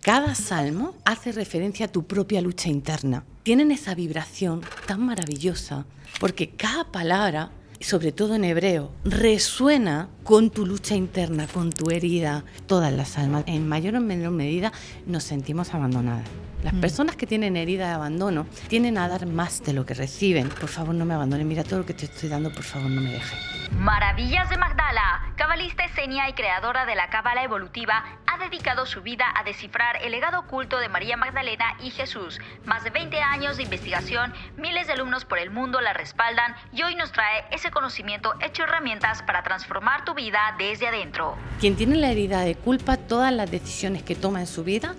Cada salmo hace referencia a tu propia lucha interna. Tienen esa vibración tan maravillosa porque cada palabra, sobre todo en hebreo, resuena con tu lucha interna, con tu herida. Todas las almas, en mayor o menor medida, nos sentimos abandonadas. Las personas que tienen herida de abandono tienden a dar más de lo que reciben. Por favor, no me abandones. Mira todo lo que te estoy dando, por favor, no me dejes. Maravillas de Magdala, cabalista esenia y creadora de la cábala evolutiva, ha dedicado su vida a descifrar el legado oculto de María Magdalena y Jesús. Más de 20 años de investigación, miles de alumnos por el mundo la respaldan y hoy nos trae ese conocimiento hecho herramientas para transformar tu vida desde adentro. Quien tiene la herida de culpa, todas las decisiones que toma en su vida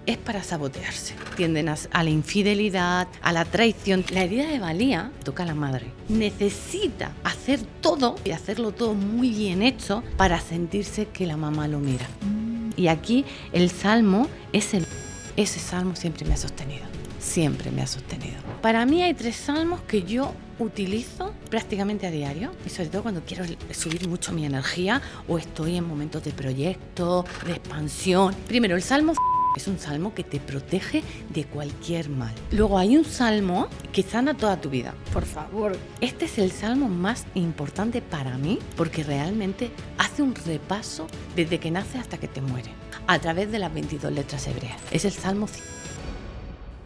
es para sabotearse. Tienden a la infidelidad, a la traición. La herida de valía toca a la madre. Necesita hacer todo y hacerlo todo muy bien hecho para sentirse que la mamá lo mira. Y aquí el salmo, ese salmo siempre me ha sostenido. Siempre me ha sostenido. Para mí hay 3 salmos que yo utilizo prácticamente a diario y sobre todo cuando quiero subir mucho mi energía o estoy en momentos de proyecto, de expansión. Primero, el salmo es un salmo que te protege de cualquier mal. Luego hay un salmo que sana toda tu vida. Por favor, este es el salmo más importante para mí porque realmente hace un repaso desde que naces hasta que te mueres a través de las 22 letras hebreas. Es el salmo.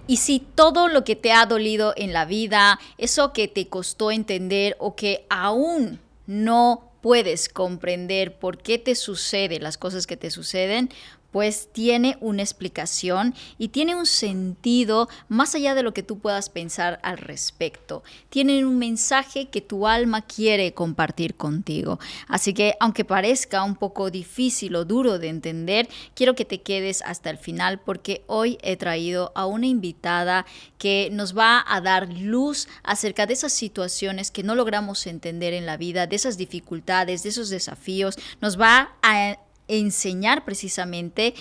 Y si todo lo que te ha dolido en la vida, eso que te costó entender o que aún no puedes comprender por qué te suceden las cosas que te suceden, pues tiene una explicación y tiene un sentido más allá de lo que tú puedas pensar al respecto. Tiene un mensaje que tu alma quiere compartir contigo. Así que, aunque parezca un poco difícil o duro de entender, quiero que te quedes hasta el final porque hoy he traído a una invitada que nos va a dar luz acerca de esas situaciones que no logramos entender en la vida, de esas dificultades, de esos desafíos. Nos va a enseñar precisamente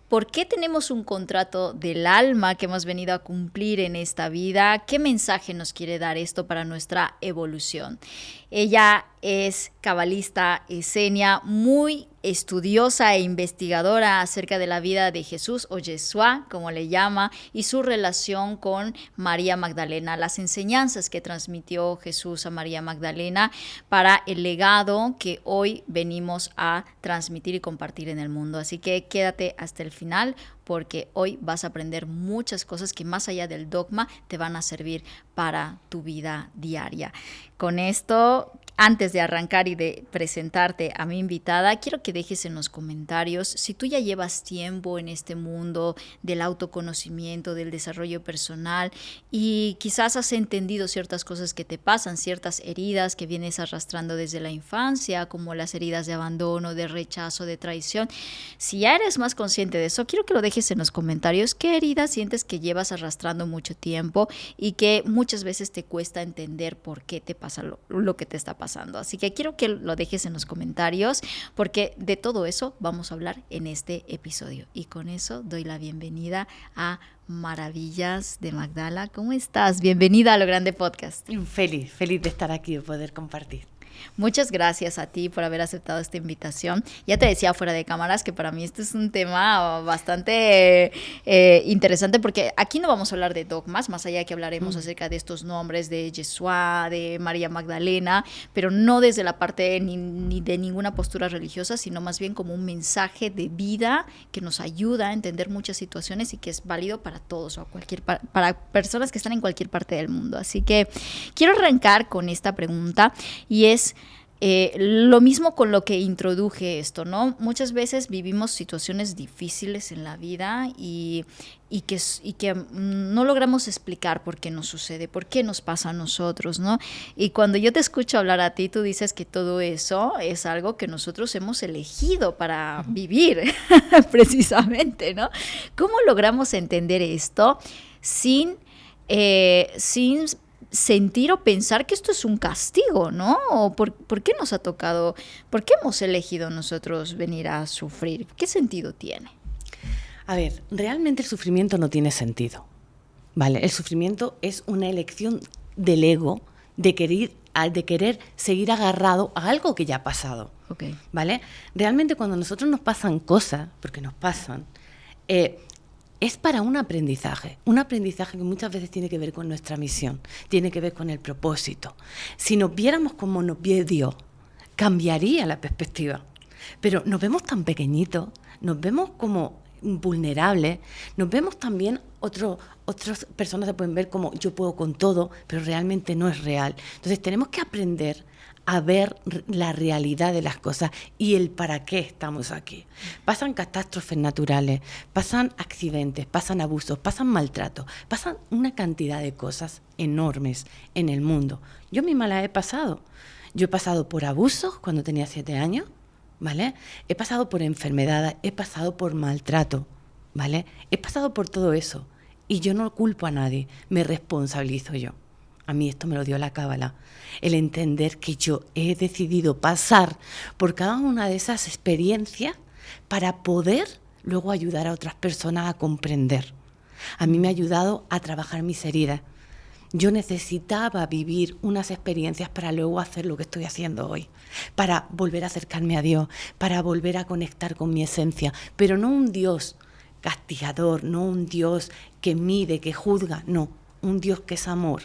por qué tenemos un contrato del alma que hemos venido a cumplir en esta vida, qué mensaje nos quiere dar esto para nuestra evolución. Ella es cabalista esenia, muy estudiosa e investigadora acerca de la vida de Jesús, o Yeshua, como le llama, y su relación con María Magdalena, las enseñanzas que transmitió Jesús a María Magdalena para el legado que hoy venimos a transmitir y compartir en el mundo. Así que quédate hasta el final porque hoy vas a aprender muchas cosas que más allá del dogma te van a servir para tu vida diaria. Con esto, antes de arrancar y de presentarte a mi invitada, quiero que dejes en los comentarios si tú ya llevas tiempo en este mundo del autoconocimiento, del desarrollo personal y quizás has entendido ciertas cosas que te pasan, ciertas heridas que vienes arrastrando desde la infancia, como las heridas de abandono, de rechazo, de traición. Si ya eres más consciente de eso, quiero que lo dejes en los comentarios. ¿Qué heridas sientes que llevas arrastrando mucho tiempo y que muchas veces te cuesta entender por qué te pasa lo que te está pasando? Así que quiero que lo dejes en los comentarios porque de todo eso vamos a hablar en este episodio. Y con eso doy la bienvenida a Maravillas de Magdala. ¿Cómo estás? Bienvenida a Lo Grande Podcast. Feliz de estar aquí, de poder compartir. Muchas gracias a ti por haber aceptado esta invitación. Ya te decía fuera de cámaras que para mí este es un tema bastante interesante porque aquí no vamos a hablar de dogmas, más allá de que hablaremos acerca de estos nombres de Yeshua, de María Magdalena, pero no desde la parte ni de ninguna postura religiosa, sino más bien como un mensaje de vida que nos ayuda a entender muchas situaciones y que es válido para todos o para personas que están en cualquier parte del mundo. Así que quiero arrancar con esta pregunta y es lo mismo con lo que introduje esto, ¿no? Muchas veces vivimos situaciones difíciles en la vida y que no logramos explicar por qué nos sucede, por qué nos pasa a nosotros, ¿no? Y cuando yo te escucho hablar a ti, tú dices que todo eso es algo que nosotros hemos elegido para vivir, precisamente, ¿no? ¿Cómo logramos entender esto sin sentir o pensar que esto es un castigo, ¿no? ¿O por qué nos ha tocado, por qué hemos elegido nosotros venir a sufrir? ¿Qué sentido tiene? A ver, realmente el sufrimiento no tiene sentido, ¿vale? El sufrimiento es una elección del ego de querer seguir agarrado a algo que ya ha pasado, Okay. ¿vale? Realmente cuando a nosotros nos pasan cosas, porque nos pasan, es para un aprendizaje que muchas veces tiene que ver con nuestra misión, tiene que ver con el propósito. Si nos viéramos como nos ve Dios, cambiaría la perspectiva. Pero nos vemos tan pequeñitos, nos vemos como vulnerables, nos vemos también, otras personas se pueden ver como yo puedo con todo, pero realmente no es real. Entonces tenemos que aprender a ver la realidad de las cosas y el para qué estamos aquí. Pasan catástrofes naturales, pasan accidentes, pasan abusos, pasan maltratos, pasan una cantidad de cosas enormes en el mundo. Yo misma las he pasado. Yo he pasado por abusos cuando tenía 7 años, ¿vale? He pasado por enfermedades, he pasado por maltrato, ¿vale? He pasado por todo eso y yo no culpo a nadie, me responsabilizo yo. A mí esto me lo dio la Cábala, el entender que yo he decidido pasar por cada una de esas experiencias para poder luego ayudar a otras personas a comprender. A mí me ha ayudado a trabajar mis heridas. Yo necesitaba vivir unas experiencias para luego hacer lo que estoy haciendo hoy, para volver a acercarme a Dios, para volver a conectar con mi esencia, pero no un Dios castigador, no un Dios que mide, que juzga, no, un Dios que es amor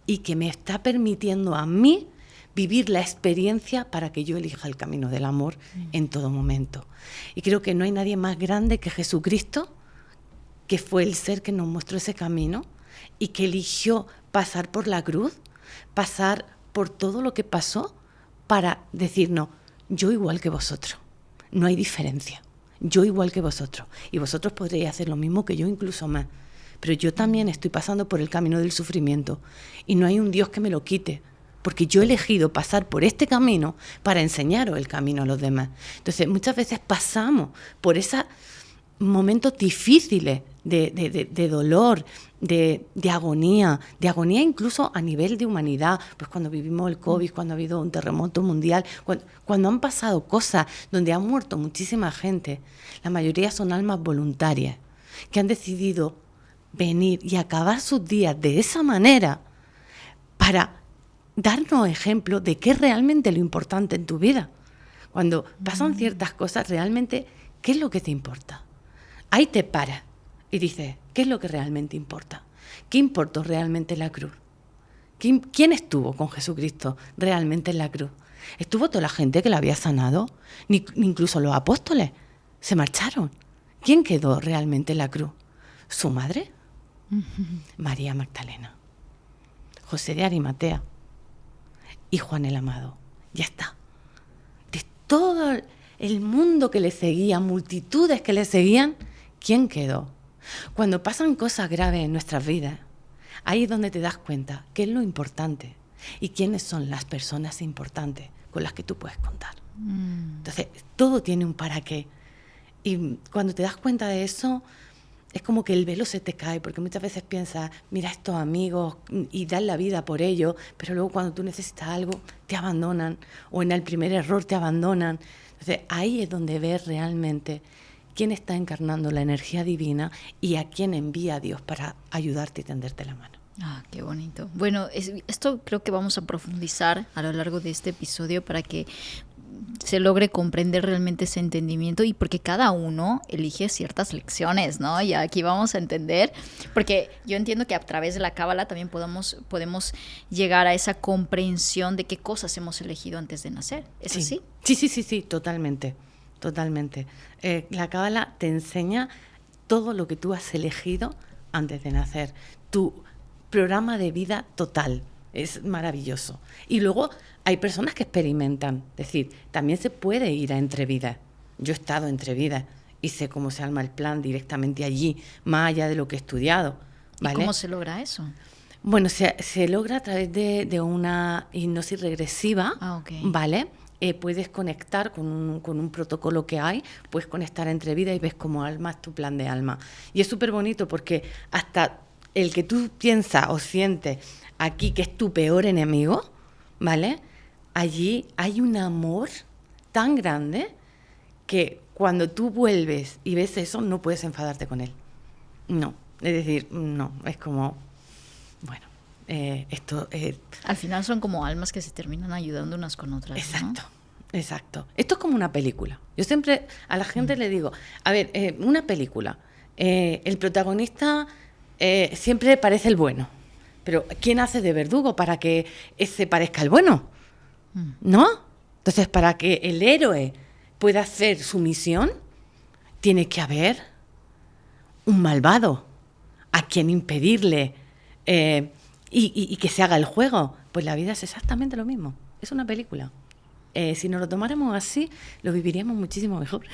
y que me está permitiendo a mí vivir la experiencia para que yo elija el camino del amor en todo momento. Y creo que no hay nadie más grande que Jesucristo, que fue el ser que nos mostró ese camino y que eligió pasar por la cruz, pasar por todo lo que pasó para decirnos, yo igual que vosotros, no hay diferencia, yo igual que vosotros, y vosotros podréis hacer lo mismo que yo, incluso más, pero yo también estoy pasando por el camino del sufrimiento y no hay un Dios que me lo quite, porque yo he elegido pasar por este camino para enseñaros el camino a los demás. Entonces muchas veces pasamos por esos momentos difíciles de dolor, de agonía incluso a nivel de humanidad, pues cuando vivimos el COVID, cuando ha habido un terremoto mundial, cuando han pasado cosas donde han muerto muchísima gente, la mayoría son almas voluntarias que han decidido venir y acabar sus días de esa manera para darnos ejemplo de qué es realmente lo importante en tu vida. Cuando pasan ciertas cosas, realmente, ¿qué es lo que te importa? Ahí te paras y dices, ¿qué es lo que realmente importa? ¿Qué importó realmente en la cruz? ¿Quién estuvo con Jesucristo realmente en la cruz? ¿Estuvo toda la gente que la había sanado? Incluso los apóstoles se marcharon. ¿Quién quedó realmente en la cruz? ¿Su madre? María Magdalena, José de Arimatea y Juan el Amado. Ya está. De todo el mundo que le seguía, multitudes que le seguían, ¿quién quedó? Cuando pasan cosas graves en nuestras vidas, ahí es donde te das cuenta qué es lo importante y quiénes son las personas importantes con las que tú puedes contar. Entonces, todo tiene un para qué. Y cuando te das cuenta de eso, es como que el velo se te cae, porque muchas veces piensas, mira estos amigos y das la vida por ellos, pero luego cuando tú necesitas algo, te abandonan, o en el primer error te abandonan. Entonces, ahí es donde ves realmente quién está encarnando la energía divina y a quién envía Dios para ayudarte y tenderte la mano. Ah, qué bonito. Bueno, esto creo que vamos a profundizar a lo largo de este episodio para que se logre comprender realmente ese entendimiento y porque cada uno elige ciertas lecciones, ¿no? Y aquí vamos a entender, porque yo entiendo que a través de la Cábala también podemos llegar a esa comprensión de qué cosas hemos elegido antes de nacer. ¿Es así? Sí, totalmente. La Cábala te enseña todo lo que tú has elegido antes de nacer. Tu programa de vida total. Es maravilloso. Y luego hay personas que experimentan. Es decir, también se puede ir a entrevidas. Yo he estado entre vidas y sé cómo se arma el plan directamente allí, más allá de lo que he estudiado. ¿Vale? ¿Y cómo se logra eso? Bueno, se logra a través de una hipnosis regresiva. Okay. ¿Vale? Puedes conectar con un protocolo que hay, puedes conectar entre vidas y ves como alma es tu plan de alma. Y es súper bonito porque hasta el que tú piensas o sientes aquí que es tu peor enemigo, ¿vale? Allí hay un amor tan grande que cuando tú vuelves y ves eso, no puedes enfadarte con él. No, es decir, no, es como, bueno, esto... Al final son como almas que se terminan ayudando unas con otras, exacto, ¿no? Exacto. Esto es como una película. Yo siempre a la gente le digo, a ver, una película, El protagonista siempre parece el bueno, pero ¿quién hace de verdugo para que ese parezca el bueno? ¿No? Entonces, para que el héroe pueda hacer su misión, tiene que haber un malvado a quien impedirle y que se haga el juego. Pues la vida es exactamente lo mismo. Es una película. Si nos lo tomáramos así, lo viviríamos muchísimo mejor.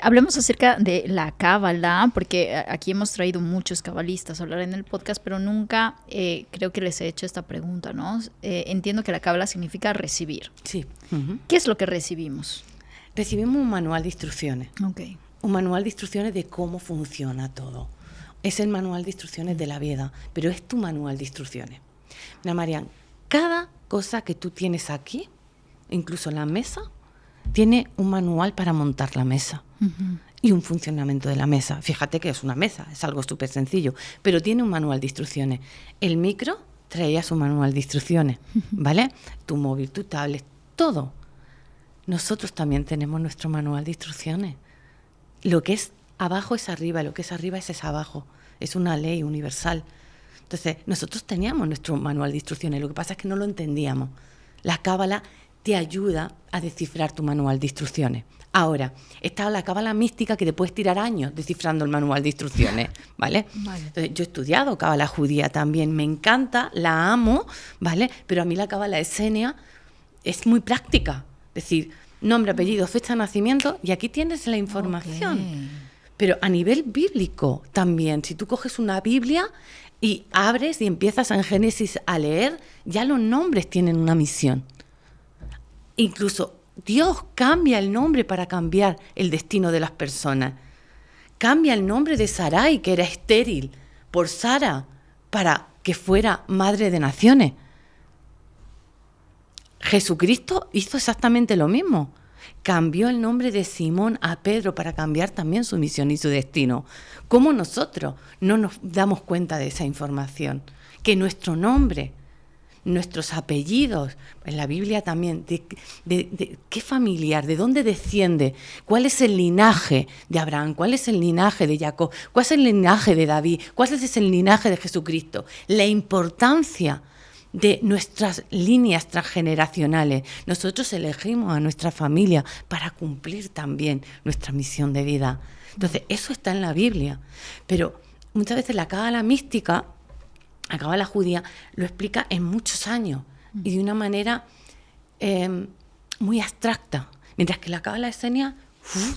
Hablemos acerca de la cábala, porque aquí hemos traído muchos cabalistas a hablar en el podcast, pero nunca creo que les he hecho esta pregunta, ¿no? Entiendo que la cábala significa recibir. Sí. ¿Qué es lo que recibimos? Recibimos un manual de instrucciones. Okay. Un manual de instrucciones de cómo funciona todo. Es el manual de instrucciones de la vida, pero es tu manual de instrucciones. Mira, Marian, cada cosa que tú tienes aquí, incluso la mesa, tiene un manual para montar la mesa. Y un funcionamiento de la mesa. Fíjate que es una mesa, es algo súper sencillo, pero tiene un manual de instrucciones. El micro traía su manual de instrucciones, ¿vale? Tu móvil, tu tablet, todo. Nosotros también tenemos nuestro manual de instrucciones. Lo que es abajo es arriba, lo que es arriba es abajo. Es una ley universal. Entonces, nosotros teníamos nuestro manual de instrucciones, lo que pasa es que no lo entendíamos. La cábala te ayuda a descifrar tu manual de instrucciones. Ahora, está la cábala mística que te puedes tirar años descifrando el manual de instrucciones, ¿vale? Entonces, yo he estudiado cábala judía también, me encanta, la amo, ¿vale? Pero a mí la cábala esenia es muy práctica. Es decir, nombre, apellido, fecha de nacimiento y aquí tienes la información. Okay. Pero a nivel bíblico también, si tú coges una Biblia y abres y empiezas en Génesis a leer, ya los nombres tienen una misión. Incluso Dios cambia el nombre para cambiar el destino de las personas. Cambia el nombre de Sarai, que era estéril, por Sara, para que fuera madre de naciones. Jesucristo hizo exactamente lo mismo. Cambió el nombre de Simón a Pedro para cambiar también su misión y su destino. ¿Cómo nosotros no nos damos cuenta de esa información? Que nuestro nombre, nuestros apellidos, en la Biblia también, de qué familiar, de dónde desciende, cuál es el linaje de Abraham, cuál es el linaje de Jacob, cuál es el linaje de David, cuál es el linaje de Jesucristo, la importancia de nuestras líneas transgeneracionales. Nosotros elegimos a nuestra familia para cumplir también nuestra misión de vida. Entonces, eso está en la Biblia, pero muchas veces la cábala mística, la cábala judía, lo explica en muchos años y de una manera muy abstracta, mientras que la cábala esenia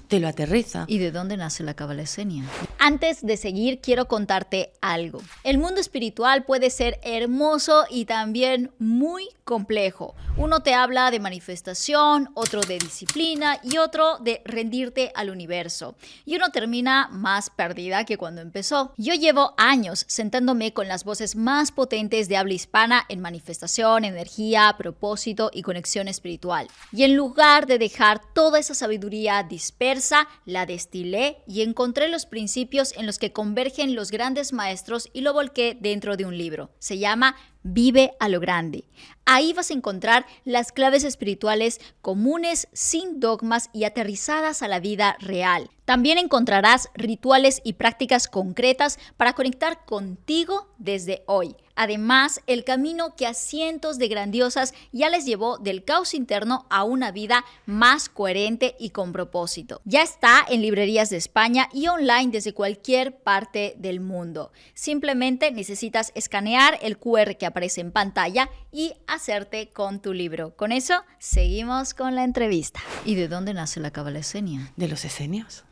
te lo aterriza. ¿Y de dónde nace la cábala esenia? Antes de seguir, quiero contarte algo. El mundo espiritual puede ser hermoso y también muy complejo. Uno te habla de manifestación, otro de disciplina y otro de rendirte al universo. Y uno termina más perdida que cuando empezó. Yo llevo años sentándome con las voces más potentes de habla hispana en manifestación, energía, propósito y conexión espiritual. Y en lugar de dejar toda esa sabiduría dispersa, la destilé y encontré los principios en los que convergen los grandes maestros y lo volqué dentro de un libro. Se llama Vive a lo Grande. Ahí vas a encontrar las claves espirituales comunes, sin dogmas y aterrizadas a la vida real. También encontrarás rituales y prácticas concretas para conectar contigo desde hoy. Además, el camino que a cientos de grandiosas ya les llevó del caos interno a una vida más coherente y con propósito. Ya está en librerías de España y online desde cualquier parte del mundo. Simplemente necesitas escanear el QR que aparece en pantalla y hacerte con tu libro. Con eso, seguimos con la entrevista. ¿Y de dónde nace la cábala esenia? De los esenios.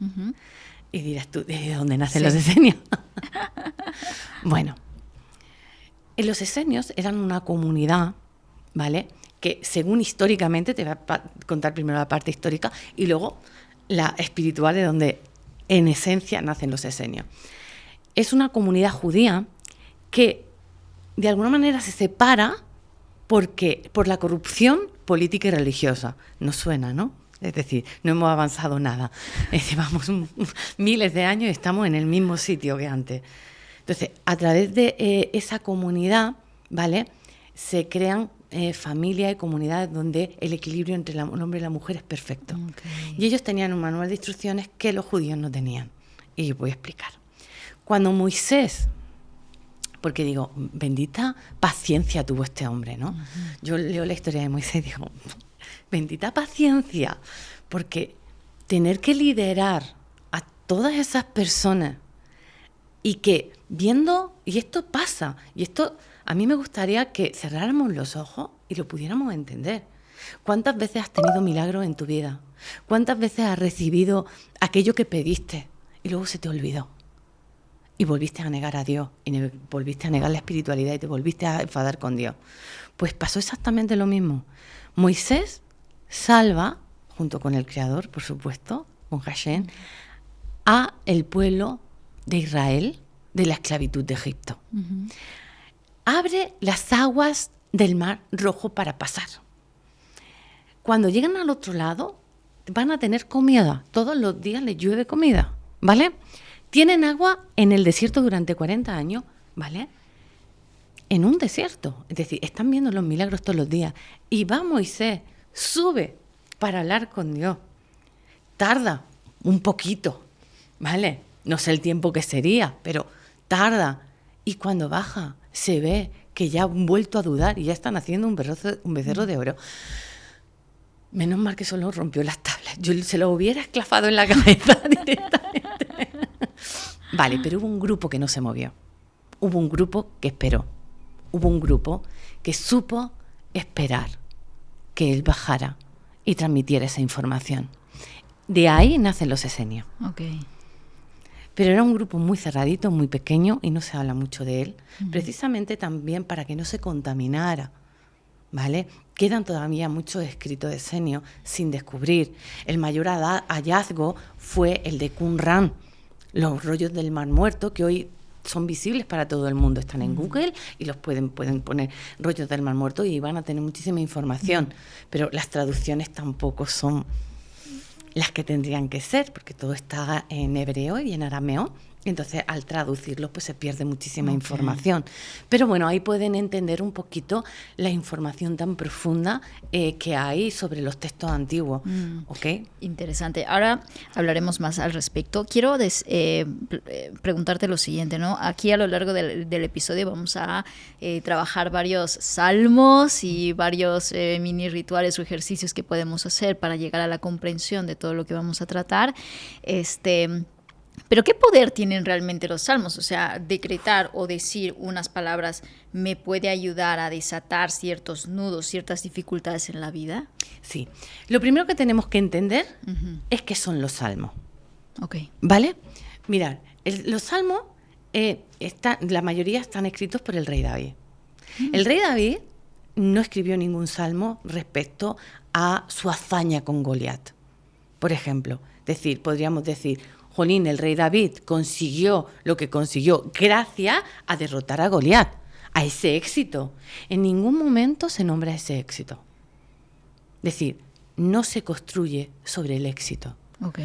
Y dirás tú, ¿de dónde nacen los esenios? Bueno, los esenios eran una comunidad, ¿vale? Que según históricamente, te voy a contar primero la parte histórica y luego la espiritual, de donde en esencia nacen los esenios. Es una comunidad judía que de alguna manera se separa por la corrupción política y religiosa. Nos suena, ¿no? Es decir, no hemos avanzado nada. Llevamos miles de años y estamos en el mismo sitio que antes. Entonces, a través de esa comunidad, ¿vale?, se crean familias y comunidades donde el equilibrio entre el hombre y la mujer es perfecto. Okay. Y ellos tenían un manual de instrucciones que los judíos no tenían. Y voy a explicar. Cuando Moisés, porque digo, bendita paciencia tuvo este hombre, ¿no? Yo leo la historia de Moisés y digo, bendita paciencia, porque tener que liderar a todas esas personas y que viendo, y esto pasa, y esto a mí me gustaría que cerráramos los ojos y lo pudiéramos entender. ¿Cuántas veces has tenido milagros en tu vida? ¿Cuántas veces has recibido aquello que pediste y luego se te olvidó? Y volviste a negar a Dios, y volviste a negar la espiritualidad y te volviste a enfadar con Dios. Pues pasó exactamente lo mismo. Moisés salva, junto con el Creador, por supuesto, con Hashem, a el pueblo de Israel de la esclavitud de Egipto. Abre las aguas del Mar Rojo para pasar. Cuando llegan al otro lado, van a tener comida. Todos los días les llueve comida, ¿vale? Tienen agua en el desierto durante 40 años, ¿vale? En un desierto. Es decir, están viendo los milagros todos los días. Y va Moisés, sube para hablar con Dios. Tarda un poquito, ¿vale? No sé el tiempo que sería, pero tarda. Y cuando baja, se ve que ya han vuelto a dudar y ya están haciendo un becerro de oro. Menos mal que solo rompió las tablas. Yo se lo hubiera esclavado en la cabeza directamente. Vale, pero hubo un grupo que no se movió. Hubo un grupo que esperó. Hubo un grupo que supo esperar que él bajara y transmitiera esa información. De ahí nacen los esenios. Okay. Pero era un grupo muy cerradito, muy pequeño, y no se habla mucho de él, precisamente también para que no se contaminara, ¿vale? Quedan todavía muchos escritos de esenios sin descubrir. El mayor hallazgo fue el de Qumran, los rollos del Mar Muerto, que hoy son visibles para todo el mundo. Están en Google y los pueden poner rollos del Mar Muerto y van a tener muchísima información. Pero las traducciones tampoco son las que tendrían que ser, porque todo está en hebreo y en arameo. Entonces, al traducirlos, pues se pierde muchísima información. Pero bueno, ahí pueden entender un poquito la información tan profunda que hay sobre los textos antiguos. ¿Okay? Interesante. Ahora hablaremos más al respecto. Quiero preguntarte lo siguiente, ¿no? Aquí a lo largo del episodio vamos a trabajar varios salmos y varios mini rituales o ejercicios que podemos hacer para llegar a la comprensión de todo lo que vamos a tratar. Pero ¿qué poder tienen realmente los salmos? O sea, decretar o decir unas palabras me puede ayudar a desatar ciertos nudos, ciertas dificultades en la vida. Sí. Lo primero que tenemos que entender es qué son los salmos. Okay. ¿Vale? Mirad, los salmos, la mayoría están escritos por el rey David. El rey David no escribió ningún salmo respecto a su hazaña con Goliat. Por ejemplo, podríamos decir, jolín, el rey David consiguió lo que consiguió gracias a derrotar a Goliat, a ese éxito. En ningún momento se nombra ese éxito. Es decir, no se construye sobre el éxito,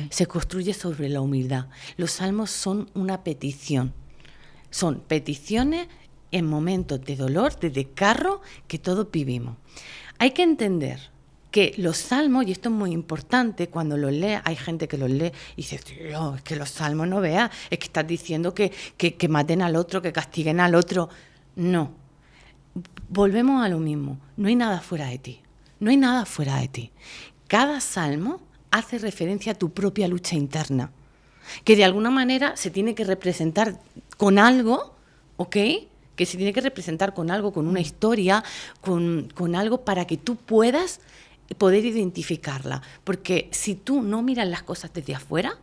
se construye sobre la humildad. Los salmos son una petición, son peticiones en momentos de dolor, de desgarro que todos vivimos. Hay que entender que los salmos, y esto es muy importante, cuando los lees, hay gente que los lee y dice, tío, es que los salmos no veas, es que estás diciendo que maten al otro, que castiguen al otro. No, volvemos a lo mismo, no hay nada fuera de ti, no hay nada fuera de ti. Cada salmo hace referencia a tu propia lucha interna, que de alguna manera se tiene que representar con algo, ¿ok?, que se tiene que representar con algo, con una historia, con algo para que tú puedas poder identificarla, porque si tú no miras las cosas desde afuera,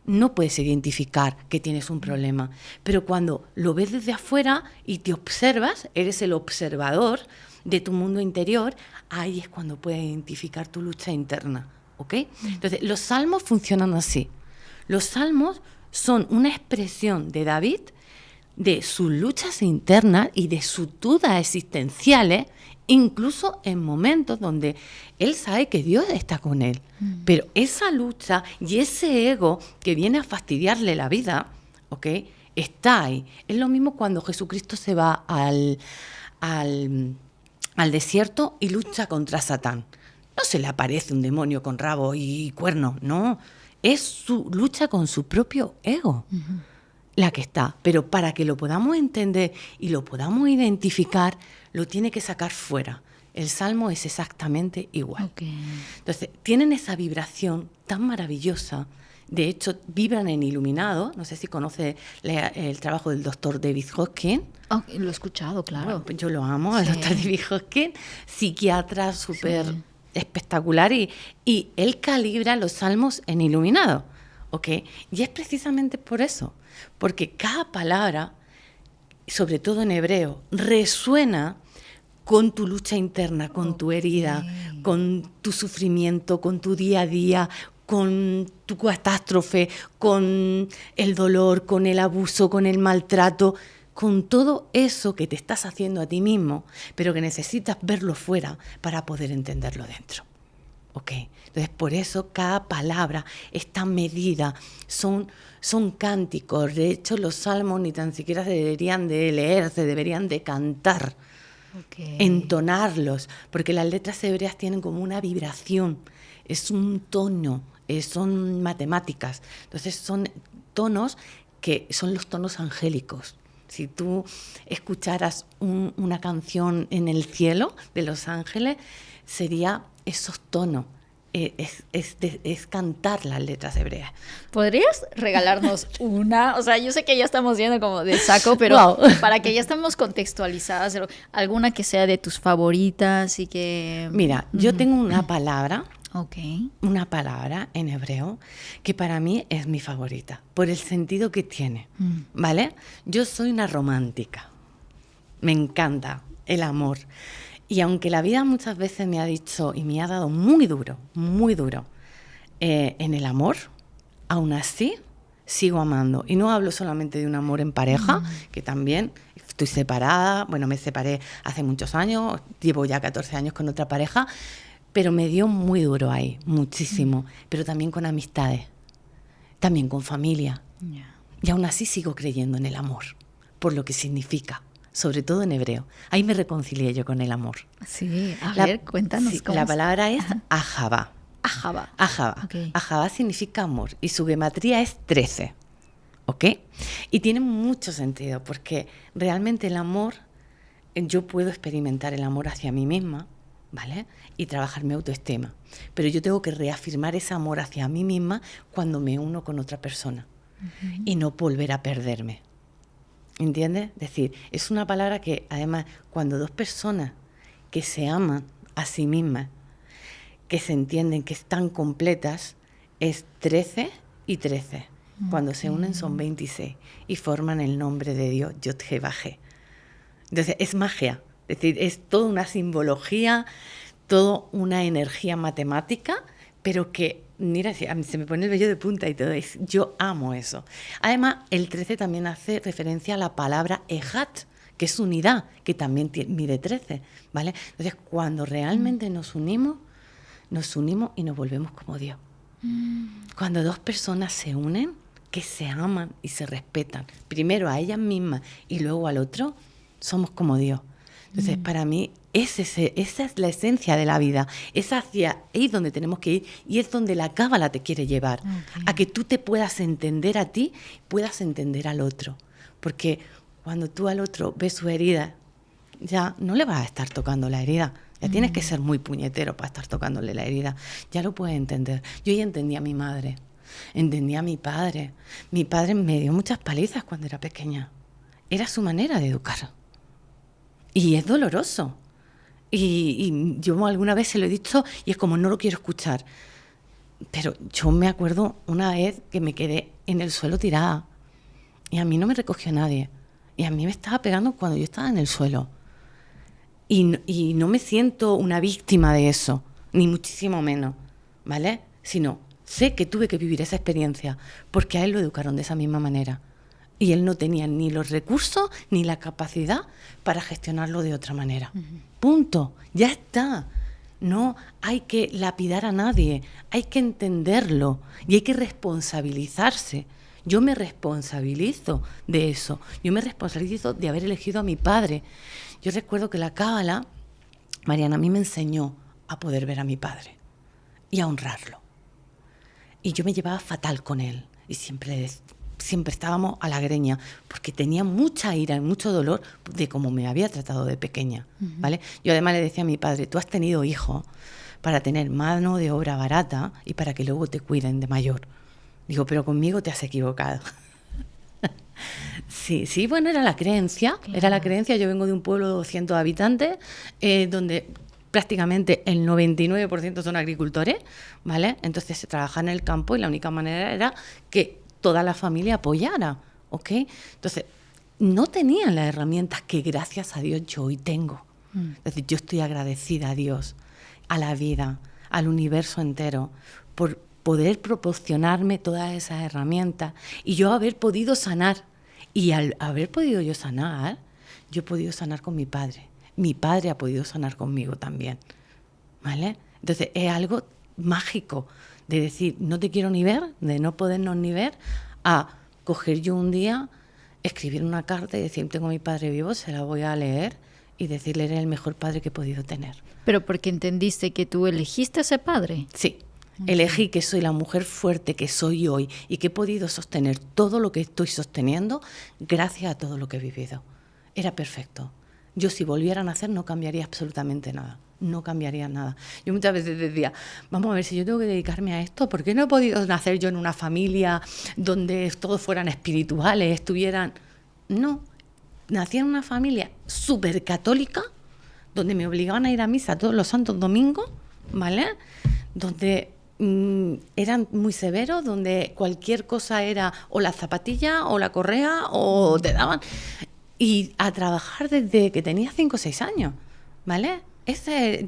no puedes identificar que tienes un problema, pero cuando lo ves desde afuera y te observas, eres el observador de tu mundo interior, ahí es cuando puedes identificar tu lucha interna, ¿ok? Entonces, los salmos funcionan así. Los salmos son una expresión de David de sus luchas internas y de sus dudas existenciales, incluso en momentos donde él sabe que Dios está con él. Pero esa lucha y ese ego que viene a fastidiarle la vida, ¿ok?, está ahí. Es lo mismo cuando Jesucristo se va al desierto y lucha contra Satán. No se le aparece un demonio con rabo y cuernos, no. Es su lucha con su propio ego la que está. Pero para que lo podamos entender y lo podamos identificar, lo tiene que sacar fuera. El Salmo es exactamente igual. Okay. Entonces, tienen esa vibración tan maravillosa. De hecho, vibran en iluminado. No sé si conoce el trabajo del doctor David Hawkins. Oh, lo he escuchado, claro. Bueno, yo lo amo, el doctor David Hawkins, psiquiatra súper espectacular. Y él calibra los salmos en iluminado. ¿Okay? Y es precisamente por eso. Porque cada palabra, sobre todo en hebreo, resuena con tu lucha interna, con tu herida, con tu sufrimiento, con tu día a día, con tu catástrofe, con el dolor, con el abuso, con el maltrato, con todo eso que te estás haciendo a ti mismo, pero que necesitas verlo fuera para poder entenderlo dentro. ¿Ok? Entonces, por eso cada palabra está medida, son cánticos. De hecho, los salmos ni tan siquiera se deberían de leer, se deberían de cantar. Okay. Entonarlos, porque las letras hebreas tienen como una vibración, es un tono, son matemáticas, entonces son tonos que son los tonos angélicos. Si tú escucharas una canción en el cielo de los ángeles, sería esos tonos. Es cantar las letras hebreas. ¿Podrías regalarnos una? O sea, yo sé que ya estamos yendo como de saco, pero wow, para que ya estemos contextualizadas, alguna que sea de tus favoritas y que... Mira, yo tengo una palabra, okay, una palabra en hebreo que para mí es mi favorita, por el sentido que tiene, ¿vale? Yo soy una romántica, me encanta el amor. Y aunque la vida muchas veces me ha dicho y me ha dado muy duro en el amor, aún así sigo amando. Y no hablo solamente de un amor en pareja, que también estoy separada, bueno, me separé hace muchos años, llevo ya 14 años con otra pareja, pero me dio muy duro ahí, muchísimo, pero también con amistades, también con familia. Y aún así sigo creyendo en el amor, por lo que significa. Sobre todo en hebreo. Ahí me reconcilié yo con el amor. Sí, a ver, cuéntanos. Sí, la palabra es Ahava. Ahava. Ahava. Okay. Ahava significa amor y su gematría es 13. ¿Ok? Y tiene mucho sentido porque realmente el amor, yo puedo experimentar el amor hacia mí misma, ¿vale? Y trabajar mi autoestima. Pero yo tengo que reafirmar ese amor hacia mí misma cuando me uno con otra persona y no volver a perderme. ¿Entiendes? Es decir, es una palabra que además cuando dos personas que se aman a sí mismas, que se entienden, que están completas, es 13 y 13. Cuando se unen son 26 y forman el nombre de Dios, Yod-Heh-Vah-Heh. Entonces es magia, es decir, es toda una simbología, toda una energía matemática, pero que, mira, se me pone el vello de punta y todo, yo amo eso. Además, el 13 también hace referencia a la palabra Ejat, que es unidad, que también mide 13, ¿vale? Entonces, cuando realmente nos unimos y nos volvemos como Dios. Cuando dos personas se unen, que se aman y se respetan, primero a ellas mismas y luego al otro, somos como Dios. Entonces, para mí, esa es la esencia de la vida. Es hacia ahí donde tenemos que ir y es donde la cábala te quiere llevar. Okay. A que tú te puedas entender a ti, puedas entender al otro. Porque cuando tú al otro ves su herida, ya no le vas a estar tocando la herida. Ya tienes que ser muy puñetero para estar tocándole la herida. Ya lo puedes entender. Yo ya entendí a mi madre, entendí a mi padre. Mi padre me dio muchas palizas cuando era pequeña. Era su manera de educar. Y es doloroso. Y yo alguna vez se lo he dicho y es como no lo quiero escuchar. Pero yo me acuerdo una vez que me quedé en el suelo tirada y a mí no me recogió nadie. Y a mí me estaba pegando cuando yo estaba en el suelo. Y no me siento una víctima de eso, ni muchísimo menos, ¿vale? Sino sé que tuve que vivir esa experiencia porque a él lo educaron de esa misma manera. Y él no tenía ni los recursos ni la capacidad para gestionarlo de otra manera. Punto. Ya está. No hay que lapidar a nadie. Hay que entenderlo y hay que responsabilizarse. Yo me responsabilizo de eso. Yo me responsabilizo de haber elegido a mi padre. Yo recuerdo que la cábala Mariana, a mí me enseñó a poder ver a mi padre y a honrarlo. Y yo me llevaba fatal con él y siempre estábamos a la greña porque tenía mucha ira y mucho dolor de cómo me había tratado de pequeña, ¿vale? Yo además le decía a mi padre, tú has tenido hijos para tener mano de obra barata y para que luego te cuiden de mayor. Digo, pero conmigo te has equivocado. Sí, bueno, era la creencia, Yo vengo de un pueblo de 200 habitantes, donde prácticamente el 99% son agricultores, ¿vale? Entonces se trabaja en el campo y la única manera era que toda la familia apoyara, ¿ok? Entonces, no tenían las herramientas que gracias a Dios yo hoy tengo. Es decir, yo estoy agradecida a Dios, a la vida, al universo entero, por poder proporcionarme todas esas herramientas y yo haber podido sanar. Y al haber podido yo sanar, yo he podido sanar con mi padre. Mi padre ha podido sanar conmigo también, ¿vale? Entonces es algo mágico de decir, no te quiero ni ver, de no podernos ni ver, a coger yo un día, escribir una carta y decir, tengo a mi padre vivo, se la voy a leer y decirle, eres el mejor padre que he podido tener. Pero porque entendiste que tú elegiste a ese padre. Sí. Elegí que soy la mujer fuerte que soy hoy y que he podido sostener todo lo que estoy sosteniendo gracias a todo lo que he vivido. Era perfecto. Yo si volviera a nacer no cambiaría absolutamente nada. No cambiaría nada. Yo muchas veces decía, vamos a ver, si yo tengo que dedicarme a esto, ¿por qué no he podido nacer yo en una familia donde todos fueran espirituales, estuvieran...? No, nací en una familia súper católica, donde me obligaban a ir a misa todos los santos domingos, ¿vale? Donde eran muy severos, donde cualquier cosa era o la zapatilla o la correa o te daban. Y a trabajar desde que tenía 5 o 6 años, ¿vale?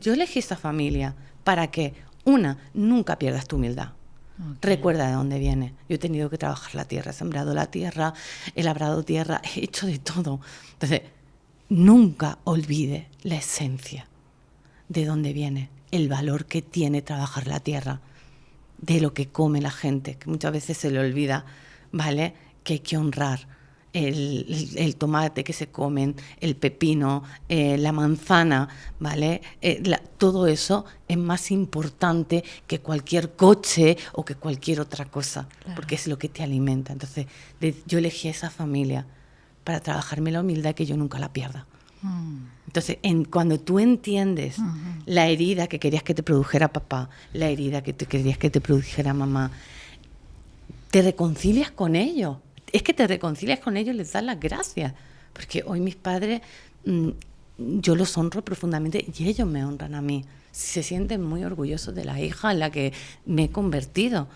Yo elegí esta familia para que, una, nunca pierdas tu humildad. Okay. Recuerda de dónde viene. Yo he tenido que trabajar la tierra, he sembrado la tierra, he labrado tierra, he hecho de todo. Entonces, nunca olvide la esencia de dónde viene, el valor que tiene trabajar la tierra, de lo que come la gente, que muchas veces se le olvida, ¿vale? Que hay que honrar el tomate que se comen, el pepino, la manzana, ¿vale? Todo eso es más importante que cualquier coche o que cualquier otra cosa, claro, porque es lo que te alimenta. Entonces, yo elegí a esa familia para trabajarme la humildad, que yo nunca la pierda. Entonces, cuando tú entiendes la herida que querías que te produjera papá, la herida que querías que te produjera mamá, te reconcilias con ellos. Es que te reconcilias con ellos y les das las gracias. Porque hoy mis padres, yo los honro profundamente y ellos me honran a mí. Se sienten muy orgullosos de la hija en la que me he convertido,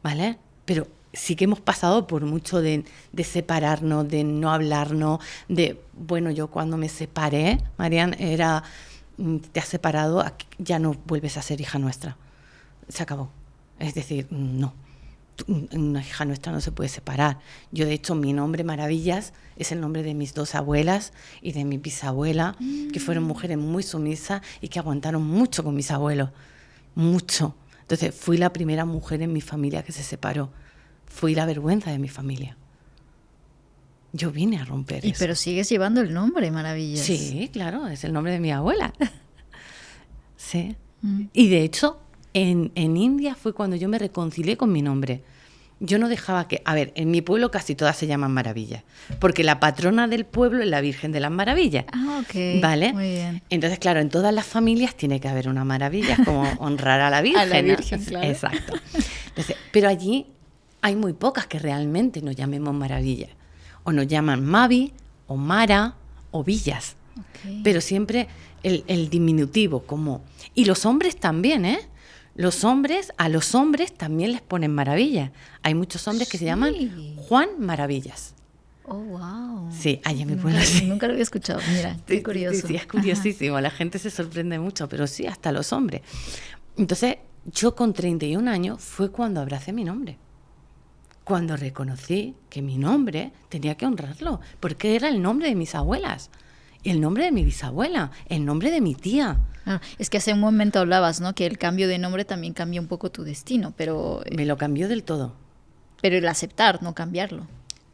¿vale? Pero sí que hemos pasado por mucho de separarnos, de no hablarnos, bueno, yo cuando me separé, Marian, te has separado, ya no vuelves a ser hija nuestra. Se acabó. Es decir, no. Una hija nuestra no se puede separar. Yo, de hecho, mi nombre Maravillas es el nombre de mis 2 abuelas y de mi bisabuela, que fueron mujeres muy sumisas y que aguantaron mucho con mis abuelos. Mucho. Entonces, fui la primera mujer en mi familia que se separó. Fui la vergüenza de mi familia. Yo vine a romper eso. Pero sigues llevando el nombre Maravillas. Sí, claro, es el nombre de mi abuela. Sí. Y de hecho, en India fue cuando yo me reconcilié con mi nombre. Yo no dejaba que... A ver, en mi pueblo casi todas se llaman Maravillas, porque la patrona del pueblo es la Virgen de las Maravillas. Ah, ok. ¿Vale? Muy bien. Entonces, claro, en todas las familias tiene que haber una Maravilla, como honrar a la Virgen. A la Virgen, ¿no? Claro. Exacto. Entonces, pero allí hay muy pocas que realmente nos llamemos Maravilla. O nos llaman Mavi, o Mara, o Villas. Okay. Pero siempre el diminutivo, como... Y los hombres también, ¿eh? A los hombres también les ponen Maravilla. Hay muchos hombres que se llaman Juan Maravillas. Oh, wow. Sí, allá me pueblo así. Nunca lo había escuchado, mira, qué curioso. Sí, es curiosísimo, la gente se sorprende mucho, pero sí, hasta los hombres. Entonces, yo con 31 años fue cuando abracé mi nombre. Cuando reconocí que mi nombre tenía que honrarlo, porque era el nombre de mis abuelas, el nombre de mi bisabuela, el nombre de mi tía. Ah, es que hace un momento hablabas, ¿no? Que el cambio de nombre también cambia un poco tu destino, pero... Me lo cambió del todo. Pero el aceptar, no cambiarlo.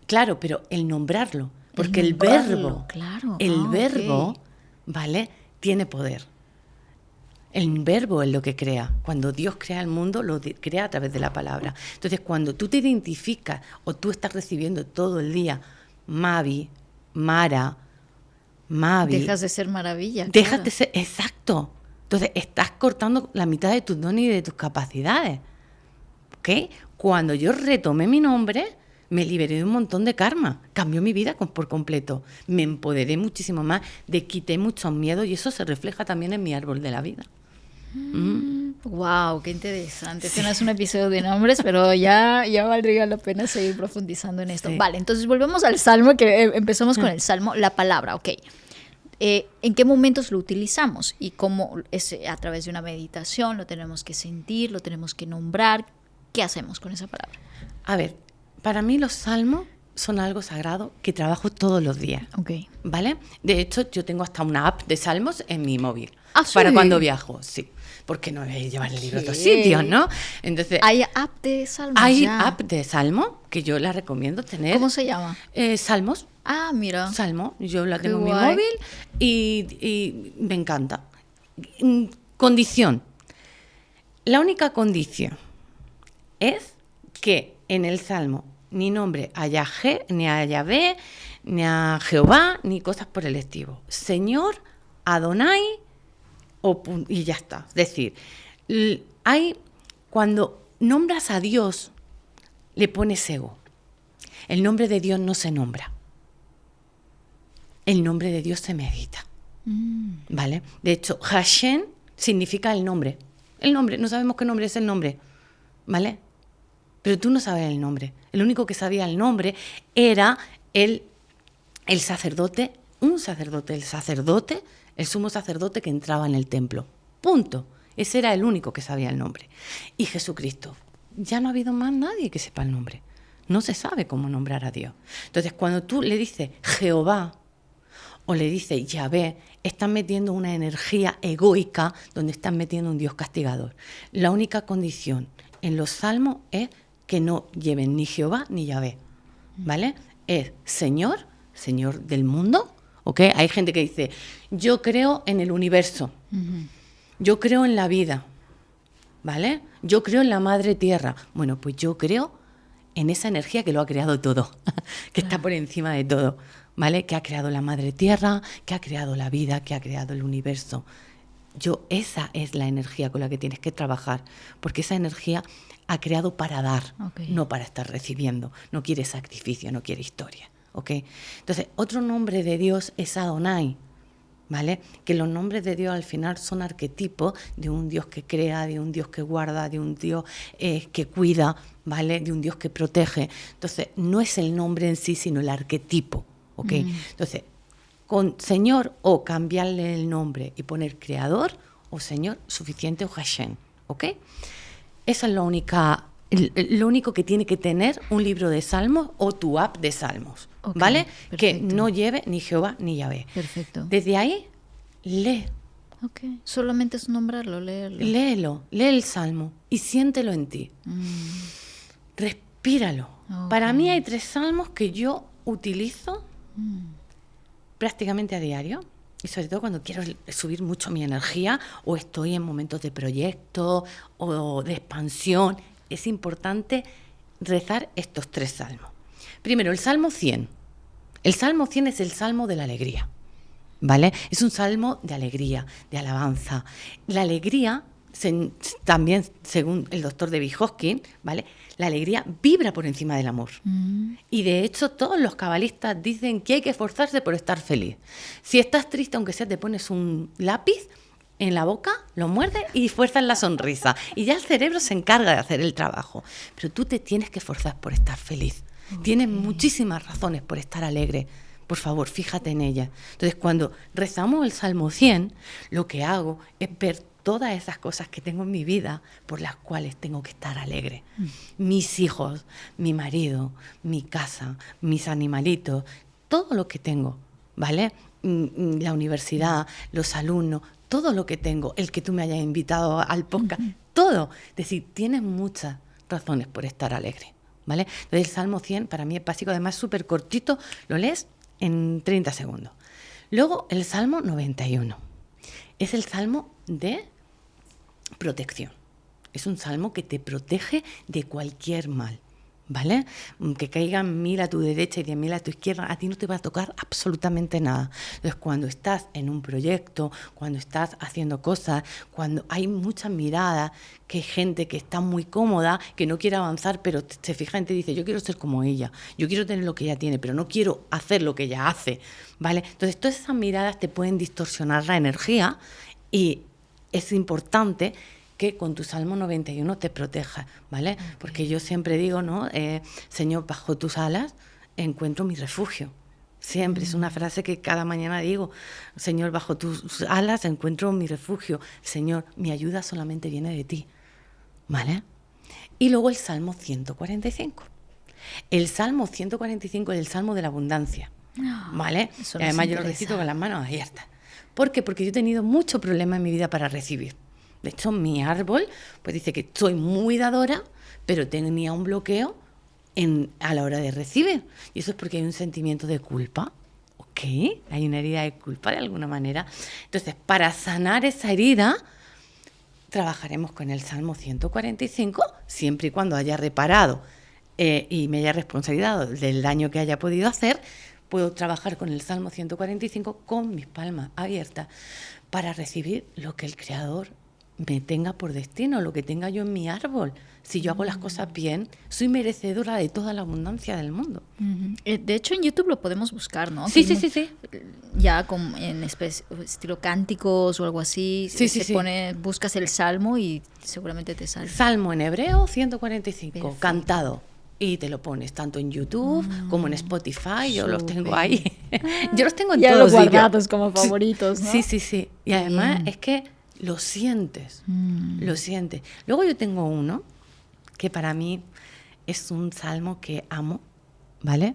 Claro, pero el nombrarlo, porque el verbo, claro. el verbo, ¿vale? Tiene poder. El verbo es lo que crea. Cuando Dios crea el mundo, crea a través de la palabra. Entonces, cuando tú te identificas o tú estás recibiendo todo el día Mavi, Mara, Mavi... Dejas de ser maravilla. Dejas claro. de ser... Exacto. Entonces, estás cortando la mitad de tus dones y de tus capacidades. ¿Ok? Cuando yo retomé mi nombre, me liberé de un montón de karma. Cambió mi vida por completo. Me empoderé muchísimo más, quité muchos miedos y eso se refleja también en mi árbol de la vida. Wow, qué interesante. Este no es un episodio de nombres, pero ya valdría la pena seguir profundizando en esto. Sí. Vale, entonces volvemos al salmo, que empezamos con el salmo, la palabra, ok. ¿En qué momentos lo utilizamos? Y cómo es a través de una meditación, lo tenemos que sentir, lo tenemos que nombrar. ¿Qué hacemos con esa palabra? A ver, para mí los salmos son algo sagrado que trabajo todos los días. Ok. ¿Vale? De hecho, yo tengo hasta una app de salmos en mi móvil. ¿Ah, sí? Para cuando viajo, sí. Porque no voy a llevar el libro a otros sitios, ¿no? Entonces, ¿Hay app de salmos? hay ya. app de salmo que yo la recomiendo tener. ¿Cómo se llama? Salmos. Ah, mira. Salmo. Yo la Qué tengo en mi guay. móvil y me encanta. Condición. La única condición es que en el salmo ni nombre a Yahvé, ni a Yahvé, ni a Jehová, ni cosas por el estilo. Señor, Adonai, y ya está. Es decir, cuando nombras a Dios, le pones ego. El nombre de Dios no se nombra. El nombre de Dios se medita. ¿Vale? De hecho, Hashem significa el nombre. El nombre, no sabemos qué nombre es el nombre. ¿Vale? Pero tú no sabes el nombre. El único que sabía el nombre era el sacerdote, un sacerdote, el sumo sacerdote que entraba en el templo. Punto. Ese era el único que sabía el nombre. Y Jesucristo. Ya no ha habido más nadie que sepa el nombre. No se sabe cómo nombrar a Dios. Entonces, cuando tú le dices Jehová o le dices Yahvé, estás metiendo una energía egoica donde estás metiendo un Dios castigador. La única condición en los salmos es que no lleven ni Jehová ni Yahvé, ¿vale? Es Señor, Señor del mundo, ¿ok? Hay gente que dice, yo creo en el universo, yo creo en la vida, ¿vale? Yo creo en la madre tierra. Bueno, pues yo creo en esa energía que lo ha creado todo, que está por encima de todo, ¿vale? Que ha creado la madre tierra, que ha creado la vida, que ha creado el universo. Esa es la energía con la que tienes que trabajar, porque esa energía ha creado para dar, no para estar recibiendo. No quiere sacrificio, no quiere historia, ¿ok? Entonces, otro nombre de Dios es Adonai, ¿vale? Que los nombres de Dios al final son arquetipos de un Dios que crea, de un Dios que guarda, de un Dios que cuida, ¿vale? De un Dios que protege. Entonces, no es el nombre en sí, sino el arquetipo, ¿ok? Entonces, con Señor o cambiarle el nombre y poner Creador o Señor suficiente o Hashem, ¿ok? Esa es lo único que tiene que tener un libro de salmos o tu app de salmos, ¿vale? Perfecto. Que no lleve ni Jehová ni Yahvé. Perfecto. Desde ahí, lee. Ok. Solamente es nombrarlo, leerlo. Léelo, lee el salmo y siéntelo en ti. Respíralo. Para mí hay 3 salmos que yo utilizo prácticamente a diario. Y sobre todo cuando quiero subir mucho mi energía o estoy en momentos de proyecto o de expansión, es importante rezar estos 3 salmos. Primero, el Salmo 100. El Salmo 100 es el salmo de la alegría, ¿vale? Es un salmo de alegría, de alabanza. La alegría, también según el doctor David Hawkins, ¿vale? La alegría vibra por encima del amor. Y de hecho todos los cabalistas dicen que hay que esforzarse por estar feliz. Si estás triste, aunque sea, te pones un lápiz en la boca, lo muerdes y fuerzas la sonrisa. Y ya el cerebro se encarga de hacer el trabajo. Pero tú te tienes que esforzar por estar feliz. Tienes muchísimas razones por estar alegre. Por favor, fíjate en ellas. Entonces, cuando rezamos el Salmo 100, lo que hago es ver todas esas cosas que tengo en mi vida por las cuales tengo que estar alegre. Mis hijos, mi marido, mi casa, mis animalitos, todo lo que tengo, ¿vale? La universidad, los alumnos, todo lo que tengo, el que tú me hayas invitado al podcast, todo. Es decir, tienes muchas razones por estar alegre, ¿vale? Entonces el Salmo 100 para mí es básico, además súper cortito, lo lees en 30 segundos. Luego el Salmo 91. Es el salmo de protección. Es un salmo que te protege de cualquier mal, ¿vale? Que caigan 1000 a tu derecha y 10.000 a tu izquierda, a ti no te va a tocar absolutamente nada. Entonces, cuando estás en un proyecto, cuando estás haciendo cosas, cuando hay muchas miradas, que hay gente que está muy cómoda, que no quiere avanzar, pero se fija en ti y dice, yo quiero ser como ella, yo quiero tener lo que ella tiene, pero no quiero hacer lo que ella hace, ¿vale? Entonces, todas esas miradas te pueden distorsionar la energía y es importante que con tu Salmo 91 te proteja, ¿vale? Okay. Porque yo siempre digo, ¿no? Señor, bajo tus alas encuentro mi refugio. Siempre es una frase que cada mañana digo, Señor, bajo tus alas encuentro mi refugio. Señor, mi ayuda solamente viene de ti, ¿vale? Y luego el Salmo 145. El Salmo 145 es el Salmo de la abundancia, ¿vale? Y además yo lo recito con las manos abiertas. ¿Por qué? Porque yo he tenido mucho problema en mi vida para recibir. De hecho, mi árbol, pues dice que soy muy dadora, pero tenía un bloqueo a la hora de recibir. Y eso es porque hay un sentimiento de culpa. ¿Ok? Hay una herida de culpa de alguna manera. Entonces, para sanar esa herida, trabajaremos con el Salmo 145, siempre y cuando haya reparado y me haya responsabilizado del daño que haya podido hacer, puedo trabajar con el Salmo 145 con mis palmas abiertas para recibir lo que el Creador me tenga por destino, lo que tenga yo en mi árbol. Si yo hago las cosas bien, soy merecedora de toda la abundancia del mundo. De hecho, en YouTube lo podemos buscar, ¿no? Sí. Ya en estilo cánticos o algo así. Sí. Buscas el Salmo y seguramente te sale. Salmo en hebreo 145, perfecto, cantado. Y te lo pones tanto en YouTube como en Spotify. Yo los tengo ahí. Yo los tengo en todos los guardados como favoritos, ¿no? Sí. Y además es que lo sientes, lo sientes. Luego yo tengo uno que para mí es un salmo que amo, ¿vale?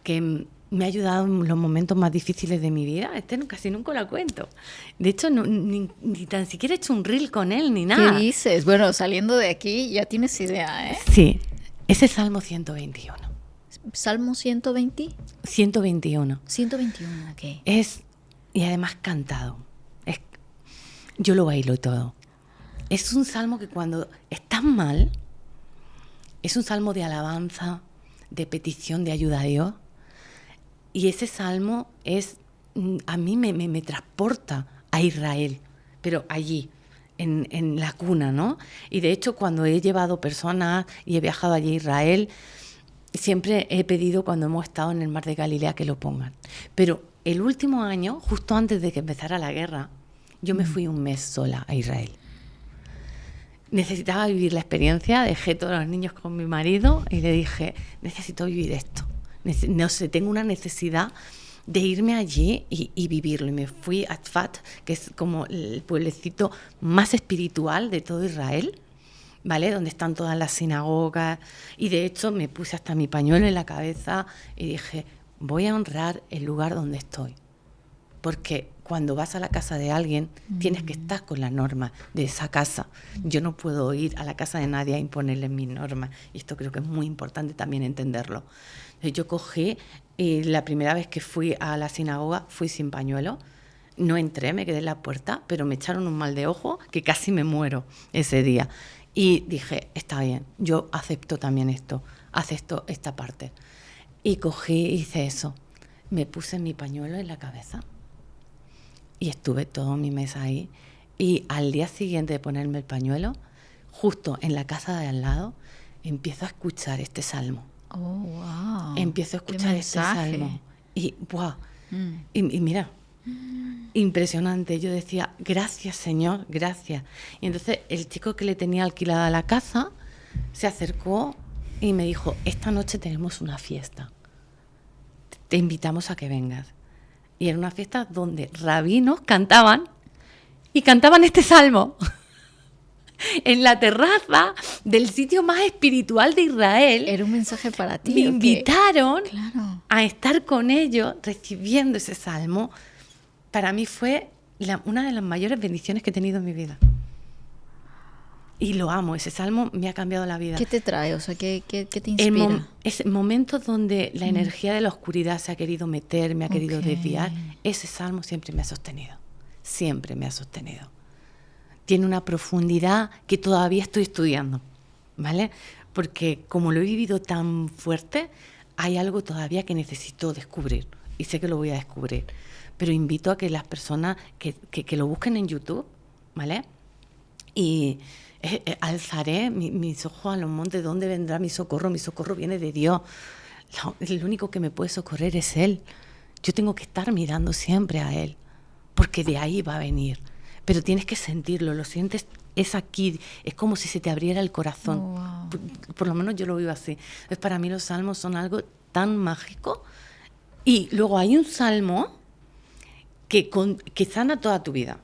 Que me ha ayudado en los momentos más difíciles de mi vida. Casi nunca lo cuento. De hecho, ni tan siquiera he hecho un reel con él ni nada. ¿Qué dices? Bueno, saliendo de aquí ya tienes idea, ¿eh? Sí, es el Salmo 121. ¿Salmo 120? 121. 121, ok. Y además cantado. Yo lo bailo y todo. Es un salmo que cuando estás mal, es un salmo de alabanza, de petición, de ayuda a Dios. Y ese salmo a mí me transporta a Israel, pero allí, en la cuna, ¿no? Y de hecho, cuando he llevado personas y he viajado allí a Israel, siempre he pedido cuando hemos estado en el Mar de Galilea que lo pongan. Pero el último año, justo antes de que empezara la guerra, yo me fui un mes sola a Israel. Necesitaba vivir la experiencia, dejé todos los niños con mi marido y le dije, necesito vivir esto. No sé, tengo una necesidad de irme allí y vivirlo. Y me fui a Tzfat, que es como el pueblecito más espiritual de todo Israel, ¿vale? Donde están todas las sinagogas. Y de hecho me puse hasta mi pañuelo en la cabeza y dije, voy a honrar el lugar donde estoy. Porque cuando vas a la casa de alguien, tienes que estar con las normas de esa casa. Yo no puedo ir a la casa de nadie a imponerle mis normas. Y esto creo que es muy importante también entenderlo. Entonces yo cogí, y la primera vez que fui a la sinagoga, fui sin pañuelo. No entré, me quedé en la puerta, pero me echaron un mal de ojo que casi me muero ese día. Y dije, está bien, yo acepto también esto, acepto esta parte. Y cogí, hice eso. Me puse mi pañuelo en la cabeza. Y estuve todo mi mes ahí. Y al día siguiente de ponerme el pañuelo, justo en la casa de al lado, empiezo a escuchar este salmo. Oh, wow. Empiezo a escuchar este salmo. Y, wow. Y mira, impresionante. Yo decía, gracias, Señor, gracias. Y entonces el chico que le tenía alquilada la casa se acercó y me dijo, esta noche tenemos una fiesta. Te invitamos a que vengas. Y era una fiesta donde rabinos cantaban y cantaban este salmo en la terraza del sitio más espiritual de Israel. Era un mensaje para ti. Me invitaron claro. a estar con ellos recibiendo ese salmo. Para mí fue una de las mayores bendiciones que he tenido en mi vida. Y lo amo, ese salmo me ha cambiado la vida. ¿Qué te trae? O sea, ¿qué te inspira? Es momentos donde la energía de la oscuridad se ha querido meter, me ha querido desviar. Ese salmo siempre me ha sostenido. Siempre me ha sostenido. tiene una profundidad que todavía estoy estudiando, ¿vale? Porque como lo he vivido tan fuerte, hay algo todavía que necesito descubrir y sé que lo voy a descubrir. Pero invito a que las personas que lo busquen en YouTube, ¿vale? Y alzaré mis ojos a los montes. ¿De dónde vendrá mi socorro? Mi socorro viene de Dios. El único que me puede socorrer es Él. Yo tengo que estar mirando siempre a Él, porque de ahí va a venir. Pero tienes que sentirlo, lo sientes, es aquí, es como si se te abriera el corazón. Oh, wow. Por lo menos yo lo vivo así. Entonces, para mí los salmos son algo tan mágico. Y luego hay un salmo que sana toda tu vida.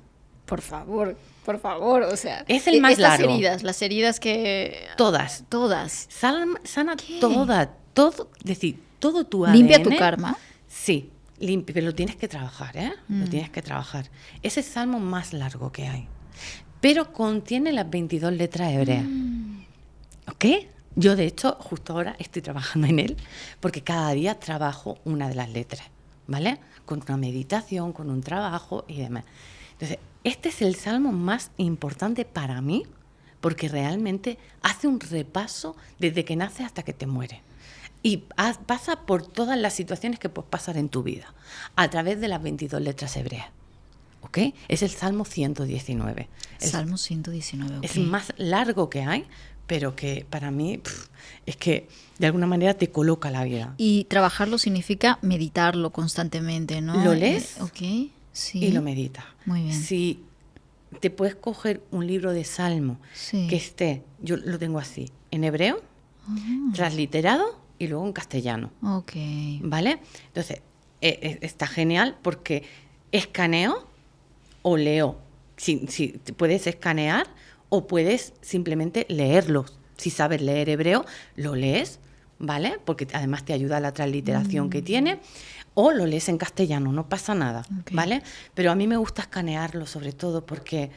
Por favor, o sea. Es el más largo. Las heridas que... Todas. Sana ¿Qué? todo, es decir, todo tu ADN. ¿Limpia tu karma? Sí, limpia, pero lo tienes que trabajar, ¿eh? Lo tienes que trabajar. Es el salmo más largo que hay, pero contiene las 22 letras hebreas. ¿Ok? Yo, de hecho, justo ahora estoy trabajando en él, porque cada día trabajo una de las letras, ¿vale? Con una meditación, con un trabajo y demás. Entonces, este es el salmo más importante para mí, porque realmente hace un repaso desde que naces hasta que te mueres. Y pasa por todas las situaciones que puedes pasar en tu vida, a través de las 22 letras hebreas. ¿Ok? Es el Salmo 119. Salmo 119, ok. Es el más largo que hay, pero que para mí es que de alguna manera te coloca la vida. Y trabajarlo significa meditarlo constantemente, ¿no? Lo lees ok, sí. y lo meditas. Muy bien. Si te puedes coger un libro de Salmo Sí. que esté, yo lo tengo así, en hebreo, transliterado y luego en castellano. Ok. ¿Vale? Entonces, está genial porque escaneo o leo. Si puedes escanear o puedes simplemente leerlo. Si sabes leer hebreo, lo lees, ¿vale? Porque además te ayuda a la transliteración que tiene. O lo lees en castellano, no pasa nada, Okay. ¿vale? Pero a mí me gusta escanearlo sobre todo porque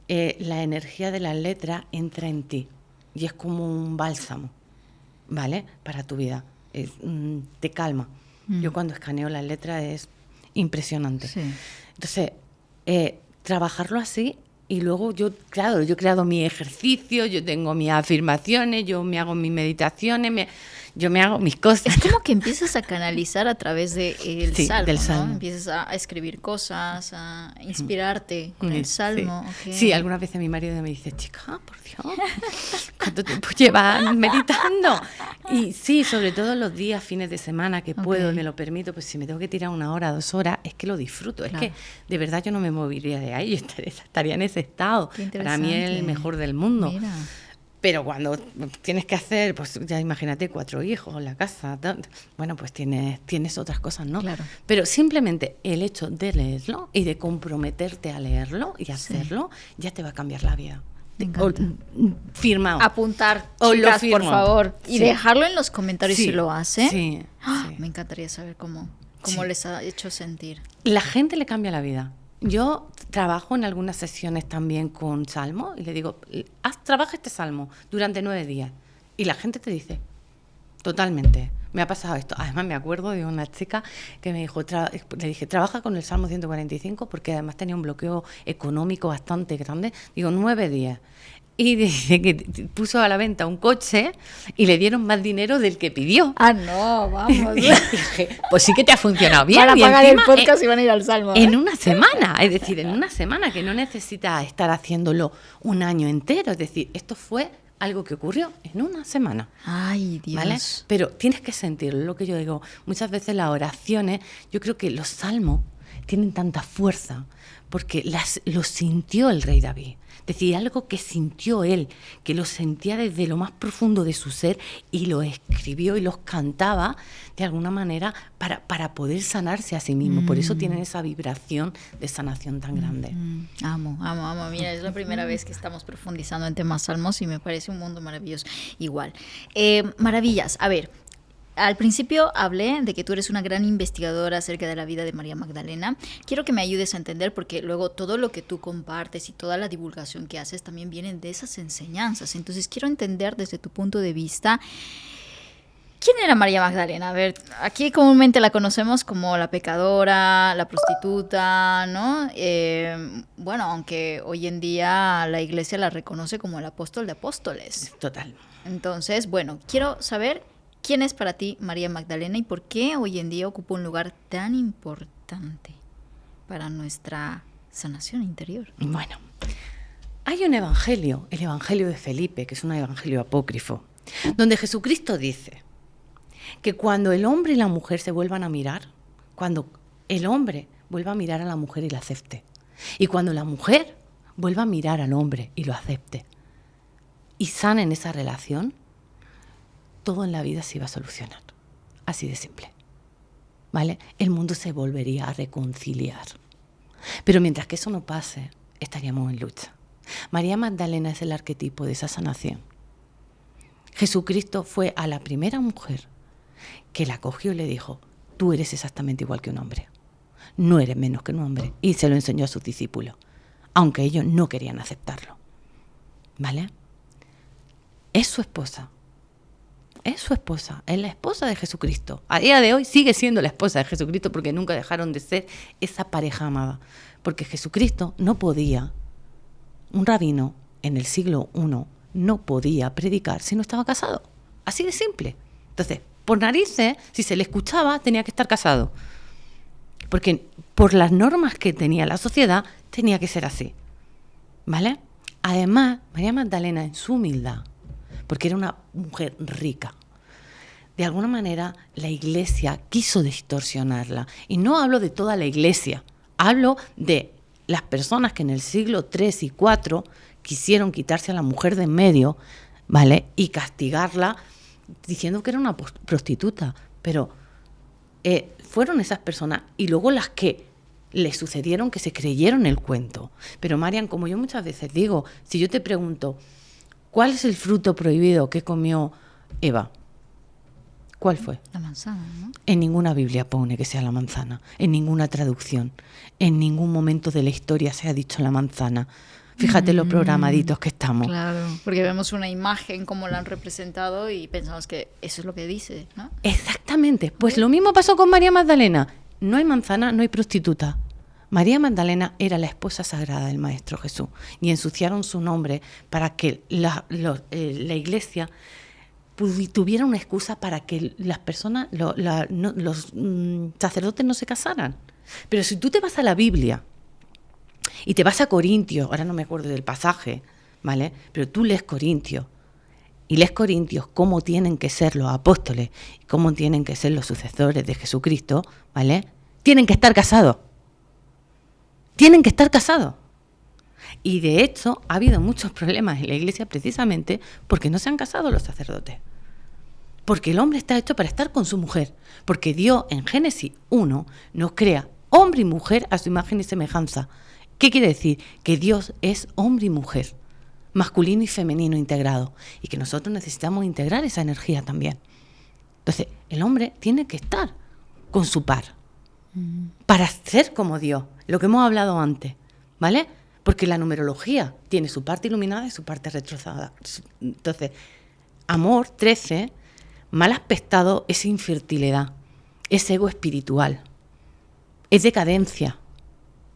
la energía de las letras entra en ti y es como un bálsamo, ¿vale? Para tu vida. Te calma. Yo cuando escaneo las letras es impresionante. Sí. Entonces, trabajarlo así y luego yo he creado mi ejercicio, yo tengo mis afirmaciones, yo me hago mis meditaciones, yo me hago mis cosas. Es como que empiezas a canalizar a través del Sí, salmo, del ¿no? salmo. Empiezas a escribir cosas, a inspirarte con el salmo. Sí. ok. Sí, algunas veces mi marido me dice, chica, por Dios, ¿cuánto tiempo llevas meditando? Y sí, sobre todo los días, fines de semana que puedo, Ok. me lo permito, pues si me tengo que tirar 1 hora, 2 horas, es que lo disfruto. Claro. Es que de verdad yo no me movería de ahí, yo estaría en ese estado. Qué Para mí es interesante. el mejor del mundo. Mira. Pero cuando tienes que hacer, pues ya imagínate 4 hijos, la casa, bueno, pues tienes otras cosas, ¿no? Claro. Pero simplemente el hecho de leerlo y de comprometerte a leerlo y hacerlo, ya te va a cambiar la vida. Me encanta. Firmado. Apuntar, O lo chicas, por firmo. favor. Y Sí. dejarlo en los comentarios Sí, si lo hace. Sí, ¡Ah! sí. Me encantaría saber cómo Sí. les ha hecho sentir. La gente le cambia la vida. Yo trabajo en algunas sesiones también con salmo y le digo, trabaja este salmo durante 9 días. Y la gente te dice, totalmente, me ha pasado esto. Además me acuerdo de una chica que me dijo, le dije, trabaja con el Salmo 145 porque además tenía un bloqueo económico bastante grande. Digo, 9 días. Y dice que puso a la venta un coche y le dieron más dinero del que pidió. Ah, no, vamos. Y dije, pues sí que te ha funcionado bien. Para Y pagar el encima, podcast y van a ir al salmo. en una semana, es decir, en una semana, que no necesitas estar haciéndolo un año entero. Es decir, esto fue algo que ocurrió en una semana. Ay, Dios. ¿Vale? Pero tienes que sentirlo, lo que yo digo. Muchas veces las oraciones, yo creo que los salmos tienen tanta fuerza porque lo sintió el rey David. Es decir, algo que sintió él, que lo sentía desde lo más profundo de su ser y lo escribió y los cantaba de alguna manera para poder sanarse a sí mismo. Por eso tienen esa vibración de sanación tan grande. Amo. Mira, es la primera vez que estamos profundizando en temas salmos y me parece un mundo maravilloso. Igual. Maravillas. A ver, al principio hablé de que tú eres una gran investigadora acerca de la vida de María Magdalena. Quiero que me ayudes a entender porque luego todo lo que tú compartes y toda la divulgación que haces también vienen de esas enseñanzas. Entonces quiero entender desde tu punto de vista ¿Quién era María Magdalena? A ver, aquí comúnmente la conocemos como la pecadora, la prostituta, ¿no? Bueno, aunque hoy en día la iglesia la reconoce como el apóstol de apóstoles. Total. Entonces, bueno, quiero saber quién es para ti María Magdalena y por qué hoy en día ocupa un lugar tan importante para nuestra sanación interior. Bueno, hay un evangelio, el evangelio de Felipe, que es un evangelio apócrifo, donde Jesucristo dice que cuando el hombre y la mujer se vuelvan a mirar, cuando el hombre vuelva a mirar a la mujer y la acepte, y cuando la mujer vuelva a mirar al hombre y lo acepte, y sanen esa relación, todo en la vida se iba a solucionar. Así de simple. ¿Vale? El mundo se volvería a reconciliar. Pero mientras que eso no pase, estaríamos en lucha. María Magdalena es el arquetipo de esa sanación. Jesucristo fue a la primera mujer que la cogió y le dijo: tú eres exactamente igual que un hombre. No eres menos que un hombre. Y se lo enseñó a sus discípulos, aunque ellos no querían aceptarlo. ¿Vale? Es su esposa. Es su esposa, es la esposa de Jesucristo. A día de hoy sigue siendo la esposa de Jesucristo porque nunca dejaron de ser esa pareja amada. Porque Jesucristo no podía, un rabino en el siglo I no podía predicar si no estaba casado. Así de simple. Entonces, por narices, si se le escuchaba, tenía que estar casado. Porque por las normas que tenía la sociedad, tenía que ser así. ¿Vale? Además, María Magdalena, en su humildad, porque era una mujer rica, de alguna manera la iglesia quiso distorsionarla. Y no hablo de toda la iglesia, hablo de las personas que en el siglo III y IV quisieron quitarse a la mujer de en medio, ¿vale? Y castigarla diciendo que era una prostituta. Pero fueron esas personas y luego las que le sucedieron que se creyeron el cuento. Pero Marian, como yo muchas veces digo, si yo te pregunto, ¿cuál es el fruto prohibido que comió Eva? ¿Cuál fue? La manzana, ¿no? En ninguna Biblia pone que sea la manzana, en ninguna traducción, en ningún momento de la historia se ha dicho la manzana. Fíjate lo programaditos que estamos. Claro, porque vemos una imagen como la han representado y pensamos que eso es lo que dice, ¿no? Exactamente, pues lo mismo pasó con María Magdalena. No hay manzana, no hay prostituta. María Magdalena era la esposa sagrada del Maestro Jesús y ensuciaron su nombre para que la iglesia tuviera una excusa para que las personas, los sacerdotes no se casaran. Pero si tú te vas a la Biblia y te vas a Corintios, ahora no me acuerdo del pasaje, ¿vale? Pero tú lees Corintios y lees Corintios cómo tienen que ser los apóstoles y cómo tienen que ser los sucesores de Jesucristo, ¿vale? Tienen que estar casados. Tienen que estar casados. Y de hecho ha habido muchos problemas en la iglesia precisamente porque no se han casado los sacerdotes. Porque el hombre está hecho para estar con su mujer. Porque Dios en Génesis 1 nos crea hombre y mujer a su imagen y semejanza. ¿Qué quiere decir? Que Dios es hombre y mujer, masculino y femenino integrado. Y que nosotros necesitamos integrar esa energía también. Entonces, el hombre tiene que estar con su par para ser como Dios, lo que hemos hablado antes, ¿vale? Porque la numerología tiene su parte iluminada y su parte retrasada. Entonces, amor 13, mal aspectado es infertilidad, es ego espiritual, es decadencia,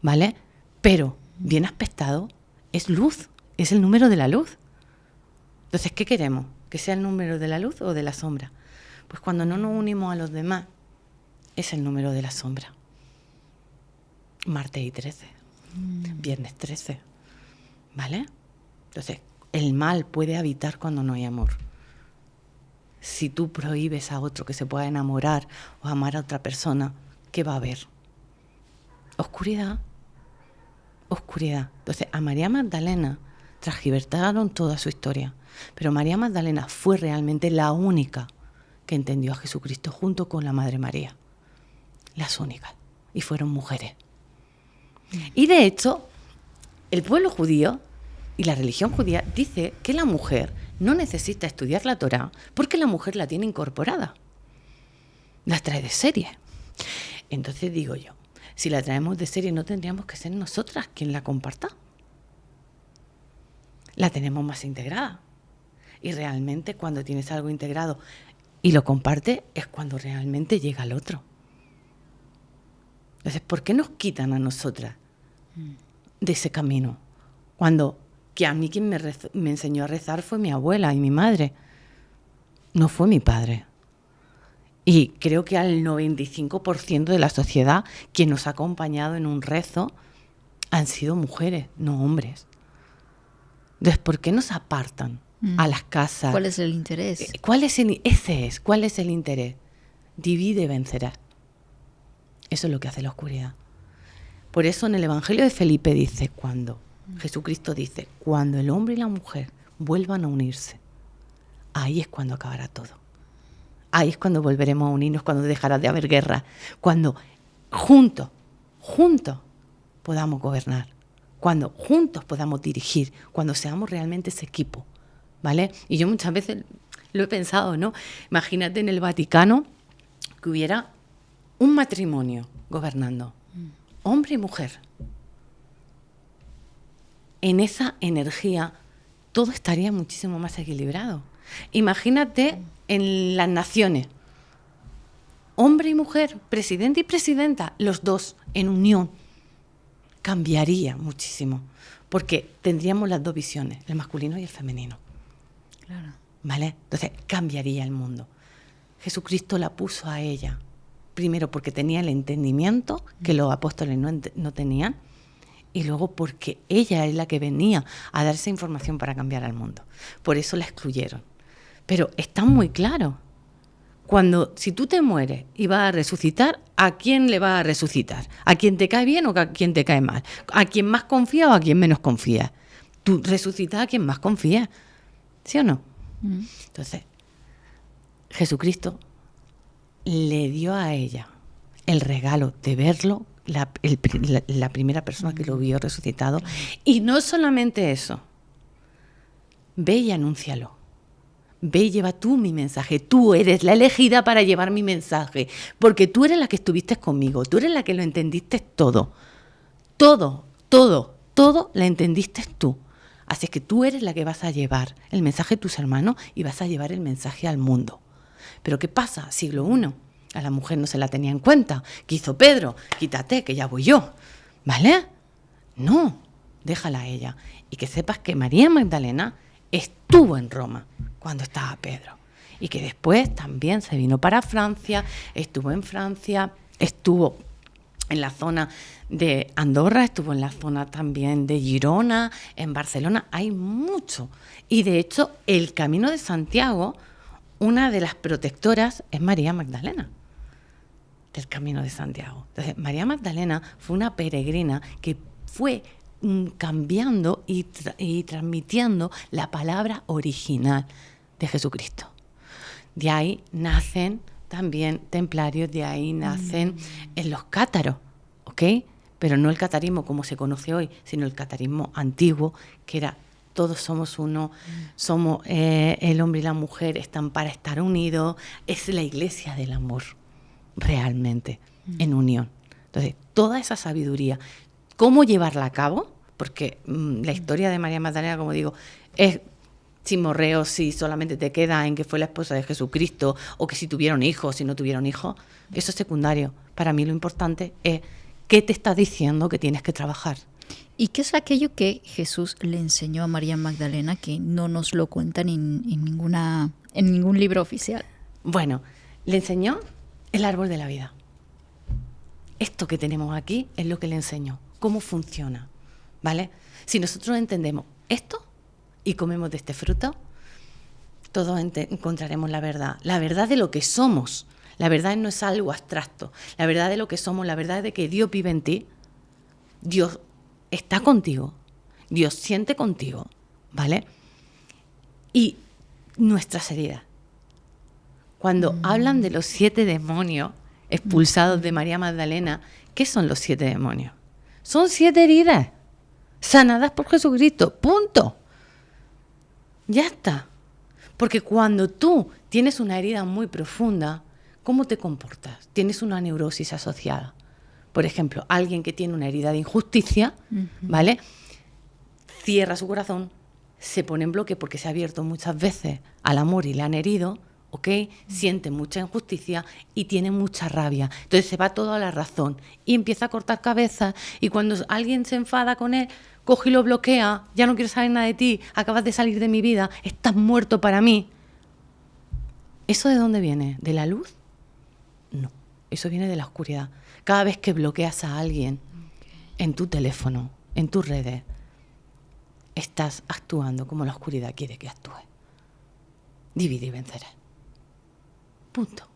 ¿vale? Pero bien aspectado es luz, es el número de la luz. Entonces, ¿qué queremos? ¿Que sea el número de la luz o de la sombra? Pues cuando no nos unimos a los demás, es el número de la sombra. Martes y 13. Viernes 13. ¿Vale? Entonces, el mal puede habitar cuando no hay amor. Si tú prohíbes a otro que se pueda enamorar o amar a otra persona, ¿qué va a haber? Oscuridad. Oscuridad. Entonces, a María Magdalena transgiversaron toda su historia. Pero María Magdalena fue realmente la única que entendió a Jesucristo junto con la Madre María. Las únicas. Y fueron mujeres. Y de hecho, el pueblo judío y la religión judía dice que la mujer no necesita estudiar la Torá porque la mujer la tiene incorporada. La trae de serie. Entonces digo yo, si la traemos de serie no tendríamos que ser nosotras quien la comparta. La tenemos más integrada. Y realmente cuando tienes algo integrado y lo comparte es cuando realmente llega al otro. Entonces, ¿por qué nos quitan a nosotras de ese camino? Cuando que a mí quien me enseñó a rezar fue mi abuela y mi madre, no fue mi padre. Y creo que al 95% de la sociedad quien nos ha acompañado en un rezo han sido mujeres, no hombres. Entonces, ¿por qué nos apartan a las casas? ¿Cuál es el interés? ¿Cuál es el interés? Divide y vencerás. Eso es lo que hace la oscuridad. Por eso en el Evangelio de Felipe dice, Jesucristo dice, cuando el hombre y la mujer vuelvan a unirse, ahí es cuando acabará todo. Ahí es cuando volveremos a unirnos, cuando dejará de haber guerra, cuando juntos podamos gobernar, cuando juntos podamos dirigir, cuando seamos realmente ese equipo, ¿vale? Y yo muchas veces lo he pensado, ¿no? Imagínate en el Vaticano que hubiera un matrimonio gobernando, hombre y mujer. En esa energía todo estaría muchísimo más equilibrado. Imagínate en las naciones, hombre y mujer, presidente y presidenta, los dos en unión. Cambiaría muchísimo, porque tendríamos las dos visiones, el masculino y el femenino. Claro. ¿Vale? Entonces cambiaría el mundo. Jesucristo la puso a ella, primero porque tenía el entendimiento que los apóstoles no tenían, y luego porque ella es la que venía a dar esa información para cambiar al mundo. Por eso la excluyeron. Pero está muy claro. Si tú te mueres y vas a resucitar, ¿a quién le vas a resucitar? ¿A quién te cae bien o a quién te cae mal? ¿A quién más confía o a quién menos confía? Tú resucitas a quien más confía. ¿Sí o no? Entonces, Jesucristo le dio a ella el regalo de verlo, la primera persona que lo vio resucitado. Y no solamente eso. Ve y anúncialo. Ve y lleva tú mi mensaje. Tú eres la elegida para llevar mi mensaje. Porque tú eres la que estuviste conmigo. Tú eres la que lo entendiste todo. Todo la entendiste tú. Así es que tú eres la que vas a llevar el mensaje de tus hermanos y vas a llevar el mensaje al mundo. Pero ¿qué pasa? Siglo I. A la mujer no se la tenía en cuenta. ¿Qué hizo Pedro? Quítate, que ya voy yo. ¿Vale? No, déjala a ella. Y que sepas que María Magdalena estuvo en Roma cuando estaba Pedro. Y que después también se vino para Francia, estuvo en Francia, estuvo en la zona de Andorra, estuvo en la zona también de Girona, en Barcelona. Hay mucho. Y de hecho, el Camino de Santiago, una de las protectoras es María Magdalena, del Camino de Santiago. Entonces, María Magdalena fue una peregrina que fue cambiando y transmitiendo la palabra original de Jesucristo. De ahí nacen también templarios, de ahí nacen los cátaros, ¿ok? Pero no el catarismo como se conoce hoy, sino el catarismo antiguo, que era todos somos uno, somos el hombre y la mujer están para estar unidos, es la iglesia del amor, realmente, en unión. Entonces, toda esa sabiduría, ¿cómo llevarla a cabo? Porque la historia de María Magdalena, como digo, es chismorreo si solamente te queda en que fue la esposa de Jesucristo o que si tuvieron hijos, si no tuvieron hijos. Eso es secundario. Para mí lo importante es qué te está diciendo que tienes que trabajar. ¿Y qué es aquello que Jesús le enseñó a María Magdalena que no nos lo cuentan en ningún libro oficial? Bueno, le enseñó el árbol de la vida. Esto que tenemos aquí es lo que le enseñó, cómo funciona, ¿vale? Si nosotros entendemos esto y comemos de este fruto, todos encontraremos la verdad de lo que somos. La verdad no es algo abstracto, la verdad de lo que somos, la verdad de que Dios vive en ti, Dios está contigo, Dios siente contigo, ¿vale? Y nuestras heridas. Cuando hablan de los 7 demonios expulsados de María Magdalena, ¿qué son los 7 demonios? Son 7 heridas sanadas por Jesucristo, punto. Ya está. Porque cuando tú tienes una herida muy profunda, ¿cómo te comportas? Tienes una neurosis asociada. Por ejemplo, alguien que tiene una herida de injusticia, ¿vale? Cierra su corazón, se pone en bloque porque se ha abierto muchas veces al amor y le han herido, ¿ok? Siente mucha injusticia y tiene mucha rabia. Entonces se va todo a la razón y empieza a cortar cabezas, y cuando alguien se enfada con él, coge y lo bloquea, ya no quiero saber nada de ti, acabas de salir de mi vida, estás muerto para mí. ¿Eso de dónde viene? ¿De la luz? No, eso viene de la oscuridad. Cada vez que bloqueas a alguien en tu teléfono, en tus redes, estás actuando como la oscuridad quiere que actúes. Divide y vencerás. Punto.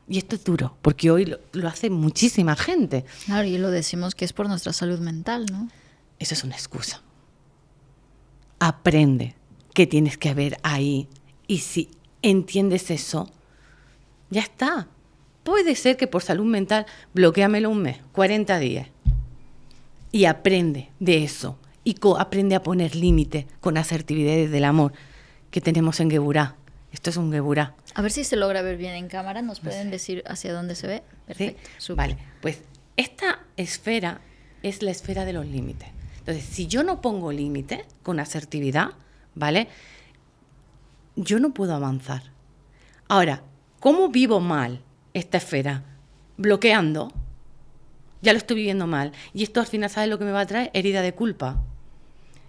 Y esto es duro, porque hoy lo hace muchísima gente. Claro, y lo decimos que es por nuestra salud mental, ¿no? Eso es una excusa. Aprende que tienes que ver ahí, y si entiendes eso, ya está. Puede ser que por salud mental bloquéamelo un mes, 40 días. Y aprende de eso. Y aprende a poner límites con asertividad desde el amor que tenemos en Geburá. Esto es un Geburá. A ver si se logra ver bien en cámara. ¿Nos pueden decir hacia dónde se ve? Perfecto. ¿Sí? Vale, pues esta esfera es la esfera de los límites. Entonces, si yo no pongo límites con asertividad, ¿vale? Yo no puedo avanzar. Ahora, ¿cómo vivo mal esta esfera? Bloqueando. Ya lo estoy viviendo mal. Y esto al final, ¿sabes lo que me va a traer? Herida de culpa.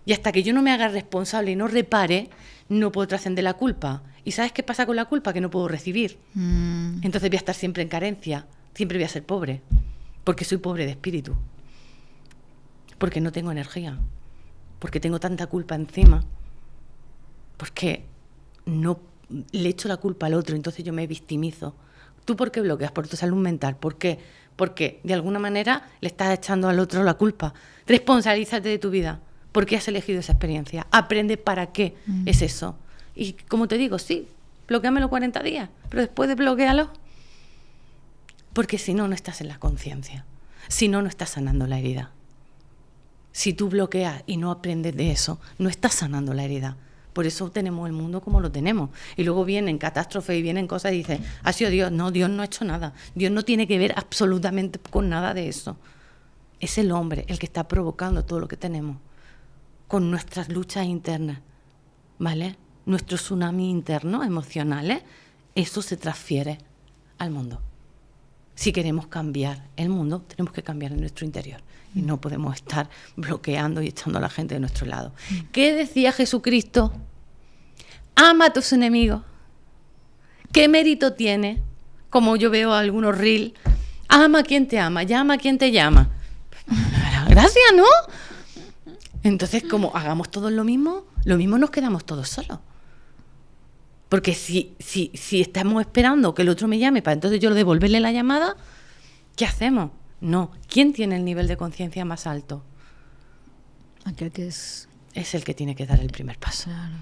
Y hasta que yo no me haga responsable y no repare, no puedo trascender la culpa. ¿Y sabes qué pasa con la culpa? Que no puedo recibir. Entonces voy a estar siempre en carencia. Siempre voy a ser pobre. Porque soy pobre de espíritu. Porque no tengo energía. Porque tengo tanta culpa encima. Porque no le echo la culpa al otro, entonces yo me victimizo. ¿Tú por qué bloqueas? Por tu salud mental. ¿Por qué? Porque de alguna manera le estás echando al otro la culpa. Responsabilízate de tu vida. ¿Por qué has elegido esa experiencia? Aprende para qué es eso. Y como te digo, sí, bloquéamelo 40 días, pero después desbloquéalo. Porque si no, no estás en la conciencia. Si no, no estás sanando la herida. Si tú bloqueas y no aprendes de eso, no estás sanando la herida. Por eso tenemos el mundo como lo tenemos. Y luego vienen catástrofes y vienen cosas y dicen, ha sido Dios. No, Dios no ha hecho nada. Dios no tiene que ver absolutamente con nada de eso. Es el hombre el que está provocando todo lo que tenemos. Con nuestras luchas internas, ¿vale? Nuestros tsunamis internos, emocionales, eso se transfiere al mundo. Si queremos cambiar el mundo, tenemos que cambiar en nuestro interior. Y no podemos estar bloqueando y echando a la gente de nuestro lado. ¿Qué decía Jesucristo? Ama a tus enemigos. ¿Qué mérito tiene? Como yo veo algunos reels. Ama a quien te ama, llama a quien te llama. Gracias, ¿no? Entonces, como hagamos todos lo mismo nos quedamos todos solos. Porque si estamos esperando que el otro me llame para entonces yo devolverle la llamada, ¿qué hacemos? No. ¿Quién tiene el nivel de conciencia más alto? Aquel que es... Es el que tiene que dar el primer paso. Claro.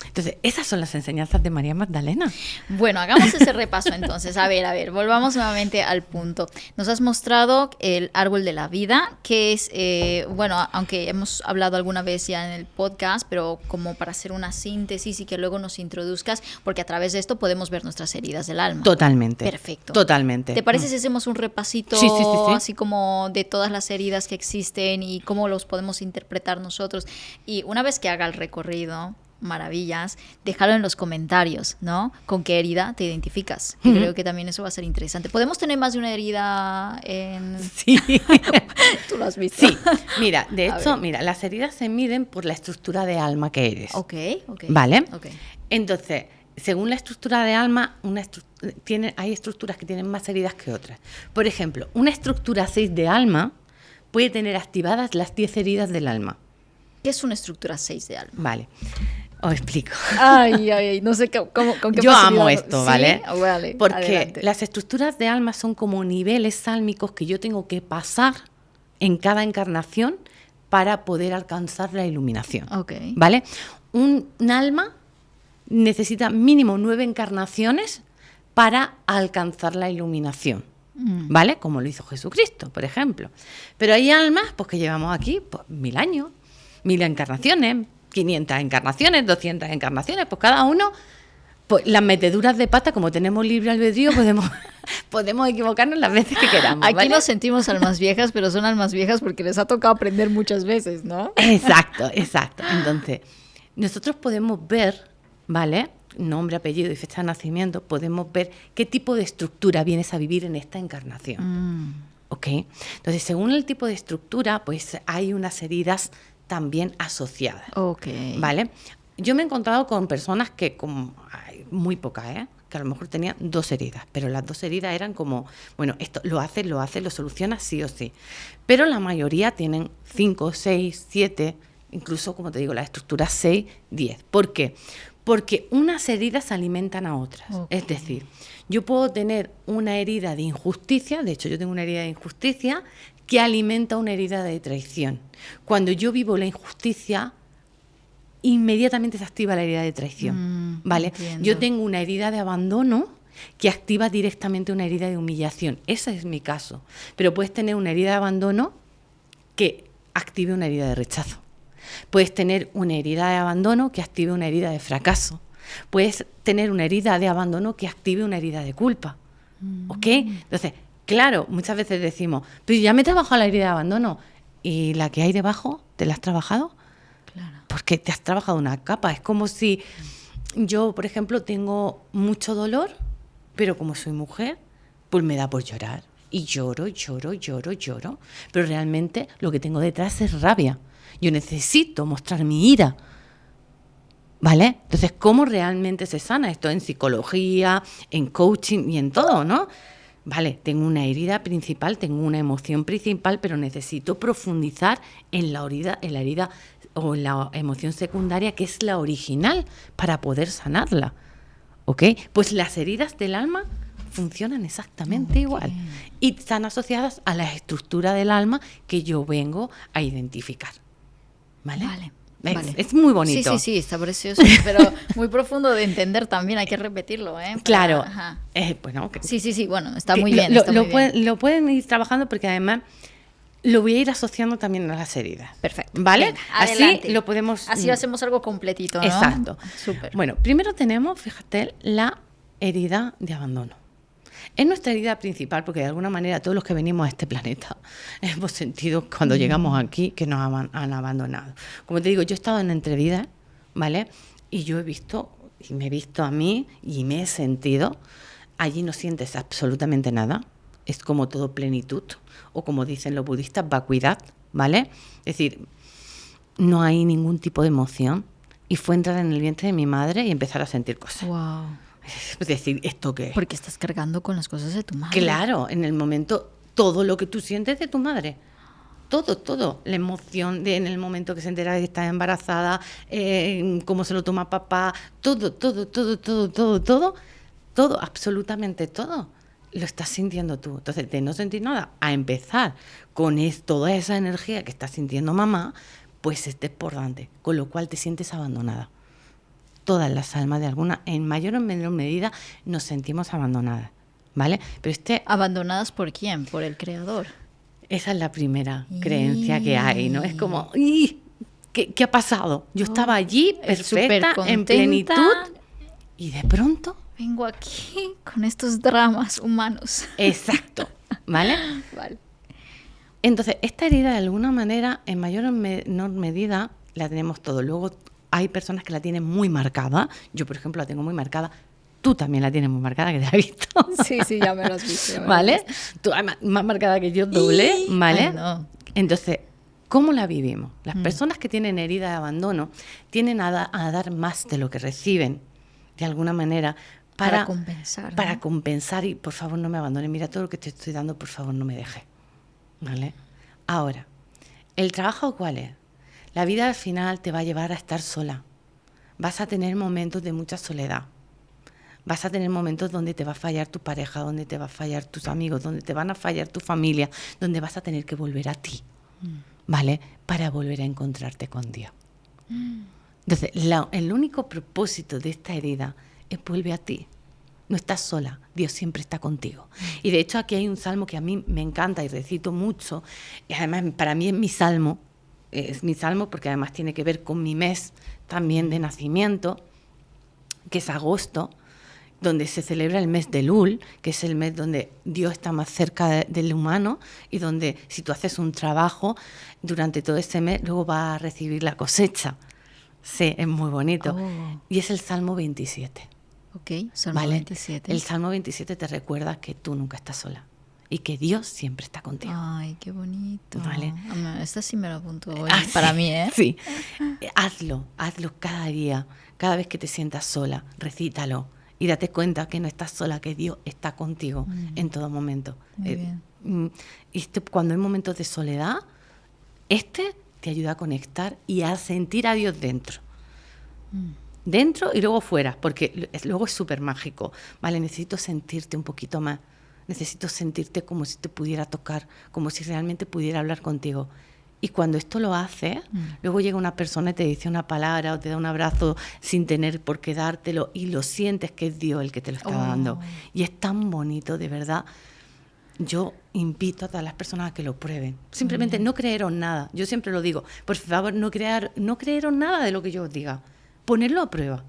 Entonces, esas son las enseñanzas de María Magdalena. Bueno, hagamos ese repaso entonces. A ver, volvamos nuevamente al punto. Nos has mostrado el árbol de la vida, que es, bueno, aunque hemos hablado alguna vez ya en el podcast, pero como para hacer una síntesis y que luego nos introduzcas, porque a través de esto podemos ver nuestras heridas del alma. Totalmente. Perfecto. Totalmente. ¿Te parece si hacemos un repasito sí. así como de todas las heridas que existen y cómo los podemos interpretar nosotros? Y una vez que haga el recorrido... maravillas, déjalo en los comentarios, ¿no? ¿Con qué herida te identificas? Uh-huh. Creo que también eso va a ser interesante. ¿Podemos tener más de una herida en...? Sí. ¿Tú lo has visto? Sí. Mira, de hecho, las heridas se miden por la estructura de alma que eres. Ok. ¿Vale? Okay. Entonces, según la estructura de alma, hay estructuras que tienen más heridas que otras. Por ejemplo, una estructura 6 de alma puede tener activadas las 10 heridas del alma. ¿Qué es una estructura 6 de alma? Vale. Os explico. Ay, no sé con qué yo facilidad. amo esto, ¿vale? ¿Sí? Vale, porque adelante. Las estructuras de alma son como niveles sálmicos que yo tengo que pasar en cada encarnación para poder alcanzar la iluminación. Okay. ¿Vale? Un alma necesita mínimo 9 encarnaciones para alcanzar la iluminación. ¿Vale? Como lo hizo Jesucristo, por ejemplo. Pero hay almas pues, que llevamos aquí 1000 años, 1000 encarnaciones, 500 encarnaciones, 200 encarnaciones, pues cada uno, pues las meteduras de pata, como tenemos libre albedrío, podemos equivocarnos las veces que queramos. Aquí ¿vale? nos sentimos almas viejas, pero son almas viejas porque les ha tocado aprender muchas veces, ¿no? Exacto. Entonces, nosotros podemos ver, ¿vale? nombre, apellido y fecha de nacimiento, podemos ver qué tipo de estructura vienes a vivir en esta encarnación. ¿Ok? Entonces, según el tipo de estructura, pues hay unas heridas también asociadas. ¿Vale? Yo me he encontrado con personas que, muy pocas, que a lo mejor tenían 2 heridas, pero las 2 heridas eran como, bueno, esto lo soluciona sí o sí. Pero la mayoría tienen 5, 6, 7, incluso, como te digo, la estructura 6, 10. ¿Por qué? Porque unas heridas alimentan a otras. Es decir, yo puedo tener una herida de injusticia, de hecho yo tengo una herida de injusticia que alimenta una herida de traición. Cuando yo vivo la injusticia, inmediatamente se activa la herida de traición, ¿vale? Entiendo. Yo tengo una herida de abandono que activa directamente una herida de humillación. Ese es mi caso. Pero puedes tener una herida de abandono que active una herida de rechazo. Puedes tener una herida de abandono que active una herida de fracaso. Puedes tener una herida de abandono que active una herida de culpa. ¿Ok? Entonces, claro, muchas veces decimos, pero ya me he trabajado la herida de abandono. ¿Y la que hay debajo, te la has trabajado? Claro. Porque te has trabajado una capa. Es como si yo, por ejemplo, tengo mucho dolor, pero como soy mujer, pues me da por llorar. Y lloro. Pero realmente lo que tengo detrás es rabia. Yo necesito mostrar mi ira. ¿Vale? Entonces, ¿cómo realmente se sana esto? En psicología, en coaching y en todo, ¿no? Vale, tengo una herida principal, tengo una emoción principal, pero necesito profundizar en la herida o en la emoción secundaria, que es la original, para poder sanarla. ¿Ok? Pues las heridas del alma funcionan exactamente igual y están asociadas a la estructura del alma que yo vengo a identificar. ¿Vale? Vale. Es muy bonito. Sí, está precioso, pero muy profundo de entender también, hay que repetirlo, ¿eh? Claro. Bueno, sí, bueno, está muy bien. Lo pueden ir trabajando porque además lo voy a ir asociando también a las heridas. Perfecto. ¿Vale? Bien, adelante. Así lo podemos... Así hacemos algo completito, ¿no? Exacto. Súper. Bueno, primero tenemos, fíjate, la herida de abandono. Es nuestra herida principal porque de alguna manera todos los que venimos a este planeta hemos sentido cuando llegamos aquí que nos han abandonado. Como te digo, yo he estado en entrevidas, ¿vale? Y yo he visto, y me he visto a mí y me he sentido, allí no sientes absolutamente nada, es como todo plenitud, o como dicen los budistas, vacuidad, ¿vale? Es decir, no hay ningún tipo de emoción. Y fue entrar en el vientre de mi madre y empezar a sentir cosas. Wow. Es decir, ¿esto qué? Porque estás cargando con las cosas de tu madre. Claro, en el momento, todo lo que tú sientes de tu madre. Todo. La emoción en el momento que se entera de que está embarazada, cómo se lo toma papá, todo, absolutamente todo. Lo estás sintiendo tú. Entonces, de no sentir nada, a empezar con toda esa energía que está sintiendo mamá, pues es desbordante, con lo cual te sientes abandonada. Todas las almas en mayor o menor medida nos sentimos abandonadas, ¿vale? Pero ¿abandonadas por quién? ¿Por el creador? Esa es la primera creencia que hay, ¿no? Es como, ¿qué ha pasado? Yo estaba allí, perfecta, en plenitud, y de pronto... vengo aquí con estos dramas humanos. Exacto, ¿vale? Vale. Entonces, esta herida de alguna manera, en mayor o menor medida, la tenemos todo. Luego hay personas que la tienen muy marcada. Yo, por ejemplo, la tengo muy marcada. Tú también la tienes muy marcada, que te la he visto. Sí, ya me lo has visto. ¿Vale? Tú más marcada que yo, doble, ¿vale? Ay, no. Entonces, ¿cómo la vivimos? Las personas que tienen herida de abandono tienden a dar más de lo que reciben, de alguna manera, para compensar. Para compensar y, por favor, no me abandones. Mira todo lo que te estoy dando, por favor, no me dejes. ¿Vale? Ahora, ¿el trabajo cuál es? La vida al final te va a llevar a estar sola. Vas a tener momentos de mucha soledad. Vas a tener momentos donde te va a fallar tu pareja, donde te va a fallar tus amigos, donde te van a fallar tu familia, donde vas a tener que volver a ti, ¿vale? Para volver a encontrarte con Dios. Entonces, el único propósito de esta herida es vuelve a ti. No estás sola, Dios siempre está contigo. Y de hecho aquí hay un salmo que a mí me encanta y recito mucho, y además para mí es mi salmo porque además tiene que ver con mi mes también de nacimiento, que es agosto, donde se celebra el mes de Elul, que es el mes donde Dios está más cerca del humano y donde si tú haces un trabajo durante todo ese mes, luego vas a recibir la cosecha. Sí, es muy bonito. Oh. Y es el Salmo 27. Ok, Salmo ¿Vale? 27. El Salmo 27 te recuerda que tú nunca estás sola y que Dios siempre está contigo. Ay, qué bonito. Vale. Esta sí me la apunto hoy Ah, para sí, mí, ¿eh? Sí. Hazlo cada día, cada vez que te sientas sola, recítalo y date cuenta que no estás sola, que Dios está contigo en todo momento. Muy bien. Y cuando hay momentos de soledad, te ayuda a conectar y a sentir a Dios dentro. Dentro y luego fuera, porque luego es súper mágico. Vale, necesito sentirte un poquito más. Necesito sentirte como si te pudiera tocar, como si realmente pudiera hablar contigo. Y cuando esto lo haces, luego llega una persona y te dice una palabra o te da un abrazo sin tener por qué dártelo y lo sientes que es Dios el que te lo está dando. Y es tan bonito, de verdad. Yo invito a todas las personas a que lo prueben. Simplemente no creeros nada. Yo siempre lo digo. Por favor, no creeros nada de lo que yo os diga. Ponerlo a prueba.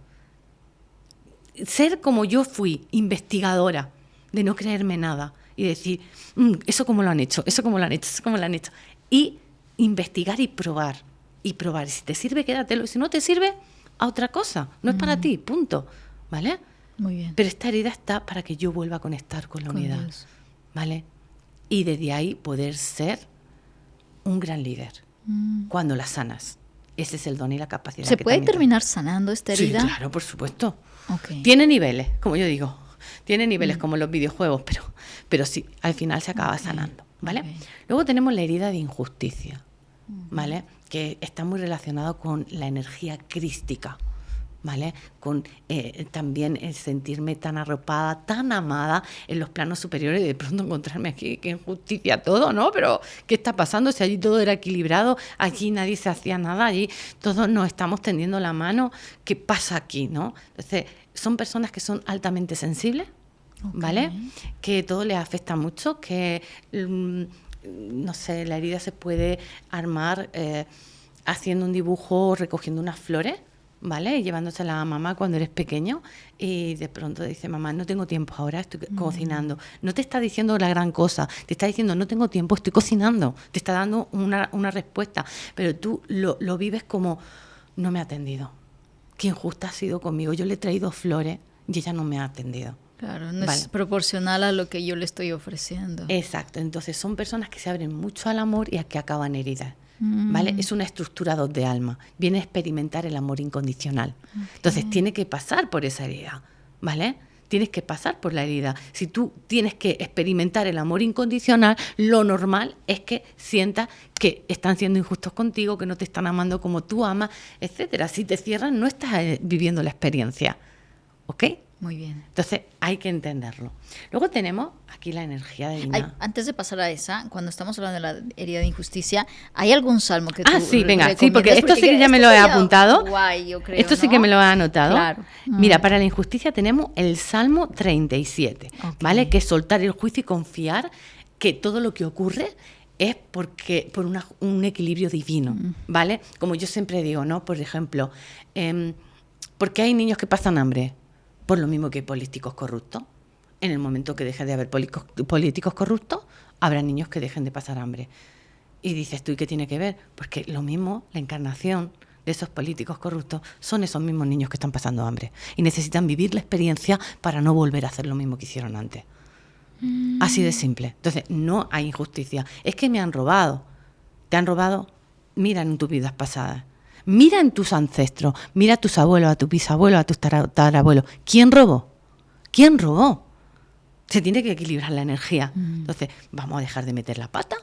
Ser como yo fui, investigadora, de no creerme nada y decir, eso cómo lo han hecho, eso cómo lo han hecho, eso cómo lo han hecho. Y investigar y probar. Y probar. Y si te sirve, quédatelo. Y si no te sirve, a otra cosa. No es para ti, punto. ¿Vale? Muy bien. Pero esta herida está para que yo vuelva a conectar con la unidad. Dios. ¿Vale? Y desde ahí poder ser un gran líder. Cuando la sanas. Ese es el don y la capacidad. ¿Se que puede también terminar sanando esta herida? Sí, claro, por supuesto. Ok. Tiene niveles, como yo digo. Tiene niveles como los videojuegos, pero sí, al final se acaba sanando. ¿Vale? Ok. Luego tenemos la herida de injusticia. ¿Vale? Que está muy relacionado con la energía crística. ¿Vale? Con también el sentirme tan arropada, tan amada en los planos superiores y de pronto encontrarme aquí, qué injusticia todo, ¿no? Pero ¿qué está pasando? Si allí todo era equilibrado, allí nadie se hacía nada, allí todos nos estamos tendiendo la mano, ¿qué pasa aquí, no? Entonces, son personas que son altamente sensibles, ¿vale? Que todo les afecta mucho, que, no sé, la herida se puede armar haciendo un dibujo o recogiendo unas flores, ¿vale? Y llevándosela a mamá cuando eres pequeño y de pronto dice, mamá, no tengo tiempo ahora, estoy cocinando. No te está diciendo la gran cosa, te está diciendo, no tengo tiempo, estoy cocinando. Te está dando una respuesta, pero tú lo vives como, no me ha atendido. Qué injusta ha sido conmigo. Yo le he traído flores y ella no me ha atendido. Claro, no es proporcional a lo que yo le estoy ofreciendo. Exacto, entonces son personas que se abren mucho al amor y a que acaban heridas. ¿Vale? Es una estructura 2 de alma. Viene a experimentar el amor incondicional. Entonces tiene que pasar por esa herida, ¿vale? Tienes que pasar por la herida. Si tú tienes que experimentar el amor incondicional, lo normal es que sientas que están siendo injustos contigo, que no te están amando como tú amas, etcétera. Si te cierran, no estás viviendo la experiencia, ¿ok? Muy bien. Entonces hay que entenderlo. Luego tenemos aquí la energía divina. Antes de pasar a esa, cuando estamos hablando de la herida de injusticia, ¿hay algún salmo que tú sí, venga, sí, recomiendas? porque esto sí que ya me lo he apuntado. Guay, yo creo, esto sí ¿no? que me lo he anotado. Claro. Mira, para la injusticia tenemos el Salmo 37, ¿vale? Que es soltar el juicio y confiar que todo lo que ocurre es por un equilibrio divino, ¿vale? Como yo siempre digo, ¿no? Por ejemplo, ¿por qué hay niños que pasan hambre? Por lo mismo que hay políticos corruptos. En el momento que deje de haber políticos corruptos, habrá niños que dejen de pasar hambre. Y dices tú, ¿y qué tiene que ver? Porque lo mismo, la encarnación de esos políticos corruptos son esos mismos niños que están pasando hambre. Y necesitan vivir la experiencia para no volver a hacer lo mismo que hicieron antes. Así de simple. Entonces, no hay injusticia. Es que me han robado. ¿Te han robado? Mira en tus vidas pasadas. Mira en tus ancestros, mira a tus abuelos, a tus bisabuelos, a tus tatarabuelos. ¿Quién robó? ¿Quién robó? Se tiene que equilibrar la energía. Entonces, vamos a dejar de meter la pata.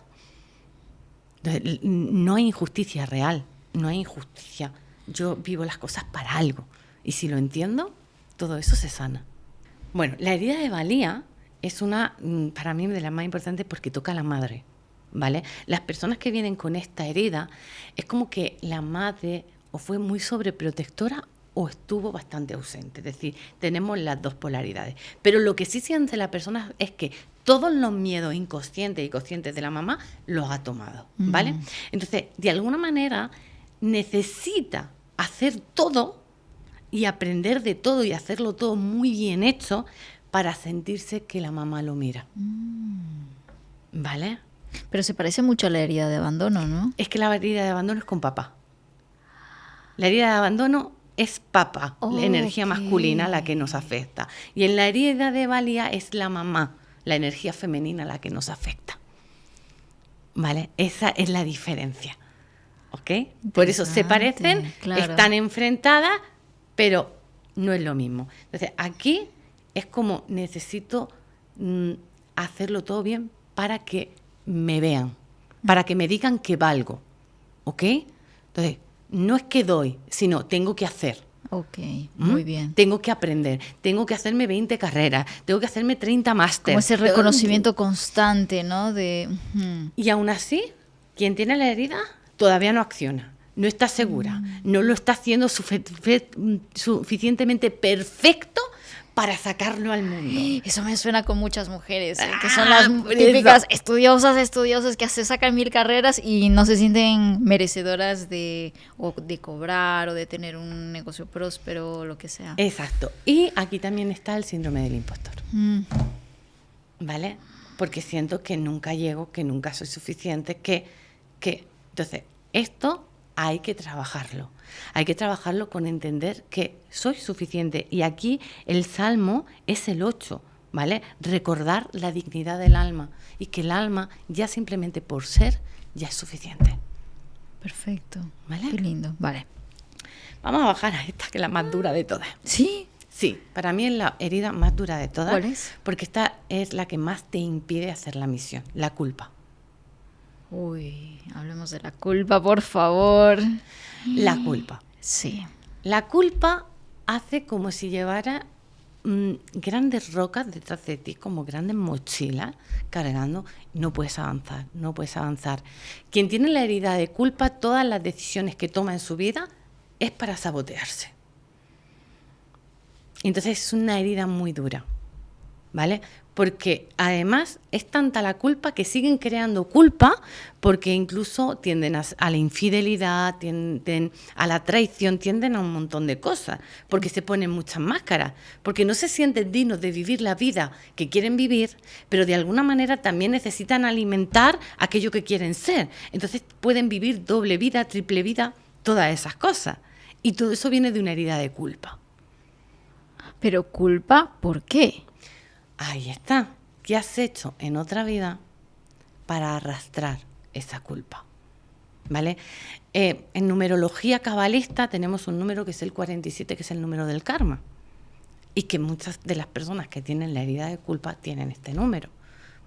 Entonces, no hay injusticia real, no hay injusticia. Yo vivo las cosas para algo. Y si lo entiendo, todo eso se sana. Bueno, la herida de valía es una, para mí, de las más importantes porque toca a la madre. ¿Vale? Las personas que vienen con esta herida es como que la madre o fue muy sobreprotectora o estuvo bastante ausente. Es decir, tenemos las dos polaridades. Pero lo que sí siente la persona es que todos los miedos inconscientes y conscientes de la mamá los ha tomado, ¿vale? Entonces, de alguna manera, necesita hacer todo y aprender de todo y hacerlo todo muy bien hecho para sentirse que la mamá lo mira. ¿Vale? Pero se parece mucho a la herida de abandono, ¿no? Es que la herida de abandono es con papá. La herida de abandono es papá, la energía Ok. masculina la que nos afecta. Y en la herida de valía es la mamá, la energía femenina la que nos afecta. ¿Vale? Esa es la diferencia. ¿Ok? Por eso se parecen, Claro. están enfrentadas, pero no es lo mismo. Entonces, aquí es como necesito hacerlo todo bien para que me vean, para que me digan que valgo. ¿Ok? Entonces, no es que doy, sino tengo que hacer. Ok, ¿Mm? muy bien. Tengo que aprender, tengo que hacerme 20 carreras, tengo que hacerme 30 másteres. Como ese reconocimiento constante, ¿no? De, Y aún así, quien tiene la herida todavía no acciona, no está segura, no lo está haciendo suficientemente perfecto para sacarlo al mundo. Eso me suena con muchas mujeres, que son las por típicas eso. estudiosas que se sacan 1000 carreras y no se sienten merecedoras de cobrar o de tener un negocio próspero o lo que sea. Exacto. Y aquí también está el síndrome del impostor, Mm, ¿vale? Porque siento que nunca llego, que nunca soy suficiente, que... Entonces, esto hay que trabajarlo. Hay que trabajarlo con entender que soy suficiente. Y aquí el Salmo es el 8, ¿vale? Recordar la dignidad del alma y que el alma ya simplemente por ser ya es suficiente. perfecto. ¿Vale? Qué lindo. Vale. Vamos a bajar a esta, que es la más dura de todas. ¿Sí? Sí, para mí es la herida más dura de todas. ¿Cuál es? Porque esta es la que más te impide hacer la misión, la culpa. Uy, hablemos de la culpa, por favor. La culpa. Sí. La culpa hace como si llevara grandes rocas detrás de ti, como grandes mochilas cargando. No puedes avanzar, no puedes avanzar. Quien tiene la herida de culpa, todas las decisiones que toma en su vida es para sabotearse. Entonces es una herida muy dura, ¿vale? Porque además es tanta la culpa que siguen creando culpa, porque incluso tienden a la infidelidad, tienden a la traición, tienden a un montón de cosas, porque se ponen muchas máscaras, porque no se sienten dignos de vivir la vida que quieren vivir, pero de alguna manera también necesitan alimentar aquello que quieren ser. Entonces pueden vivir doble vida, triple vida, todas esas cosas. Y todo eso viene de una herida de culpa. Pero culpa, ¿por qué? Ahí está. ¿Qué has hecho en otra vida para arrastrar esa culpa? ¿Vale? En numerología cabalista tenemos un número que es el 47, que es el número del karma. Y que muchas de las personas que tienen la herida de culpa tienen este número.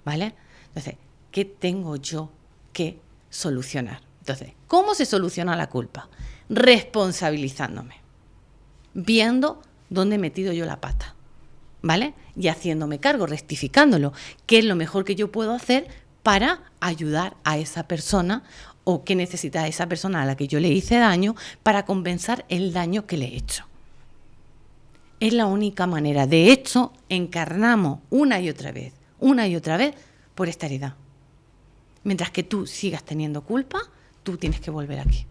¿Vale? Entonces, ¿qué tengo yo que solucionar? Entonces, ¿cómo se soluciona la culpa? Responsabilizándome. Viendo dónde he metido yo la pata. ¿Vale? Y haciéndome cargo, rectificándolo. ¿Qué es lo mejor que yo puedo hacer para ayudar a esa persona o qué necesita esa persona a la que yo le hice daño para compensar el daño que le he hecho? Es la única manera. De hecho, encarnamos una y otra vez por esta herida. Mientras que tú sigas teniendo culpa, tú tienes que volver aquí.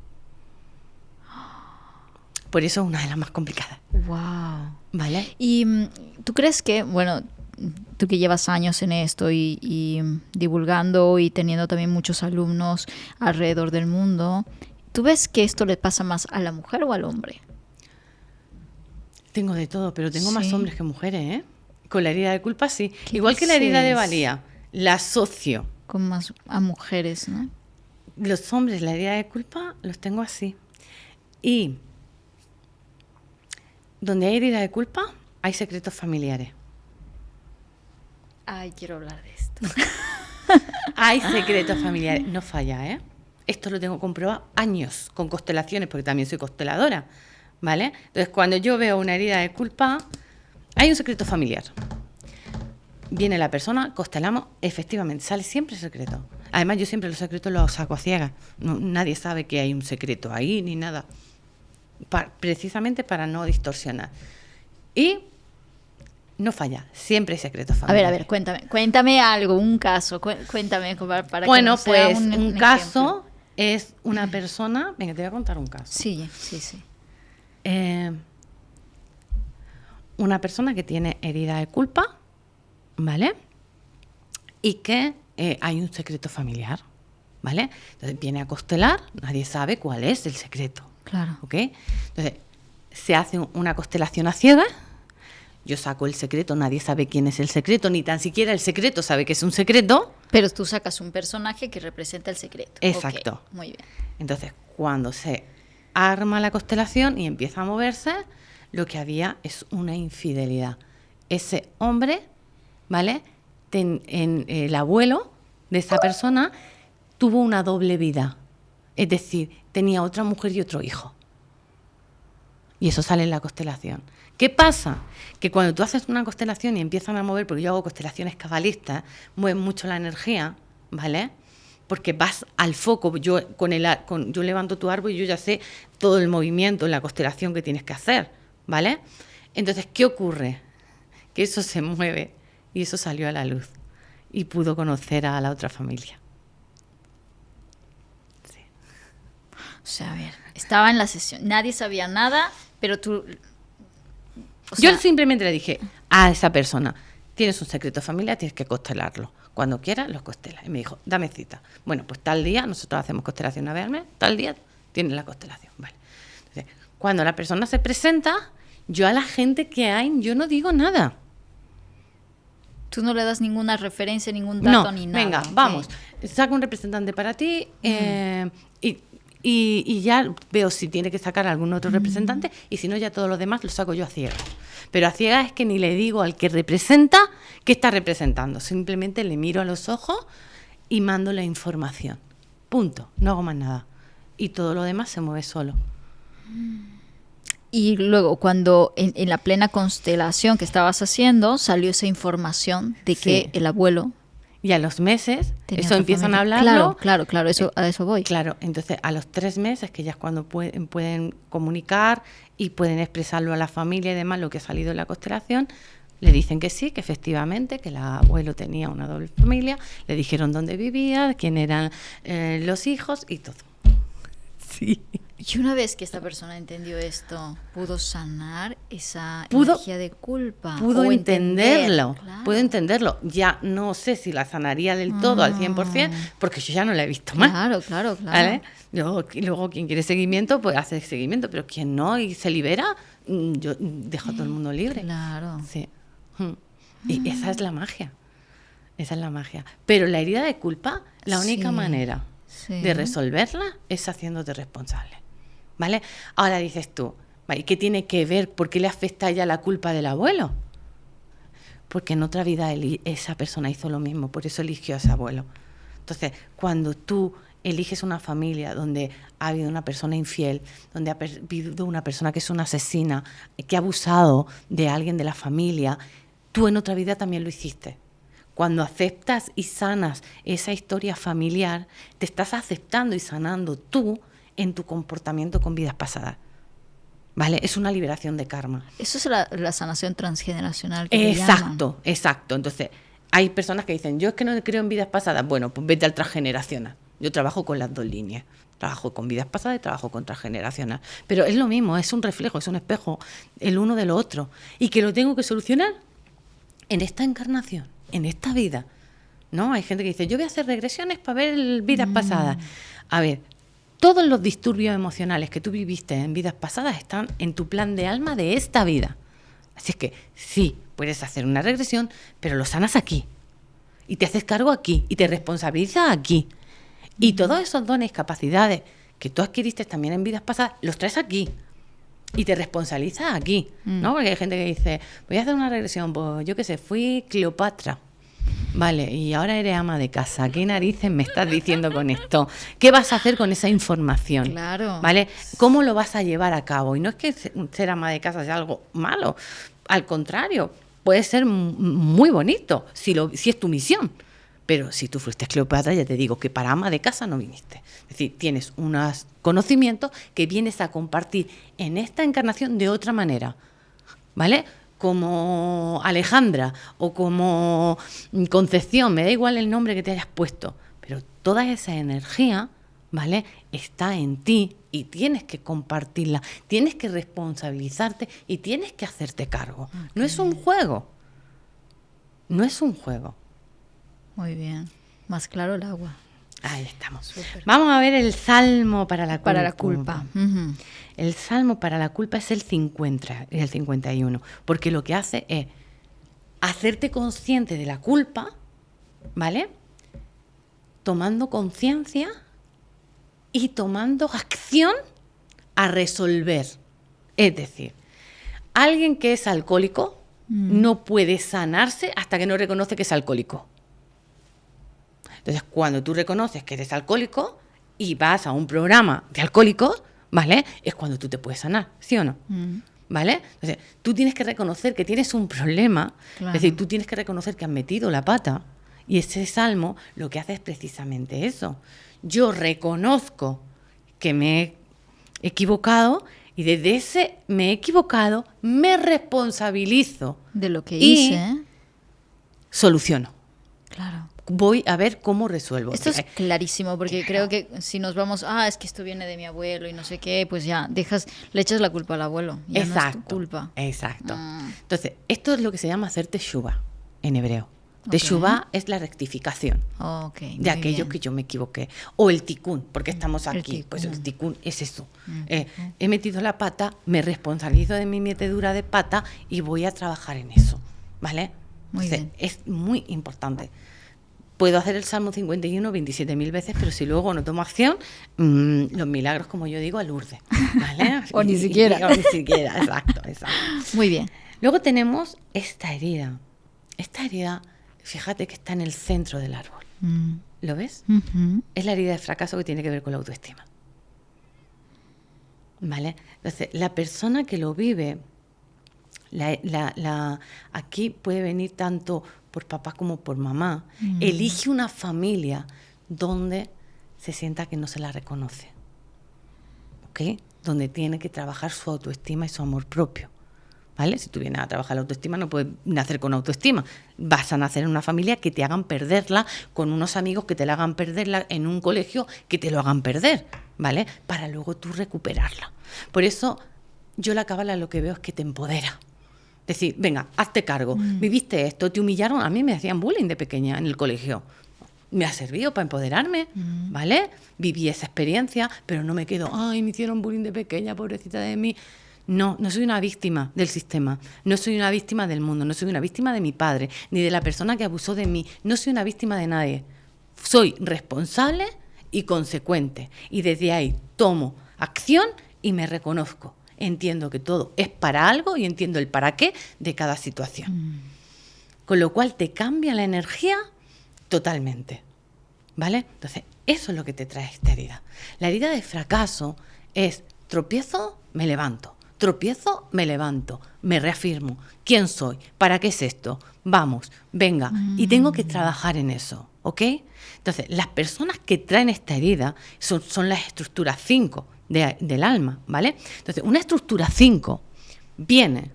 Por eso es una de las más complicadas. Wow. ¿Vale? ¿Y tú crees que, bueno, tú que llevas años en esto y divulgando y teniendo también muchos alumnos alrededor del mundo, ¿tú ves que esto le pasa más a la mujer o al hombre? Tengo de todo, pero tengo Sí. más hombres que mujeres, ¿eh? Con la herida de culpa, sí. ¿Qué Igual que la herida de dices? valía, la asocio. Con más a mujeres, ¿no? Los hombres, la herida de culpa, los tengo así. Y donde hay herida de culpa, hay secretos familiares. Ay, quiero hablar de esto. Hay secretos familiares. No falla, ¿eh? Esto lo tengo comprobado años con constelaciones, porque también soy consteladora, ¿vale? Entonces, cuando yo veo una herida de culpa, hay un secreto familiar. Viene la persona, constelamos, efectivamente, sale siempre el secreto. Además, yo siempre los secretos los saco a ciegas. No, nadie sabe que hay un secreto ahí ni nada. Precisamente para no distorsionar. Y no falla, siempre hay secretos A familiares. ver, cuéntame algo, un caso, cuéntame para Bueno, que nos sea pues un caso ejemplo. es una persona... Venga, te voy a contar un caso. Sí. Una persona que tiene herida de culpa, ¿vale? Y que hay un secreto familiar, ¿vale? Entonces viene a constelar, nadie sabe cuál es el secreto, Claro. ¿Ok? Entonces, se hace una constelación a ciegas. Yo saco el secreto, nadie sabe quién es el secreto, ni tan siquiera el secreto sabe que es un secreto. Pero tú sacas un personaje que representa el secreto. Exacto. Ok, muy bien. Entonces, cuando se arma la constelación y empieza a moverse, lo que había es una infidelidad. Ese hombre, ¿vale? El abuelo de esa persona tuvo una doble vida. Es decir, tenía otra mujer y otro hijo. Y eso sale en la constelación. ¿Qué pasa? Que cuando tú haces una constelación y empiezan a mover, porque yo hago constelaciones cabalistas, mueven mucho la energía, ¿vale? Porque vas al foco. Yo levanto tu árbol y yo ya sé todo el movimiento en la constelación que tienes que hacer, ¿vale? Entonces, ¿qué ocurre? Que eso se mueve y eso salió a la luz. Y pudo conocer a la otra familia. Sí. O sea, a ver, estaba en la sesión, nadie sabía nada, pero tú... Yo simplemente le dije a esa persona, tienes un secreto familiar, tienes que constelarlo. Cuando quieras, lo constelas. Y me dijo, dame cita. Bueno, pues tal día, nosotros hacemos constelación a verme, tal día tienes la constelación. Vale. Entonces, cuando la persona se presenta, yo a la gente que hay, yo no digo nada. Tú no le das ninguna referencia, ningún dato ni nada. Venga, okay. Vamos, saca un representante para ti y ya veo si tiene que sacar algún otro representante y si no, ya todo lo demás lo saco yo a ciegas. Pero a ciegas es que ni le digo al que representa qué está representando. Simplemente le miro a los ojos y mando la información. Punto. No hago más nada. Y todo lo demás se mueve solo. Y luego, cuando en la plena constelación que estabas haciendo, salió esa información de que el abuelo... Y a los meses, tenía eso empiezan a hablarlo. Claro, a eso voy. Claro, entonces a los 3 meses, que ya es cuando pueden comunicar y pueden expresarlo a la familia y demás, lo que ha salido en la constelación, le dicen que sí, que efectivamente, que el abuelo tenía una doble familia, le dijeron dónde vivía, quién eran los hijos y todo. Sí. Y una vez que esta persona entendió esto, ¿pudo sanar esa energía de culpa? Pudo entenderlo, claro. Pudo entenderlo. Ya no sé si la sanaría del todo al 100%, porque yo ya no la he visto más. Claro. ¿Vale? Luego, quien quiere seguimiento, pues hace seguimiento, pero quien no y se libera, yo dejo a todo el mundo libre. Claro. Sí. Y esa es la magia. Esa es la magia. Pero la herida de culpa, la única manera de resolverla es haciéndote responsable. ¿Vale? Ahora dices tú, ¿vale? ¿Qué tiene que ver? ¿Por qué le afecta a ella la culpa del abuelo? Porque en otra vida esa persona hizo lo mismo, por eso eligió a ese abuelo. Entonces, cuando tú eliges una familia donde ha habido una persona infiel, donde ha habido una persona que es una asesina, que ha abusado de alguien de la familia, tú en otra vida también lo hiciste. Cuando aceptas y sanas esa historia familiar, te estás aceptando y sanando tú en tu comportamiento con vidas pasadas. ¿Vale? Es una liberación de karma. Eso es la sanación transgeneracional que le llaman. Exacto. Entonces, hay personas que dicen, yo es que no creo en vidas pasadas. Bueno, pues vete al transgeneracional. Yo trabajo con las dos líneas. Trabajo con vidas pasadas y trabajo con transgeneracional. Pero es lo mismo, es un reflejo, es un espejo, el uno de lo otro. Y que lo tengo que solucionar en esta encarnación, en esta vida. ¿No? Hay gente que dice, yo voy a hacer regresiones para ver vidas pasadas. A ver, todos los disturbios emocionales que tú viviste en vidas pasadas están en tu plan de alma de esta vida. Así es que sí, puedes hacer una regresión, pero lo sanas aquí. Y te haces cargo aquí. Y te responsabilizas aquí. Y todos esos dones, capacidades que tú adquiriste también en vidas pasadas, los traes aquí. Y te responsabilizas aquí. ¿No? Porque hay gente que dice, voy a hacer una regresión, pues yo qué sé, fui Cleopatra. Vale, y ahora eres ama de casa. ¿Qué narices me estás diciendo con esto? ¿Qué vas a hacer con esa información? Claro. ¿Vale? ¿Cómo lo vas a llevar a cabo? Y no es que ser ama de casa sea algo malo. Al contrario, puede ser muy bonito si es tu misión. Pero si tú fuiste Cleopatra, ya te digo que para ama de casa no viniste. Es decir, tienes unos conocimientos que vienes a compartir en esta encarnación de otra manera. ¿Vale? Como Alejandra o como Concepción, me da igual el nombre que te hayas puesto, pero toda esa energía, ¿vale?, está en ti y tienes que compartirla, tienes que responsabilizarte y tienes que hacerte cargo. Okay. No es un juego, no es un juego. Muy bien, más claro el agua. Ahí estamos. Súper. Vamos a ver el salmo para la culpa. Para la culpa. Uh-huh. El salmo para la culpa es el 50, el 51, porque lo que hace es hacerte consciente de la culpa, ¿vale? Tomando conciencia y tomando acción a resolver. Es decir, alguien que es alcohólico no puede sanarse hasta que no reconoce que es alcohólico. Entonces, cuando tú reconoces que eres alcohólico y vas a un programa de alcohólicos, ¿vale? Es cuando tú te puedes sanar, ¿sí o no? ¿Vale? Entonces, tú tienes que reconocer que tienes un problema, Claro. es decir, tú tienes que reconocer que has metido la pata, y ese salmo lo que hace es precisamente eso. Yo reconozco que me he equivocado y desde ese me he equivocado me responsabilizo De lo que y hice. soluciono. Claro. Voy a ver cómo resuelvo. Esto es clarísimo, porque Claro. creo que si nos vamos, es que esto viene de mi abuelo y no sé qué, pues ya le echas la culpa al abuelo. Ya no es tu culpa. Exacto. Entonces, esto es lo que se llama hacer teshuvá en hebreo. Ok. Teshuvá es la rectificación Ok, de muy aquello bien. que yo me equivoqué. O el tikkun, porque estamos El aquí. Pues el tikkun. tikkun es eso. He metido la pata, me responsabilizo de mi metedura de pata y voy a trabajar en eso. ¿Vale? Muy Entonces, bien. es muy importante. Puedo hacer el Salmo 51 27.000 veces, pero si luego no tomo acción, los milagros, como yo digo, a Lourdes. ¿Vale? O ni siquiera. O ni siquiera, exacto. Muy bien. Luego tenemos esta herida. Esta herida, fíjate que está en el centro del árbol. ¿Lo ves? Ujú. Es la herida de fracaso que tiene que ver con la autoestima. ¿Vale? Entonces, la persona que lo vive, aquí puede venir tanto por papá como por mamá, elige una familia donde se sienta que no se la reconoce, ¿ok? Donde tiene que trabajar su autoestima y su amor propio, ¿vale? Si tú vienes a trabajar la autoestima, no puedes nacer con autoestima. Vas a nacer en una familia que te hagan perderla, con unos amigos que te la hagan perderla, en un colegio que te lo hagan perder, ¿vale? Para luego tú recuperarla. Por eso yo la cábala lo que veo es que te empodera. Decir, venga, hazte cargo, viviste esto, te humillaron, a mí me hacían bullying de pequeña en el colegio. Me ha servido para empoderarme, ¿vale? Viví esa experiencia, pero no me quedo, ay, me hicieron bullying de pequeña, pobrecita de mí. No, no soy una víctima del sistema, no soy una víctima del mundo, no soy una víctima de mi padre, ni de la persona que abusó de mí, no soy una víctima de nadie. Soy responsable y consecuente, y desde ahí tomo acción y me reconozco. Entiendo que todo es para algo y entiendo el para qué de cada situación. Con lo cual te cambia la energía totalmente, ¿vale? Entonces, eso es lo que te trae esta herida. La herida de fracaso es tropiezo, me levanto. Tropiezo, me levanto, me reafirmo. ¿Quién soy? ¿Para qué es esto? Vamos, venga. Y tengo que trabajar en eso, ¿ok? Entonces, las personas que traen esta herida son las estructuras 5 del alma, ¿vale? Entonces, una estructura 5 viene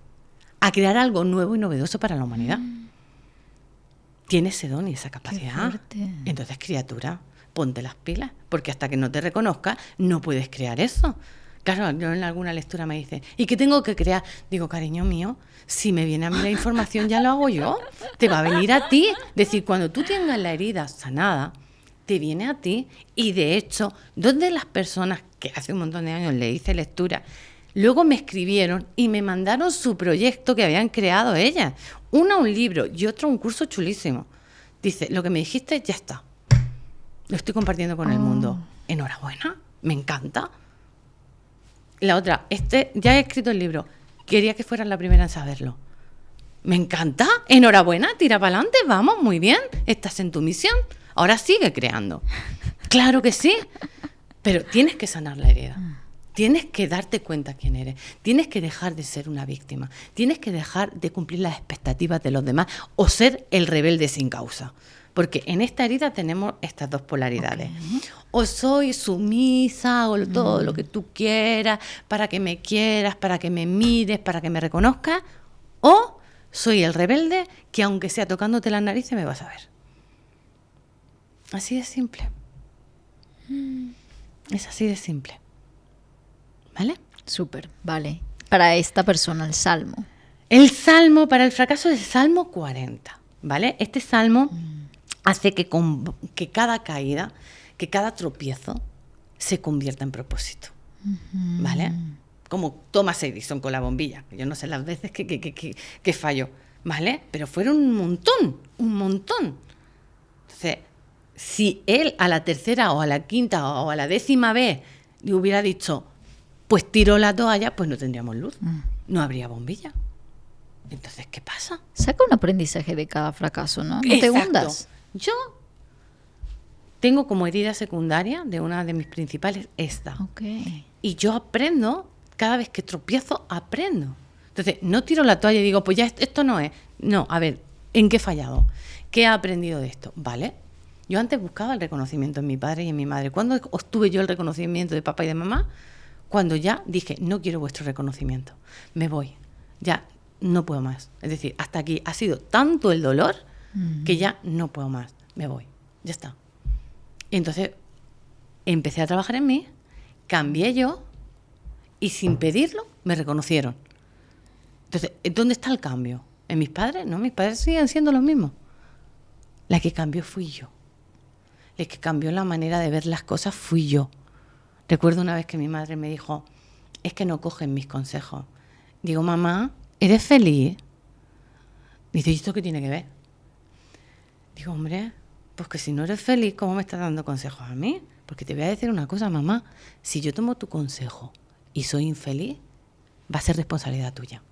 a crear algo nuevo y novedoso para la humanidad. Tiene ese don y esa capacidad. Qué fuerte. Entonces, criatura, ponte las pilas, porque hasta que no te reconozcas, no puedes crear eso. Claro, yo en alguna lectura me dice, ¿y qué tengo que crear? Digo, cariño mío, si me viene a mí la información ya lo hago yo. Te va a venir a ti. Es decir, cuando tú tengas la herida sanada, te viene a ti. Y de hecho, dos de las personas que hace un montón de años le hice lectura, luego me escribieron y me mandaron su proyecto que habían creado ellas. Una un libro y otro un curso chulísimo. Dice, lo que me dijiste ya está. Lo estoy compartiendo con el mundo. Enhorabuena, me encanta. La otra, ya he escrito el libro. Quería que fueras la primera en saberlo. Me encanta, enhorabuena, tira para adelante, vamos, muy bien. Estás en tu misión. Ahora sigue creando. Claro que sí. Pero tienes que sanar la herida. Tienes que darte cuenta quién eres. Tienes que dejar de ser una víctima. Tienes que dejar de cumplir las expectativas de los demás o ser el rebelde sin causa. Porque en esta herida tenemos estas dos polaridades. Okay. O soy sumisa, hago todo lo que tú quieras, para que me quieras, para que me mires, para que me reconozcas. O soy el rebelde que aunque sea tocándote las narices me vas a ver. Así de simple. Es así de simple. ¿Vale? Súper, vale. Para esta persona el salmo. El salmo para el fracaso es el Salmo 40. ¿Vale? Este salmo hace que cada caída, que cada tropiezo se convierta en propósito, ¿vale? Como Thomas Edison con la bombilla, yo no sé las veces que falló, ¿vale? Pero fueron un montón. Entonces, si él a la tercera o a la quinta o a la 10ª vez le hubiera dicho, pues tiro la toalla, pues no tendríamos luz, no habría bombilla. Entonces, ¿qué pasa? Saca un aprendizaje de cada fracaso, ¿no? No te hundas. Yo tengo como herida secundaria de una de mis principales esta. Okay. Y yo aprendo, cada vez que tropiezo, aprendo. Entonces, no tiro la toalla y digo, pues ya esto no es. No, a ver, ¿en qué he fallado? ¿Qué he aprendido de esto? ¿Vale? Yo antes buscaba el reconocimiento en mi padre y en mi madre. ¿Cuándo obtuve yo el reconocimiento de papá y de mamá? Cuando ya dije, no quiero vuestro reconocimiento. Me voy. Ya no puedo más. Es decir, hasta aquí ha sido tanto el dolor que ya no puedo más. Me voy. Ya está. Entonces, empecé a trabajar en mí, cambié yo y sin pedirlo me reconocieron. Entonces, ¿dónde está el cambio? ¿En mis padres? No, mis padres siguen siendo los mismos. La que cambió fui yo. La que cambió la manera de ver las cosas fui yo. Recuerdo una vez que mi madre me dijo, es que no cogen mis consejos. Digo, mamá, ¿eres feliz? Dice, ¿y esto qué tiene que ver? Digo, hombre, pues que si no eres feliz, ¿cómo me estás dando consejos a mí? Porque te voy a decir una cosa, mamá. Si yo tomo tu consejo y soy infeliz, va a ser responsabilidad tuya.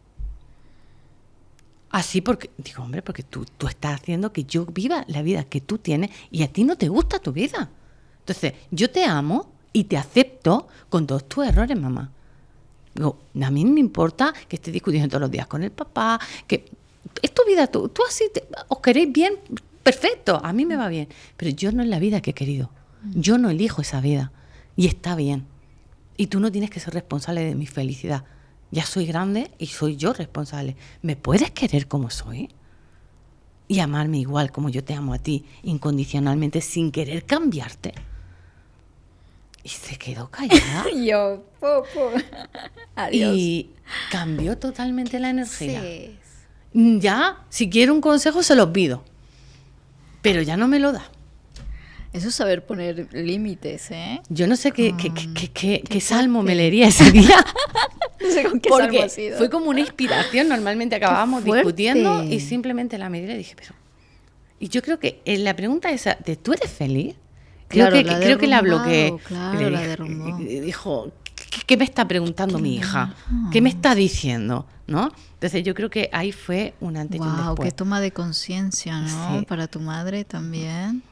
Así porque, digo, hombre, porque tú estás haciendo que yo viva la vida que tú tienes y a ti no te gusta tu vida. Entonces, yo te amo y te acepto con todos tus errores, mamá. Digo, a mí me importa que estés discutiendo todos los días con el papá, que es tu vida, tú así os queréis bien, perfecto, a mí me va bien. Pero yo no es la vida que he querido. Yo no elijo esa vida y está bien. Y tú no tienes que ser responsable de mi felicidad. Ya soy grande y soy yo responsable. ¿Me puedes querer como soy? Y amarme igual como yo te amo a ti, incondicionalmente, sin querer cambiarte. Y se quedó callada. Yo, adiós. Y cambió totalmente la energía. Sí. Ya, si quiero un consejo, se los pido. Pero ya no me lo da. Eso es saber poner límites, ¿eh? Yo no sé qué salmo me leería ese día. No sé con qué porque salmo ha sido. fue como una inspiración. Normalmente acabábamos Qué fuerte. discutiendo y simplemente la medida y dije, pero... Y yo creo que la pregunta esa de ¿tú eres feliz? Creo que la bloqueé. Claro, la derrumbó. Dijo, ¿qué me está preguntando mi hija? ¿Qué me está diciendo? ¿No? Entonces yo creo que ahí fue un antes y un después. Qué toma de conciencia, ¿no? Sí. Para tu madre también.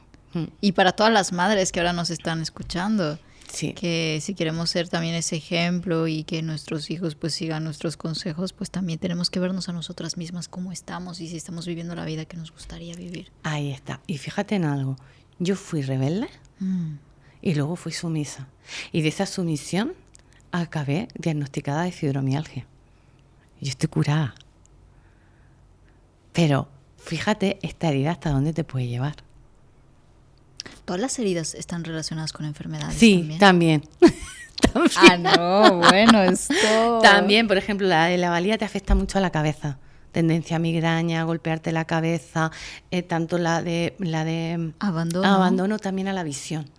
Y para todas las madres que ahora nos están escuchando. Sí. Que si queremos ser también ese ejemplo y que nuestros hijos pues sigan nuestros consejos, pues también tenemos que vernos a nosotras mismas cómo estamos y si estamos viviendo la vida que nos gustaría vivir. Ahí está. Y fíjate en algo. Yo fui rebelde y luego fui sumisa. Y de esa sumisión acabé diagnosticada de fibromialgia. Yo estoy curada. Pero fíjate esta herida hasta dónde te puede llevar. ¿Todas las heridas están relacionadas con enfermedades? Sí, también. Ah, no, bueno, esto... También, por ejemplo, la de la valía te afecta mucho a la cabeza. Tendencia a migraña, a golpearte la cabeza, tanto la de abandono también a la visión.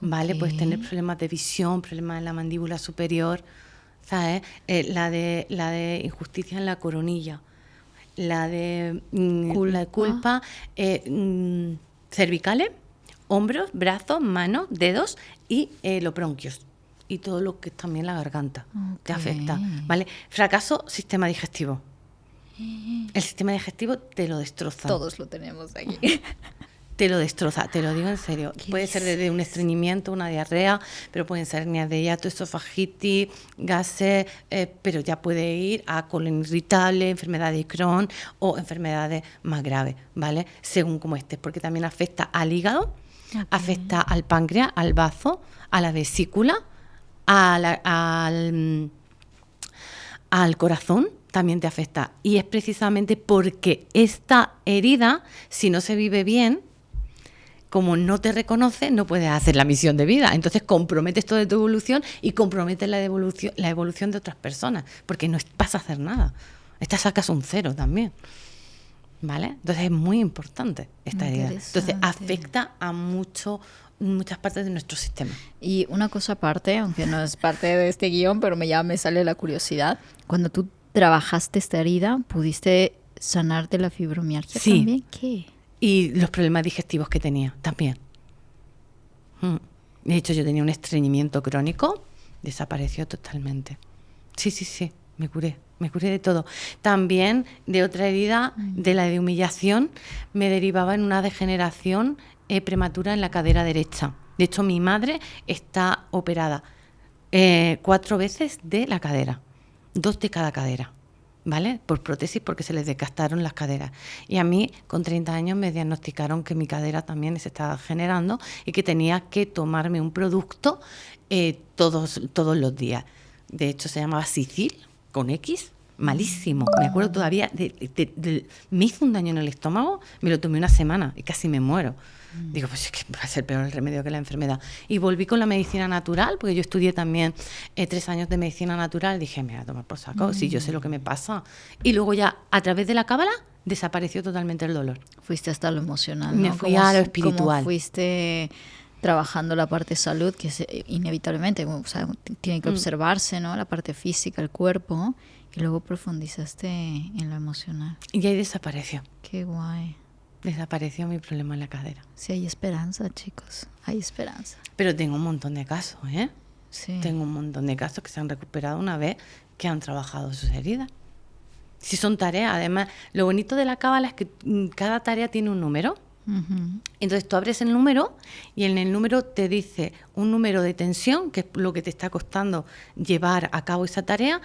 ¿Vale? Okay. Puedes tener problemas de visión, problemas en la mandíbula superior, ¿sabes? La de injusticia en la coronilla, la de culpa cervicales, hombros, brazos, manos, dedos y los bronquios. Y todo lo que es también la garganta te afecta, ¿vale? Fracaso, sistema digestivo. El sistema digestivo te lo destroza. Todos lo tenemos aquí. Te lo destroza, te lo digo en serio. Puede ser desde un estreñimiento, una diarrea, pero pueden ser hernias de hiato, esofagitis, gases, pero ya puede ir a colon irritable, enfermedades de Crohn o enfermedades más graves, ¿vale? Según cómo estés, porque también afecta al hígado, afecta al páncreas, al bazo, a la vesícula, al corazón. También te afecta. Y es precisamente porque esta herida, si no se vive bien, como no te reconoce, no puedes hacer la misión de vida. Entonces comprometes toda tu evolución y comprometes la evolución de otras personas, porque no vas a hacer nada. Esta sacas un 0 también. ¿vale? Entonces es muy importante esta herida. Entonces Interesante. afecta a muchas partes de nuestro sistema. Y una cosa aparte, aunque no es parte de este guión, pero ya me sale la curiosidad. Cuando tú trabajaste esta herida, ¿pudiste sanarte la fibromialgia Sí. también? ¿Qué? Y los problemas digestivos que tenía también. De hecho, yo tenía un estreñimiento crónico, desapareció totalmente. Sí, me curé de todo. También de otra herida, de la de humillación, me derivaba en una degeneración prematura en la cadera derecha. De hecho, mi madre está operada 4 veces de la cadera, 2 de cada cadera, ¿vale? Por prótesis, porque se les desgastaron las caderas. Y a mí, con 30 años, me diagnosticaron que mi cadera también se estaba degenerando y que tenía que tomarme un producto todos los días. De hecho, se llamaba Sicil, con X, malísimo. Me acuerdo todavía, me hizo un daño en el estómago, me lo tomé una semana y casi me muero. Digo, pues es que va a ser peor el remedio que la enfermedad. Y volví con la medicina natural, porque yo estudié también 3 años de medicina natural. Dije, me voy a tomar por saco, si yo sé lo que me pasa. Y luego ya, a través de la cábala, desapareció totalmente el dolor. Fuiste hasta lo emocional, Me ¿no? fui a lo espiritual. Como fuiste trabajando la parte de salud, que es inevitablemente, o sea, tiene que observarse, ¿no? La parte física, el cuerpo, y luego profundizaste en lo emocional. Y ahí desapareció. Qué guay. Desapareció mi problema en la cadera. Sí, hay esperanza, chicos. Hay esperanza. Pero tengo un montón de casos, ¿eh? Sí. Tengo un montón de casos que se han recuperado una vez que han trabajado sus heridas. Si son tareas, además, lo bonito de la cábala es que cada tarea tiene un número. Ujú. Entonces tú abres el número y en el número te dice un número de tensión, que es lo que te está costando llevar a cabo esa tarea,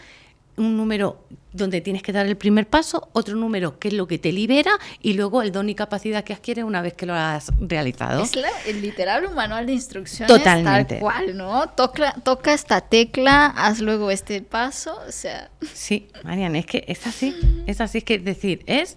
un número donde tienes que dar el primer paso, otro número que es lo que te libera y luego el don y capacidad que adquieres una vez que lo has realizado. Es el literal un manual de instrucciones Totalmente. tal cual, ¿no? Toca esta tecla, haz luego este paso, o sea... Sí, Marian, es que es así, es que decir, es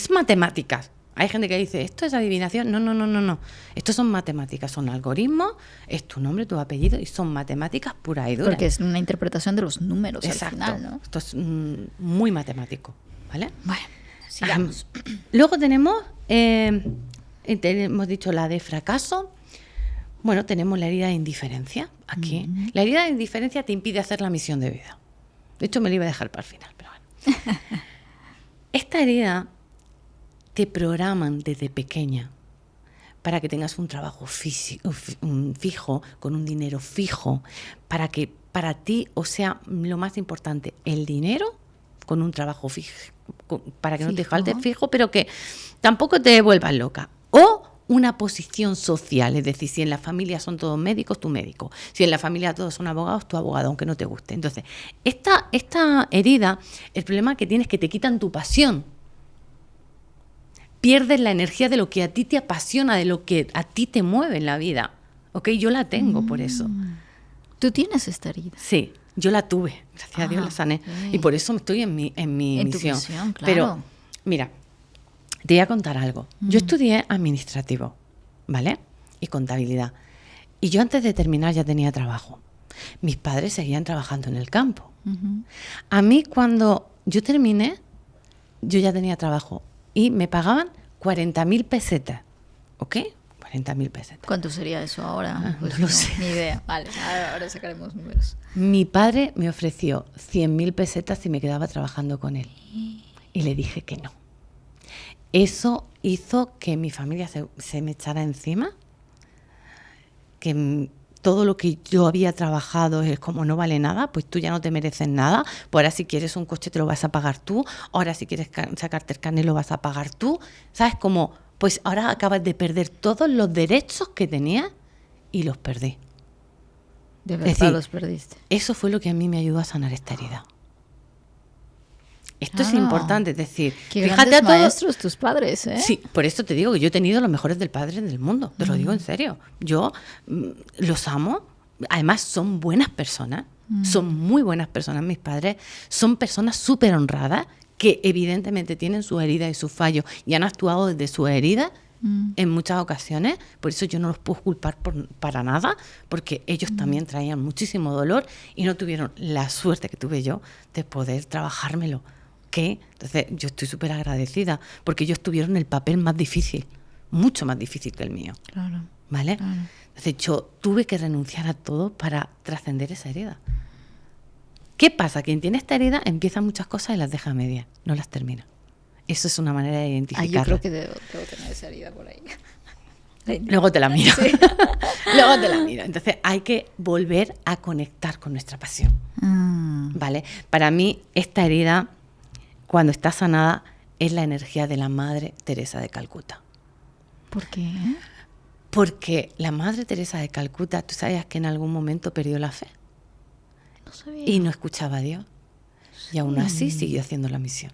matemáticas. Hay gente que dice, ¿esto es adivinación? No. Esto son matemáticas, son algoritmos, es tu nombre, tu apellido y son matemáticas puras y duras. Porque es una interpretación de los números Exacto. al final, ¿no? Esto es muy matemático, ¿vale? Bueno, sigamos. Luego tenemos, hemos dicho la de fracaso. Bueno, tenemos la herida de indiferencia aquí. La herida de indiferencia te impide hacer la misión de vida. De hecho, me la iba a dejar para el final, pero bueno. Esta herida te programan desde pequeña para que tengas un trabajo fijo, con un dinero fijo, para que para ti, o sea, lo más importante, el dinero con un trabajo fijo, para que no te falte fijo, pero que tampoco te vuelvas loca. O una posición social, es decir, si en la familia son todos médicos, tu médico. Si en la familia todos son abogados, tu abogado, aunque no te guste. Entonces, esta herida, el problema que tienes es que te quitan tu pasión. Pierdes la energía de lo que a ti te apasiona, de lo que a ti te mueve en la vida. ¿Ok? Yo la tengo por eso. ¿Tú tienes esta herida? Sí, yo la tuve. Gracias a Dios la sané. Okay. Y por eso estoy en mi misión. Tu misión, claro. Pero, mira, te voy a contar algo. Yo estudié administrativo, ¿vale? Y contabilidad. Y yo antes de terminar ya tenía trabajo. Mis padres seguían trabajando en el campo. A mí cuando yo terminé, yo ya tenía trabajo. Y me pagaban 40.000 pesetas, ¿ok? 40.000 pesetas. ¿Cuánto sería eso ahora? No lo sé. Ni idea. Vale, ahora sacaremos números. Mi padre me ofreció 100.000 pesetas si me quedaba trabajando con él. Y le dije que no. Eso hizo que mi familia se me echara encima, que todo lo que yo había trabajado es como no vale nada, pues tú ya no te mereces nada, pues ahora si quieres un coche te lo vas a pagar tú, ahora si quieres sacarte el carnet lo vas a pagar tú, ¿sabes? Como, pues ahora acabas de perder todos los derechos que tenías y los perdí. De verdad decir, los perdiste. Eso fue lo que a mí me ayudó a sanar esta herida. Esto es importante, es decir, qué fíjate grandes a todos. maestros tus padres, ¿eh? Sí, por eso te digo que yo he tenido los mejores del padre del mundo, te lo digo en serio. Yo los amo, además son buenas personas, son muy buenas personas mis padres, son personas súper honradas que evidentemente tienen su herida y su fallo y han actuado desde su herida en muchas ocasiones, por eso yo no los puedo culpar para nada, porque ellos también traían muchísimo dolor y no tuvieron la suerte que tuve yo de poder trabajármelo. ¿Qué? Entonces yo estoy súper agradecida porque ellos tuvieron el papel más difícil, mucho más difícil que el mío. Claro. ¿Vale? Claro. Entonces yo tuve que renunciar a todo para trascender esa herida. ¿Qué pasa? Quien tiene esta herida empieza muchas cosas y las deja a medias, no las termina. Eso es una manera de identificarla. Yo creo que debo tener esa herida por ahí. Luego te la miro. Sí. Luego te la miro. Entonces hay que volver a conectar con nuestra pasión. ¿Vale? Para mí esta herida, cuando está sanada, es la energía de la Madre Teresa de Calcuta. ¿Por qué? Porque la Madre Teresa de Calcuta, tú sabías que en algún momento perdió la fe. No sabía. Y no escuchaba a Dios. Sí. Y aún así siguió haciendo la misión.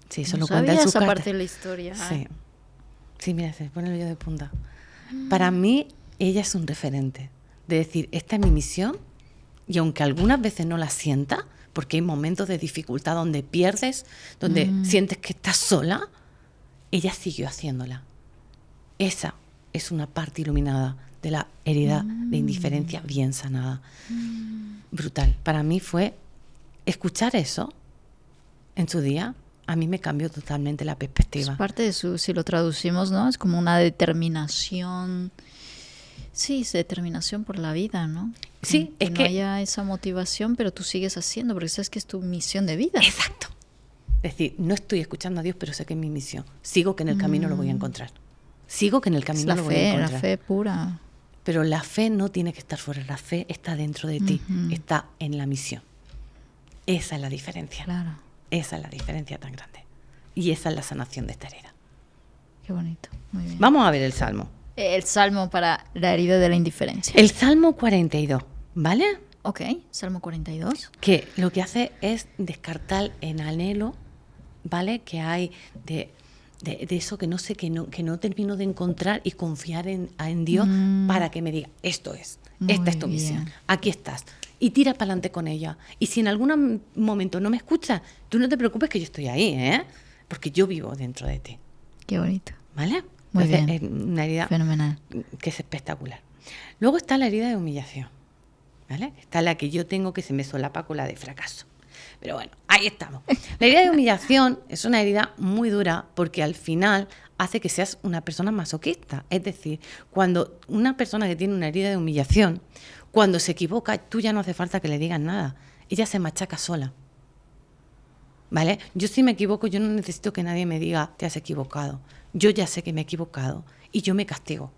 Sí, eso no lo cuenta en sabía su esa carta. parte de la historia. Sí. Sí, mira, se pone el vello de punta. Para mí, ella es un referente. De decir, esta es mi misión, y aunque algunas veces no la sienta, porque hay momentos de dificultad donde pierdes, donde sientes que estás sola, ella siguió haciéndola. Esa es una parte iluminada de la herida de indiferencia bien sanada. Brutal. Para mí fue escuchar eso en su día. A mí me cambió totalmente la perspectiva. Es parte de su, si lo traducimos, ¿no? Es como una determinación. Sí, es determinación por la vida, ¿no? Sí, que es no que haya esa motivación, pero tú sigues haciendo porque sabes que es tu misión de vida. Exacto. Es decir, no estoy escuchando a Dios, pero sé que es mi misión. Sigo que en el camino lo voy a encontrar. Sigo que en el camino Es la lo voy a fe, encontrar. la fe pura. Pero la fe no tiene que estar fuera. La fe está dentro de ti. Está en la misión. Esa es la diferencia. Claro. Esa es la diferencia tan grande. Y esa es la sanación de esta herida. Qué bonito. Muy bien. Vamos a ver el Salmo. El salmo para la herida de la indiferencia. El Salmo 42, ¿vale? Ok, Salmo 42. Que lo que hace es descartar el anhelo, ¿vale? Que hay de eso que no sé, que no termino de encontrar y confiar en Dios para que me diga, esto es, esta es tu misión, aquí estás. Y tira para adelante con ella. Y si en algún momento no me escuchas, tú no te preocupes que yo estoy ahí, ¿eh? Porque yo vivo dentro de ti. Qué bonito. ¿Vale? Muy Entonces, bien. es una herida Fenomenal. que es espectacular. Luego está la herida de humillación, ¿vale? Está la que yo tengo que se me solapa con la de fracaso. Pero bueno, ahí estamos. La herida de humillación es una herida muy dura porque al final hace que seas una persona masoquista. Es decir, cuando una persona que tiene una herida de humillación, cuando se equivoca, tú ya no hace falta que le digas nada. Ella se machaca sola. ¿Vale? Yo si me equivoco, yo no necesito que nadie me diga, te has equivocado. Yo ya sé que me he equivocado y yo me castigo.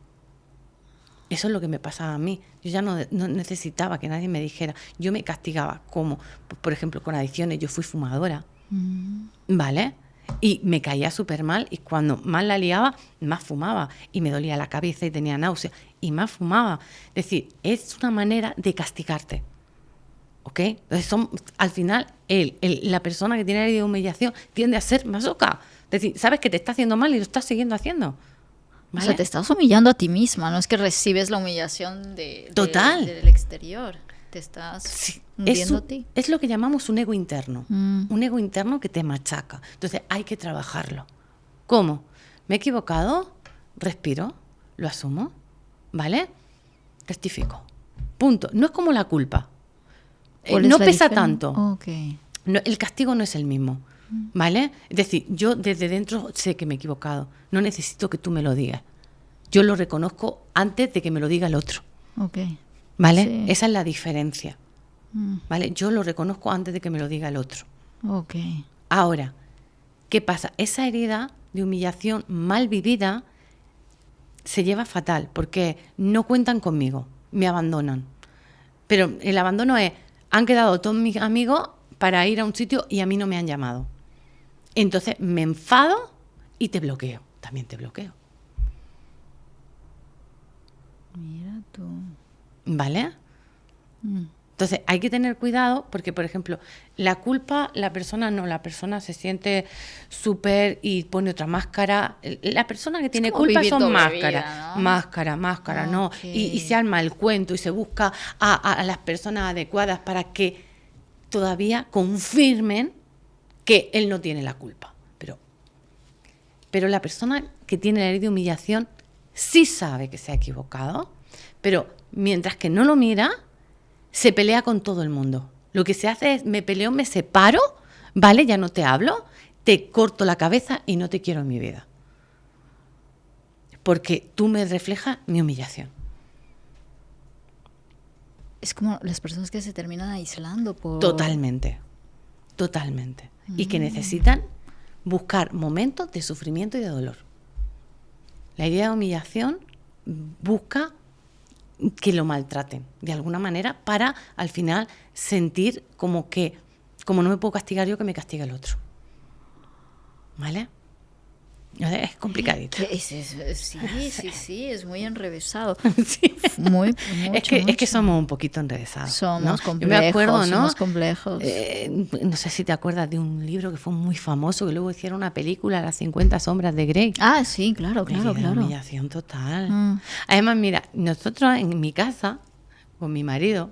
Eso es lo que me pasaba a mí. Yo ya no necesitaba que nadie me dijera. Yo me castigaba, como, por ejemplo, con adicciones. Yo fui fumadora, ¿vale? Y me caía súper mal y cuando más la liaba, más fumaba. Y me dolía la cabeza y tenía náuseas y más fumaba. Es decir, es una manera de castigarte. ¿Ok? Entonces al final, la persona que tiene herida de humillación tiende a ser masoca. Es decir, sabes que te está haciendo mal y lo estás siguiendo haciendo. ¿Vale? O sea, te estás humillando a ti misma, no es que recibes la humillación Total. del exterior. Te estás hundiendo a ti. Es lo que llamamos un ego interno. Un ego interno que te machaca. Entonces hay que trabajarlo. ¿Cómo? ¿Me he equivocado? Respiro, lo asumo, ¿vale? Rectifico. Punto. No es como la culpa. No pesa tanto. Okay. No, el castigo no es el mismo, ¿vale? Es decir, yo desde dentro sé que me he equivocado. No necesito que tú me lo digas. Yo lo reconozco antes de que me lo diga el otro. Okay. ¿Vale? Sí. Esa es la diferencia. ¿Vale? Yo lo reconozco antes de que me lo diga el otro. Okay. Ahora, ¿qué pasa? Esa herida de humillación mal vivida se lleva fatal porque no cuentan conmigo, me abandonan. Pero el abandono es, han quedado todos mis amigos para ir a un sitio y a mí no me han llamado. Entonces me enfado y te bloqueo. También te bloqueo. Mira tú. ¿Vale? Entonces hay que tener cuidado porque, por ejemplo, la culpa, la persona se siente súper y pone otra máscara. La persona que tiene culpa son máscaras, máscara, ¿no? Y se arma el cuento y se busca a las personas adecuadas para que todavía confirmen que él no tiene la culpa. Pero la persona que tiene la herida de humillación sí sabe que se ha equivocado, pero mientras que no lo mira, se pelea con todo el mundo. Lo que se hace es, me peleo, me separo, ¿vale? Ya no te hablo, te corto la cabeza y no te quiero en mi vida. Porque tú me reflejas mi humillación. Es como las personas que se terminan aislando por... Totalmente. Y que necesitan buscar momentos de sufrimiento y de dolor. La idea de humillación busca que lo maltraten de alguna manera para al final sentir como no me puedo castigar yo, que me castiga el otro. ¿Vale? Es complicadito. Sí, es muy enrevesado. Sí. Mucho. Es que somos un poquito enrevesados. Somos ¿no? complejos. Yo me acuerdo, ¿no? Somos complejos. No sé si te acuerdas de un libro que fue muy famoso, que luego hicieron una película, Las 50 sombras de Grey. Ah, sí, claro. Humillación total. Además, mira, nosotros en mi casa, con mi marido,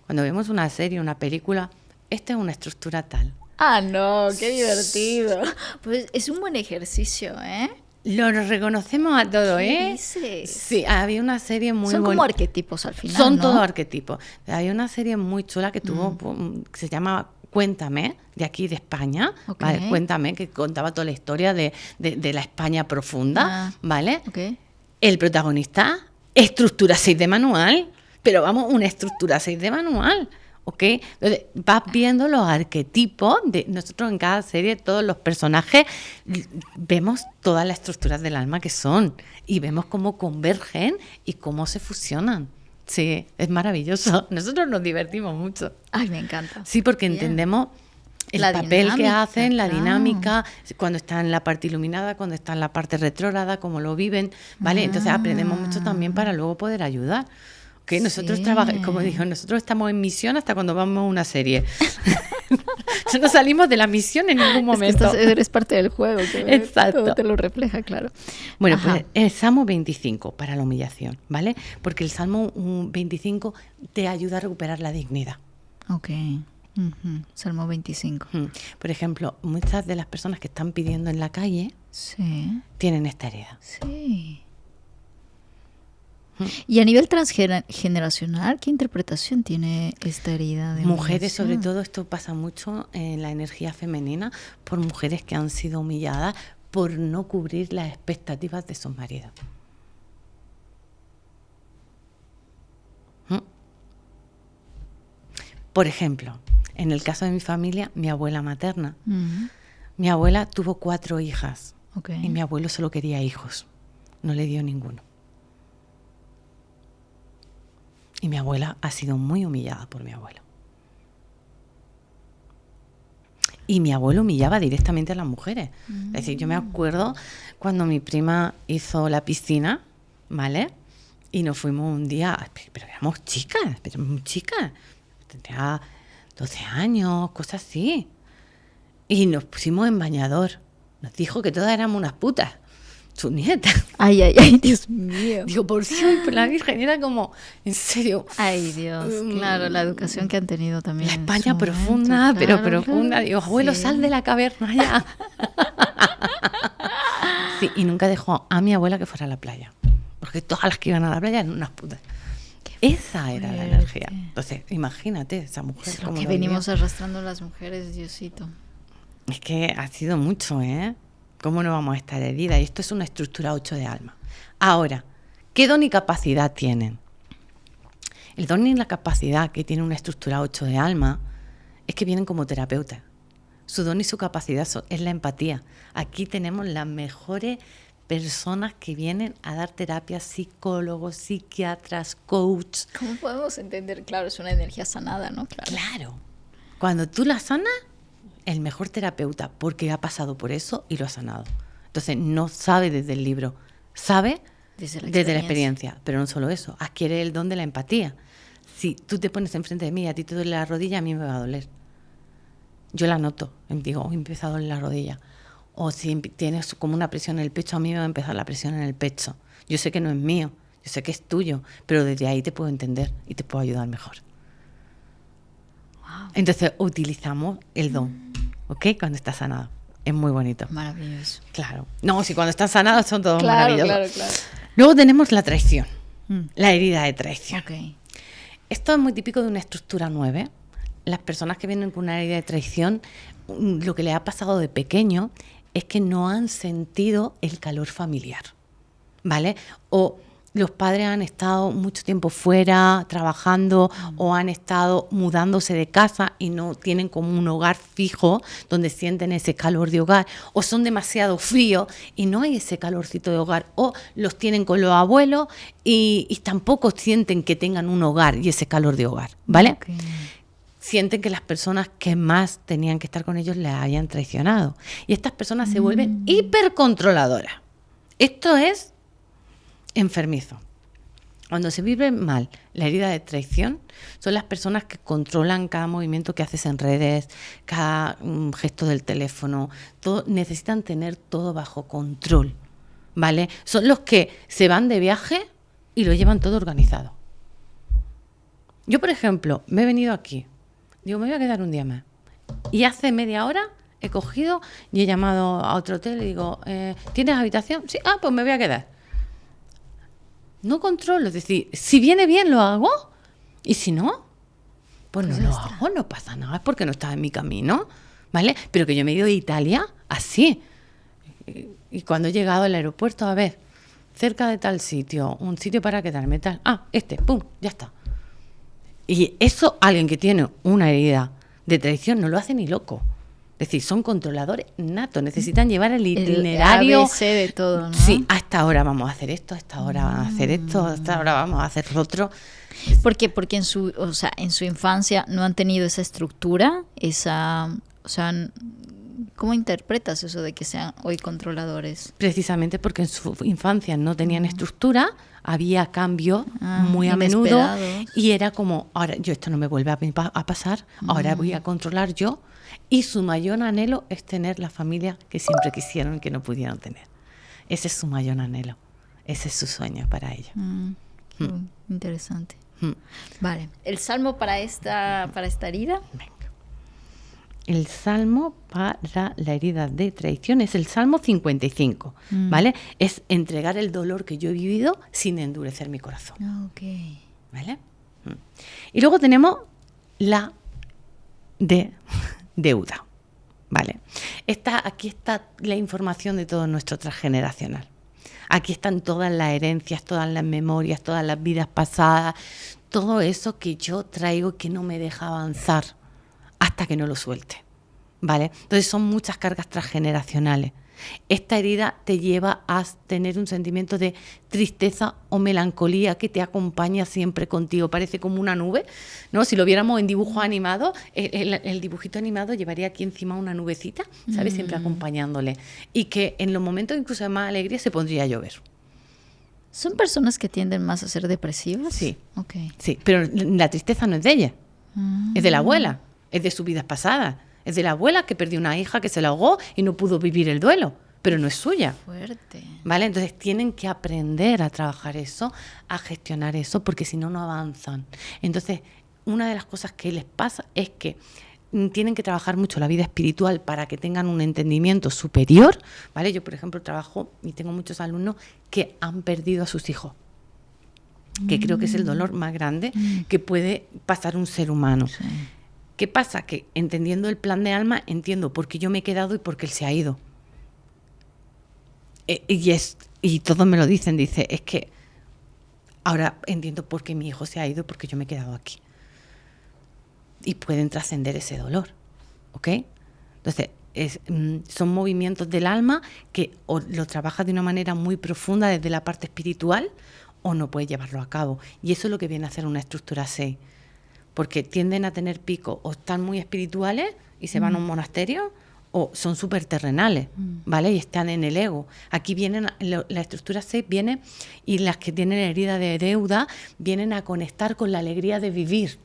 cuando vemos una serie, una película, esta es una estructura tal. Ah, no, qué divertido. Pues es un buen ejercicio, ¿eh? Lo reconocemos a todo, ¿Qué ¿eh? dices? Sí, había una serie muy buena. Son como arquetipos al final, Son ¿no? todos arquetipos. Había una serie muy chula que tuvo, que se llama Cuéntame, de aquí de España, Okay. ¿vale? Cuéntame, que contaba toda la historia de la España profunda, ¿vale? Okay. El protagonista, estructura 6 de manual, pero vamos, una estructura 6 de manual. ¿Ok? Entonces, vas viendo los arquetipos de nosotros en cada serie, todos los personajes, vemos todas las estructuras del alma que son y vemos cómo convergen y cómo se fusionan. Sí, es maravilloso. Nosotros nos divertimos mucho. Ay, me encanta. Sí, porque Bien. entendemos el La papel que dinámica, hacen, la claro. dinámica, cuando está en la parte iluminada, cuando está en la parte retrógrada, cómo lo viven, ¿vale? Entonces aprendemos mucho también para luego poder ayudar. Que nosotros Sí. como digo, nosotros estamos en misión hasta cuando vamos a una serie. No salimos de la misión en ningún momento. Es que eres parte del juego. Que Exacto. Todo te lo refleja, claro. Bueno, Ajá. pues el Salmo 25 para la humillación, ¿vale? Porque el Salmo 25 te ayuda a recuperar la dignidad. Ok. Salmo 25. Por ejemplo, muchas de las personas que están pidiendo en la calle Sí. tienen esta herida. Sí. Y a nivel transgeneracional, ¿qué interpretación tiene esta herida de Mujeres, sobre humillación? todo, esto pasa mucho en la energía femenina, por mujeres que han sido humilladas por no cubrir las expectativas de sus maridos. Por ejemplo, en el caso de mi familia, mi abuela materna, mi abuela tuvo 4 hijas Ok. y mi abuelo solo quería hijos, no le dio ninguno. Y mi abuela ha sido muy humillada por mi abuelo. Y mi abuelo humillaba directamente a las mujeres. Es decir, yo me acuerdo cuando mi prima hizo la piscina, ¿vale? Y nos fuimos un día, pero éramos chicas, tendría 12 años, cosas así. Y nos pusimos en bañador. Nos dijo que todas éramos unas putas, sus nietas. Ay, Dios mío. Digo, por Dios, por la Virgen, era como, en serio. Ay, Dios. Claro, la educación que han tenido también. La en España su profunda, momento, pero claro, profunda. claro. Digo, abuelo, Sí. sal de la caverna ya. Sí, y nunca dejó a mi abuela que fuera a la playa. Porque todas las que iban a la playa eran unas putas. Esa era la energía. Entonces, imagínate, esa mujer. Es lo cómo que lo vivía. venimos arrastrando las mujeres, Diosito. Es que ha sido mucho, ¿eh? ¿Cómo no vamos a estar heridas? Y esto es una estructura 8 de alma. Ahora, ¿qué don y capacidad tienen? El don y la capacidad que tiene una estructura 8 de alma es que vienen como terapeutas. Su don y su capacidad es la empatía. Aquí tenemos las mejores personas que vienen a dar terapia, psicólogos, psiquiatras, coach. ¿Cómo podemos entender? Claro, es una energía sanada, ¿no? Claro. Cuando tú la sanas, el mejor terapeuta, porque ha pasado por eso y lo ha sanado. Entonces, no sabe desde el libro, sabe Desde la desde la experiencia. Pero no solo eso, adquiere el don de la empatía. Si tú te pones enfrente de mí y a ti te duele la rodilla, a mí me va a doler. Yo la noto, digo, hoy empieza a doler la rodilla. O si tienes como una presión en el pecho, a mí me va a empezar la presión en el pecho. Yo sé que no es mío, yo sé que es tuyo, pero desde ahí te puedo entender y te puedo ayudar mejor. Wow. Entonces utilizamos el don, ¿ok? Cuando está sanado. Es muy bonito. Maravilloso. Claro. No, si cuando están sanados son todos Claro, maravillosos. claro. Luego tenemos la traición, la herida de traición. Ok. Esto es muy típico de una estructura 9. las personas que vienen con una herida de traición, lo que les ha pasado de pequeño es que no han sentido el calor familiar, ¿vale? O los padres han estado mucho tiempo fuera trabajando o han estado mudándose de casa y no tienen como un hogar fijo donde sienten ese calor de hogar, o son demasiado fríos y no hay ese calorcito de hogar, o los tienen con los abuelos y tampoco sienten que tengan un hogar y ese calor de hogar, ¿vale? Okay. Sienten que las personas que más tenían que estar con ellos les hayan traicionado. Y estas personas se vuelven hipercontroladoras. Esto es enfermizo. Cuando se vive mal la herida de traición, son las personas que controlan cada movimiento que haces en redes, cada gesto del teléfono. Necesitan tener todo bajo control, ¿vale? Son los que se van de viaje y lo llevan todo organizado. Yo, por ejemplo, me he venido aquí. Digo, me voy a quedar un día más. Y hace media hora he cogido y he llamado a otro hotel y digo, ¿tienes habitación? Sí, pues me voy a quedar. No controlo, es decir, si viene bien lo hago y si no, pues no lo hago, no pasa nada, es porque no estaba en mi camino, ¿vale? Pero que yo me he ido de Italia así. Y cuando he llegado al aeropuerto, a ver, cerca de tal sitio, un sitio para quedarme, tal, pum, ya está. Y eso alguien que tiene una herida de traición no lo hace ni loco. Es decir, son controladores natos, necesitan llevar el itinerario. El ABC de todo, ¿no? Sí, a esta hora vamos a hacer esto, a esta hora vamos a hacer esto, a esta hora vamos a hacer lo otro. ¿Por qué? Porque en su infancia no han tenido esa estructura, ¿cómo interpretas eso de que sean hoy controladores? Precisamente porque en su infancia no tenían estructura, había cambio muy a menudo y era como, ahora yo esto no me vuelve a pasar, ahora voy a controlar yo. Y su mayor anhelo es tener la familia que siempre quisieron y que no pudieron tener. Ese es su mayor anhelo. Ese es su sueño para ellos. Interesante. Vale. ¿El salmo para esta herida? Venga. El salmo para la herida de traición es el Salmo 55, ¿vale? Es entregar el dolor que yo he vivido sin endurecer mi corazón. Okay. ¿Vale? Y luego tenemos la deuda, ¿vale? Aquí está la información de todo nuestro transgeneracional. Aquí están todas las herencias, todas las memorias, todas las vidas pasadas, todo eso que yo traigo que no me deja avanzar hasta que no lo suelte, ¿vale? Entonces son muchas cargas transgeneracionales. Esta herida te lleva a tener un sentimiento de tristeza o melancolía que te acompaña siempre contigo. Parece como una nube, ¿no? Si lo viéramos en dibujo animado, el dibujito animado llevaría aquí encima una nubecita, ¿sabes? Siempre acompañándole. Y que en los momentos incluso de más alegría se pondría a llover. ¿Son personas que tienden más a ser depresivas? Sí. Okay. Sí, pero la tristeza no es de ella, es de la abuela, es de sus vidas pasadas. Es de la abuela que perdió una hija que se la ahogó y no pudo vivir el duelo, pero no es suya. Fuerte. ¿Vale? Entonces tienen que aprender a trabajar eso, a gestionar eso, porque si no, no avanzan. Entonces, una de las cosas que les pasa es que tienen que trabajar mucho la vida espiritual para que tengan un entendimiento superior, ¿vale? Yo, por ejemplo, trabajo y tengo muchos alumnos que han perdido a sus hijos, que creo que es el dolor más grande que puede pasar un ser humano. Sí. ¿Qué pasa? Que entendiendo el plan de alma, entiendo por qué yo me he quedado y por qué él se ha ido. Y todos me lo dicen, es que ahora entiendo por qué mi hijo se ha ido, porque yo me he quedado aquí. Y pueden trascender ese dolor, ¿ok? Entonces, son movimientos del alma que o lo trabajas de una manera muy profunda desde la parte espiritual o no puedes llevarlo a cabo. Y eso es lo que viene a hacer una estructura 6. Porque tienden a tener picos, o están muy espirituales y se van a un monasterio, o son súper terrenales, ¿vale? Y están en el ego. Aquí vienen, la estructura 6 viene, y las que tienen herida de deuda, vienen a conectar con la alegría de vivir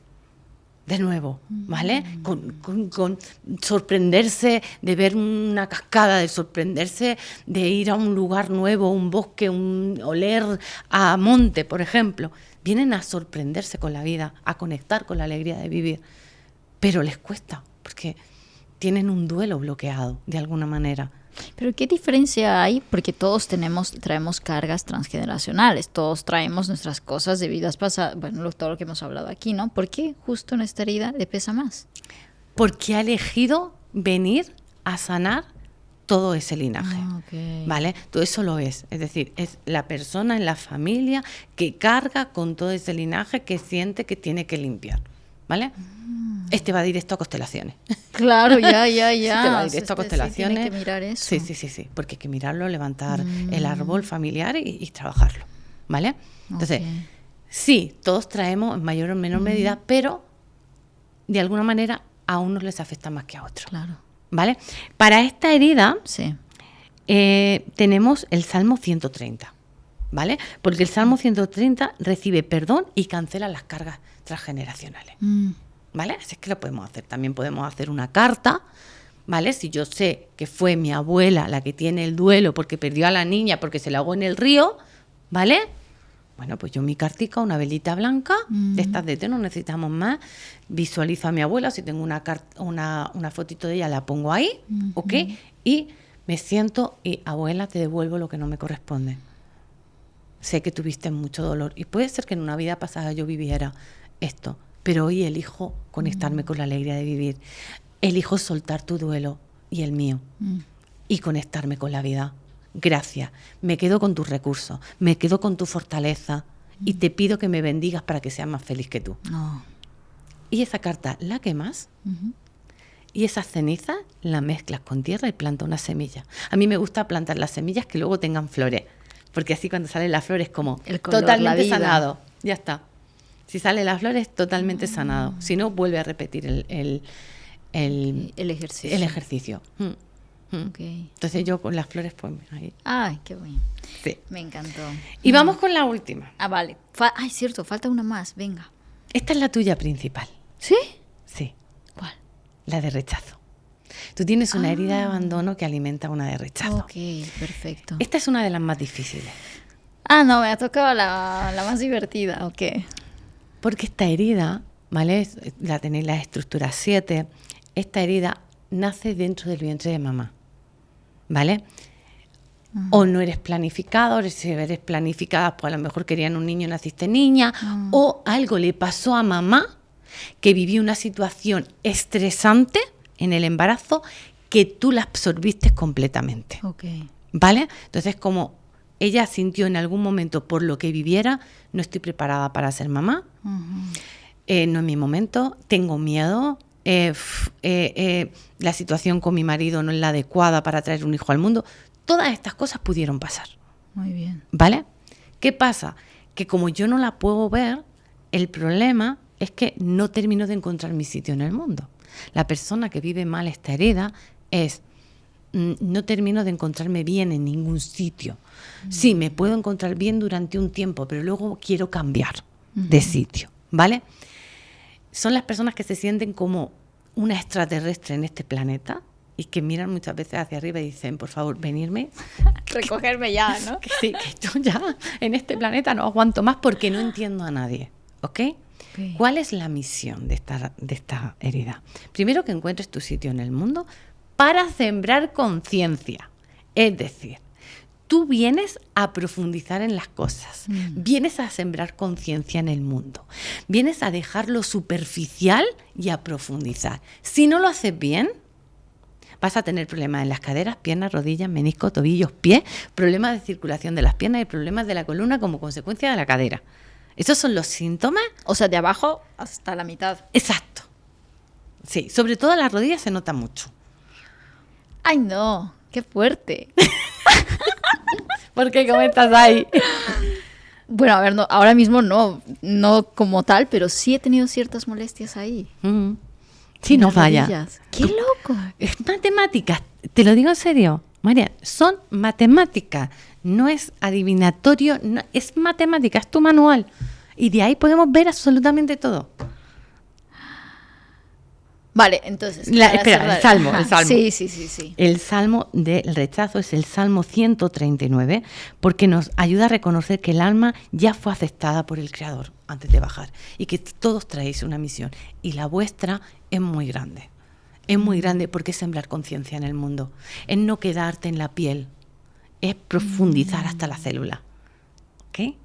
de nuevo, ¿vale? Con sorprenderse de ver una cascada, de sorprenderse de ir a un lugar nuevo, un bosque, oler a monte, por ejemplo. Vienen a sorprenderse con la vida, a conectar con la alegría de vivir, pero les cuesta, porque tienen un duelo bloqueado de alguna manera. Pero ¿qué diferencia hay? Porque todos traemos cargas transgeneracionales, todos traemos nuestras cosas de vidas pasadas, bueno, todo lo que hemos hablado aquí, ¿no? ¿Por qué justo en esta herida le pesa más? porque ha elegido venir a sanar todo ese linaje, Okay. ¿vale? Todo eso lo es decir, es la persona en la familia que carga con todo ese linaje que siente que tiene que limpiar, ¿vale? Este va directo a constelaciones. Claro, ya. Este va directo a constelaciones. Sí, tiene que mirar eso. Sí, porque hay que mirarlo, levantar el árbol familiar y trabajarlo, ¿vale? Entonces, Okay. sí, todos traemos en mayor o menor medida, pero de alguna manera a unos les afecta más que a otros, Claro. ¿vale? Para esta herida Sí. tenemos el Salmo 130, ¿vale? Porque el Salmo 130 recibe perdón y cancela las cargas transgeneracionales, ¿vale? Así es que lo podemos hacer. También podemos hacer una carta, ¿vale? Si yo sé que fue mi abuela la que tiene el duelo porque perdió a la niña porque se la ahogó en el río, ¿vale? Bueno, pues yo mi cartica, una velita blanca, de estas de té, no necesitamos más. Visualizo a mi abuela, si tengo una fotito de ella, la pongo ahí, ¿ok? Y me siento y, abuela, te devuelvo lo que no me corresponde. Sé que tuviste mucho dolor y puede ser que en una vida pasada yo viviera esto, pero hoy elijo conectarme con la alegría de vivir. Elijo soltar tu duelo y el mío y conectarme con la vida. Gracias, me quedo con tus recursos, me quedo con tu fortaleza y te pido que me bendigas para que sea más feliz que tú. No. Y esa carta la quemas y esas cenizas la mezclas con tierra y planta una semilla. A mí me gusta plantar las semillas que luego tengan flores, porque así cuando salen las flores como El color, totalmente la vida. sanado. Ya está. Si salen las flores, totalmente sanado. Si no, vuelve a repetir el ejercicio. el ejercicio. Okay. Entonces yo con las flores, pues ahí. Ay, qué bueno. Sí. Me encantó. Y vamos con la última. Ah, vale. Ay, cierto, falta una más. Venga. Esta es la tuya principal. ¿Sí? Sí, ¿Cuál? la de rechazo. Tú tienes una herida de abandono que alimenta una de rechazo. Ok, perfecto. Esta es una de las más difíciles. Ah, no, me ha tocado la más divertida. Ok. Porque esta herida, ¿vale? La tenéis la estructura 7. Esta herida nace dentro del vientre de mamá, ¿vale? O no eres planificado, o si eres planificada, pues a lo mejor querían un niño y naciste niña, o algo le pasó a mamá que vivió una situación estresante en el embarazo que tú la absorbiste completamente, Ok. ¿vale? Entonces, como ella sintió en algún momento por lo que viviera, no estoy preparada para ser mamá, no es mi momento, tengo miedo, la situación con mi marido no es la adecuada para traer un hijo al mundo. Todas estas cosas pudieron pasar, Muy bien. ¿vale? ¿Qué pasa? Que como yo no la puedo ver, el problema es que no termino de encontrar mi sitio en el mundo. La persona que vive mal esta herida es, no termino de encontrarme bien en ningún sitio. Sí, me puedo encontrar bien durante un tiempo, pero luego quiero cambiar de sitio, ¿vale? Son las personas que se sienten como una extraterrestre en este planeta y que miran muchas veces hacia arriba y dicen, por favor, venirme. Recogerme ya, ¿no? Que sí, que yo ya en este planeta no aguanto más porque no entiendo a nadie, ¿ok? Ok. ¿Cuál es la misión de esta herida? Primero, que encuentres tu sitio en el mundo para sembrar conciencia. Es decir, tú vienes a profundizar en las cosas, vienes a sembrar conciencia en el mundo, vienes a dejar lo superficial y a profundizar. Si no lo haces bien, vas a tener problemas en las caderas, piernas, rodillas, meniscos, tobillos, pies, problemas de circulación de las piernas y problemas de la columna como consecuencia de la cadera. Esos son los síntomas. O sea, de abajo hasta la mitad. Exacto. Sí, sobre todo en las rodillas se nota mucho. Ay, no. Qué fuerte. ¿Por qué? ¿Cómo estás ahí? Bueno, a ver, no, ahora mismo no como tal, pero sí he tenido ciertas molestias ahí. Sí, En no las falla. rodillas. ¡Qué loco! Es matemáticas, te lo digo en serio, María, son matemáticas, no es adivinatorio, no, es matemática, es tu manual. Y de ahí podemos ver absolutamente todo. Vale, entonces. Espera, cerrar. el salmo. Sí. El salmo del rechazo es el salmo 139, porque nos ayuda a reconocer que el alma ya fue aceptada por el Creador antes de bajar y que todos traéis una misión y la vuestra es muy grande. Es muy grande porque es sembrar conciencia en el mundo, es no quedarte en la piel, es profundizar hasta la célula. ¿Ok?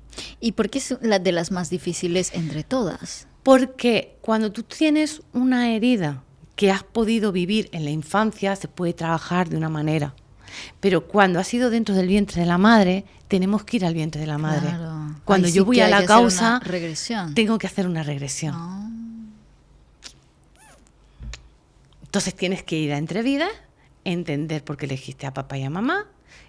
¿Y por qué es la de las más difíciles entre todas? Porque cuando tú tienes una herida que has podido vivir en la infancia se puede trabajar de una manera. Pero cuando has sido dentro del vientre de la madre, tenemos que ir al vientre de la madre. Claro. Cuando Ahí yo sí voy que a hay la que hacer causa, una regresión. tengo que hacer una regresión. Ah. Entonces tienes que ir a entrevidas, entender por qué elegiste a papá y a mamá,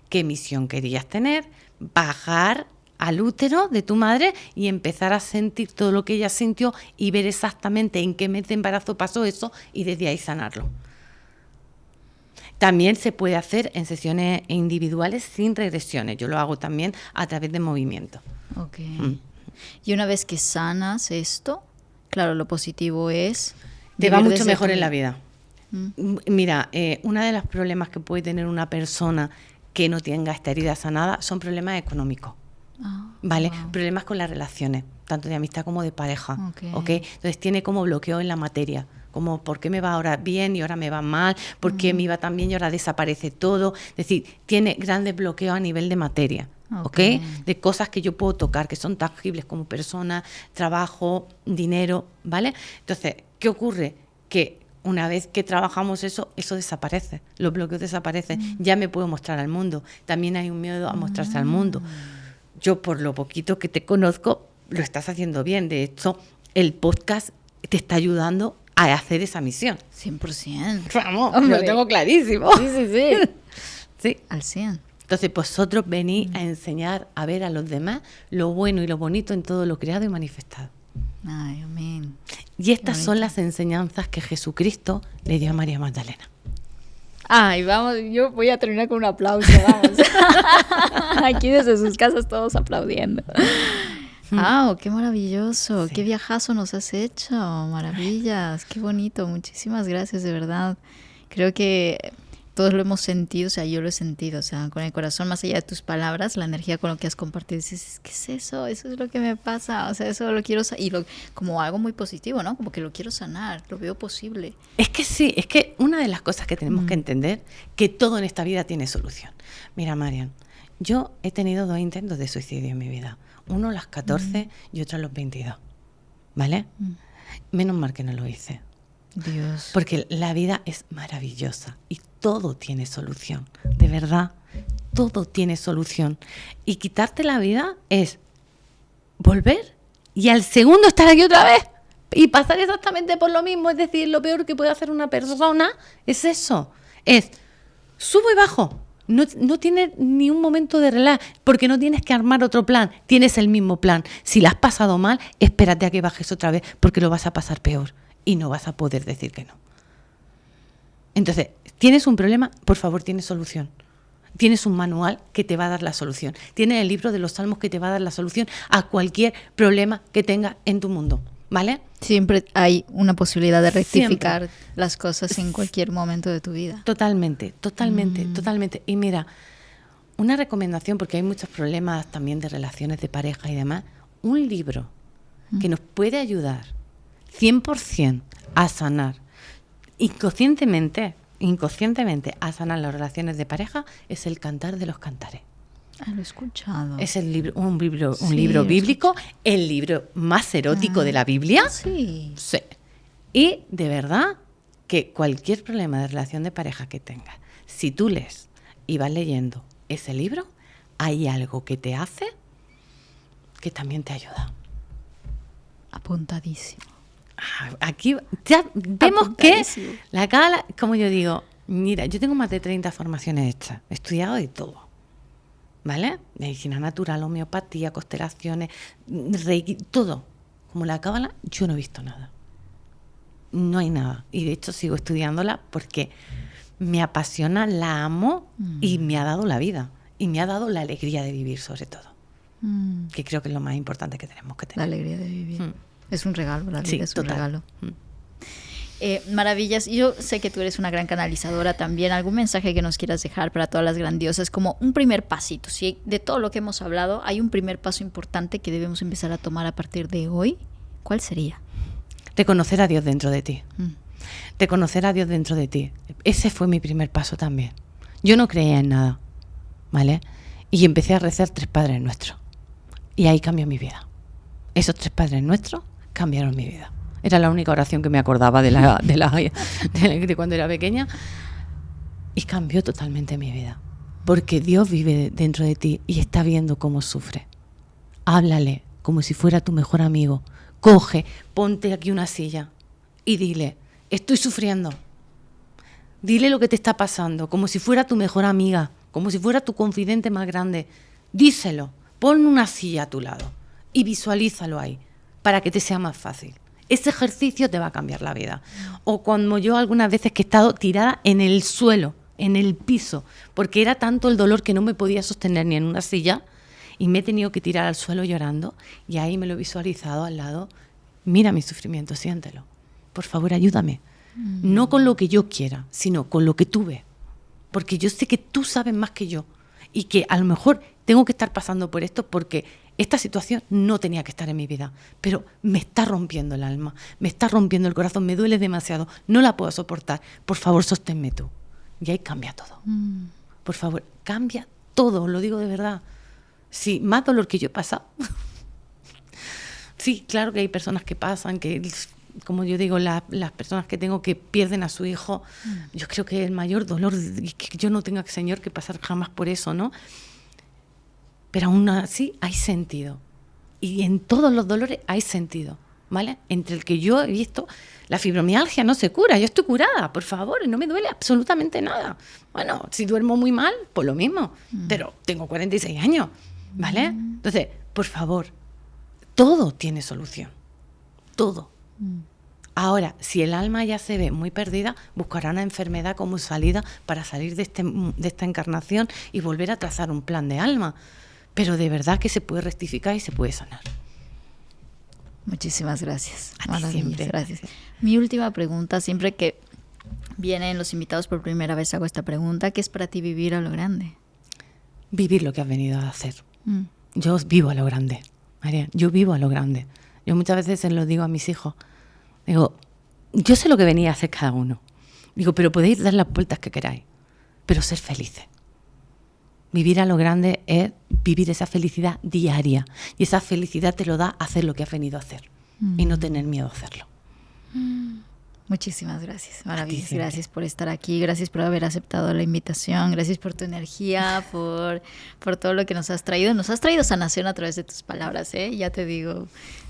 qué misión querías tener, bajar al útero de tu madre y empezar a sentir todo lo que ella sintió y ver exactamente en qué mes de embarazo pasó eso y desde ahí sanarlo. También se puede hacer en sesiones individuales sin regresiones. Yo lo hago también a través de movimiento. Ok. Y una vez que sanas esto, claro, lo positivo es... Te va vivir mucho desde mejor tu- en la vida. Mira, uno de los problemas que puede tener una persona que no tenga esta herida sanada son problemas económicos. Ah, ¿Vale? wow. Problemas con las relaciones, tanto de amistad como de pareja. Ok. ¿Ok? Entonces tiene como bloqueo en la materia. Como, ¿por qué me va ahora bien y ahora me va mal? ¿Por qué me iba tan bien y ahora desaparece todo? Es decir, tiene grandes bloqueos a nivel de materia. ¿Ok? De cosas que yo puedo tocar, que son tangibles como persona, trabajo, dinero, ¿vale? Entonces, ¿qué ocurre? Que una vez que trabajamos eso desaparece, los bloqueos desaparecen, ya me puedo mostrar al mundo. También hay un miedo a mostrarse al mundo. Yo, por lo poquito que te conozco, lo estás haciendo bien. De hecho, el podcast te está ayudando a hacer esa misión. 100%. Vamos, Hombre. lo tengo clarísimo. Sí, sí, sí. Sí. Al 100. Entonces, vosotros venís a enseñar a ver a los demás lo bueno y lo bonito en todo lo creado y manifestado. Ay, amén. Y estas son las enseñanzas que Jesucristo le dio a María Magdalena. Ay, vamos, yo voy a terminar con un aplauso, vamos. Aquí desde sus casas todos aplaudiendo. ¡Wow! ¡Qué maravilloso! Sí. ¡Qué viajazo nos has hecho! ¡Maravillas! ¡Qué bonito! Muchísimas gracias, de verdad. Creo que todos lo hemos sentido, o sea, yo lo he sentido, o sea, con el corazón, más allá de tus palabras, la energía con lo que has compartido, dices, ¿qué es eso? Eso es lo que me pasa, o sea, eso lo quiero, y como algo muy positivo, ¿no? Como que lo quiero sanar, lo veo posible. Es que sí, es que una de las cosas que tenemos que entender, que todo en esta vida tiene solución. Mira, Marian, yo he tenido 2 intentos de suicidio en mi vida. Uno a los 14 y otro a los 22. ¿Vale? Menos mal que no lo hice. Dios. Porque la vida es maravillosa y todo tiene solución. De verdad, todo tiene solución. Y quitarte la vida es volver y al segundo estar aquí otra vez y pasar exactamente por lo mismo. Es decir, lo peor que puede hacer una persona es eso. Es subo y bajo. No tienes ni un momento de relax, porque no tienes que armar otro plan, tienes el mismo plan. Si la has pasado mal, espérate a que bajes otra vez, porque lo vas a pasar peor y no vas a poder decir que no. Entonces, ¿tienes un problema? Por favor, tienes solución. Tienes un manual que te va a dar la solución. Tienes el libro de los Salmos que te va a dar la solución a cualquier problema que tengas en tu mundo, ¿vale? Siempre hay una posibilidad de rectificar las cosas en cualquier momento de tu vida. Totalmente, totalmente, totalmente. Y mira, una recomendación, porque hay muchos problemas también de relaciones de pareja y demás, un libro que nos puede ayudar 100% a sanar, inconscientemente a sanar las relaciones de pareja, es El Cantar de los Cantares. Ah, lo he escuchado. Es un libro Sí, libro lo bíblico, el libro más erótico de la Biblia. Sí. Sí. Y de verdad que cualquier problema de relación de pareja que tengas, si tú lees y vas leyendo ese libro, hay algo que te hace que también te ayuda. Apuntadísimo. Aquí ya vemos que Apuntadísimo. la cábala, como yo digo, mira, yo tengo más de 30 formaciones hechas, he estudiado de todo. ¿Vale? Medicina natural, homeopatía, constelaciones, reiki, todo. Como la cábala, yo no he visto nada. No hay nada. Y de hecho sigo estudiándola porque me apasiona, la amo y me ha dado la vida. Y me ha dado la alegría de vivir, sobre todo. Que creo que es lo más importante que tenemos que La tener. alegría de vivir. Es un regalo, la vida Sí, es un total. regalo. Maravillas, yo sé que tú eres una gran canalizadora también. ¿Algún mensaje que nos quieras dejar para todas las grandiosas? Como un primer pasito, ¿sí? De todo lo que hemos hablado, hay un primer paso importante que debemos empezar a tomar a partir de hoy. ¿Cuál sería? Reconocer a Dios dentro de ti. Reconocer a Dios dentro de ti. Ese fue mi primer paso también. Yo no creía en nada, ¿vale? Y empecé a rezar 3 Padres Nuestros. Y ahí cambió mi vida. Esos 3 Padres Nuestros cambiaron mi vida. Era la única oración que me acordaba de cuando era pequeña. Y cambió totalmente mi vida. Porque Dios vive dentro de ti y está viendo cómo sufre. Háblale como si fuera tu mejor amigo. Coge, ponte aquí una silla y dile, estoy sufriendo. Dile lo que te está pasando, como si fuera tu mejor amiga, como si fuera tu confidente más grande. Díselo, pon una silla a tu lado y visualízalo ahí para que te sea más fácil. Ese ejercicio te va a cambiar la vida. O como yo algunas veces que he estado tirada en el suelo, en el piso, porque era tanto el dolor que no me podía sostener ni en una silla y me he tenido que tirar al suelo llorando y ahí me lo he visualizado al lado. Mira mi sufrimiento, siéntelo. Por favor, ayúdame. No con lo que yo quiera, sino con lo que tú ves. Porque yo sé que tú sabes más que yo y que a lo mejor tengo que estar pasando por esto porque esta situación no tenía que estar en mi vida, pero me está rompiendo el alma, me está rompiendo el corazón, me duele demasiado, no la puedo soportar. Por favor, sosténme tú. Y ahí cambia todo. Por favor, cambia todo, lo digo de verdad. Sí, más dolor que yo he pasado. Sí, claro que hay personas que pasan, que, como yo digo, las personas que tengo que pierden a su hijo, yo creo que el mayor dolor, y que yo no tenga, Señor, que pasar jamás por eso, ¿no? Pero aún así hay sentido. Y en todos los dolores hay sentido, ¿vale? Entre el que yo he visto, la fibromialgia no se cura, yo estoy curada, por favor, no me duele absolutamente nada. Bueno, si duermo muy mal, pues lo mismo, pero tengo 46 años, ¿vale? Entonces, por favor, todo tiene solución, todo. Ahora, si el alma ya se ve muy perdida, buscará una enfermedad como salida para salir de esta encarnación y volver a trazar un plan de alma. Pero de verdad que se puede rectificar y se puede sanar. Muchísimas gracias. A ti siempre. Gracias. Mi última pregunta, siempre que vienen los invitados por primera vez hago esta pregunta, ¿qué es para ti vivir a lo grande? Vivir lo que has venido a hacer. Yo vivo a lo grande, María, yo vivo a lo grande. Yo muchas veces se lo digo a mis hijos. Digo, yo sé lo que venía a hacer cada uno. Digo, pero podéis dar las vueltas que queráis, pero ser felices. Vivir a lo grande es vivir esa felicidad diaria. Y esa felicidad te lo da hacer lo que has venido a hacer. Y no tener miedo a hacerlo. Muchísimas gracias. Maravilloso. Gracias por estar aquí. Gracias por haber aceptado la invitación. Gracias por tu energía, por todo lo que nos has traído. Nos has traído sanación a través de tus palabras, ¿eh? Ya te digo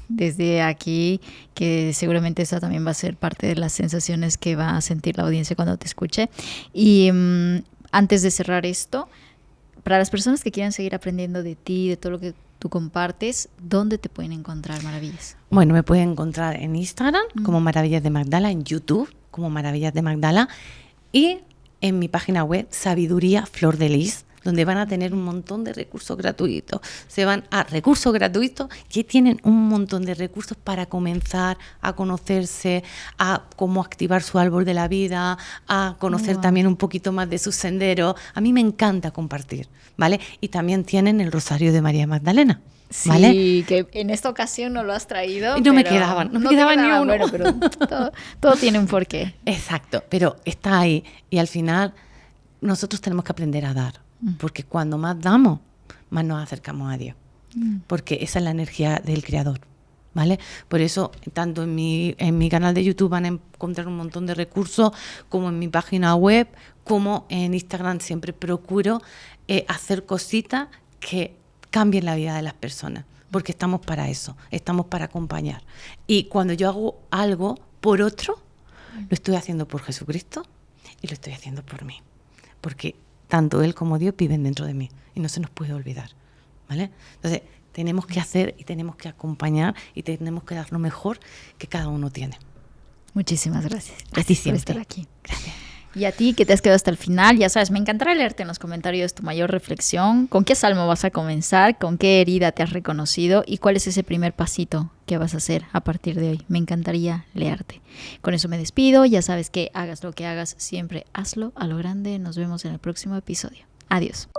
desde aquí que seguramente esa también va a ser parte de las sensaciones que va a sentir la audiencia cuando te escuche. Y antes de cerrar esto, para las personas que quieran seguir aprendiendo de ti, de todo lo que tú compartes, ¿dónde te pueden encontrar, Maravillas? Bueno, me pueden encontrar en Instagram como Maravillas de Magdala, en YouTube como Maravillas de Magdala y en mi página web Sabiduría Flor de Lis, donde van a tener un montón de recursos gratuitos. Se van a recursos gratuitos que tienen un montón de recursos para comenzar a conocerse, a cómo activar su árbol de la vida, a conocer también un poquito más de sus senderos. A mí me encanta compartir, ¿vale? Y también tienen el Rosario de María Magdalena. ¿Vale? Sí, que en esta ocasión no lo has traído. Y no me quedaban ni uno. Bueno, pero todo tiene un porqué. Exacto, pero está ahí. Y al final nosotros tenemos que aprender a dar. Porque cuando más damos, más nos acercamos a Dios. Porque esa es la energía del Creador, ¿vale? Por eso, tanto en mi canal de YouTube van a encontrar un montón de recursos, como en mi página web, como en Instagram siempre procuro hacer cositas que cambien la vida de las personas. Porque estamos para eso, estamos para acompañar. Y cuando yo hago algo por otro, lo estoy haciendo por Jesucristo y lo estoy haciendo por mí. Porque tanto Él como Dios viven dentro de mí y no se nos puede olvidar, ¿vale? Entonces, tenemos que hacer y tenemos que acompañar y tenemos que dar lo mejor que cada uno tiene. Muchísimas gracias. Gracias por estar aquí. Gracias. Y a ti que te has quedado hasta el final, ya sabes, me encantará leerte en los comentarios tu mayor reflexión, con qué salmo vas a comenzar, con qué herida te has reconocido y cuál es ese primer pasito que vas a hacer a partir de hoy. Me encantaría leerte. Con eso me despido, ya sabes que hagas lo que hagas, siempre hazlo a lo grande. Nos vemos en el próximo episodio. Adiós.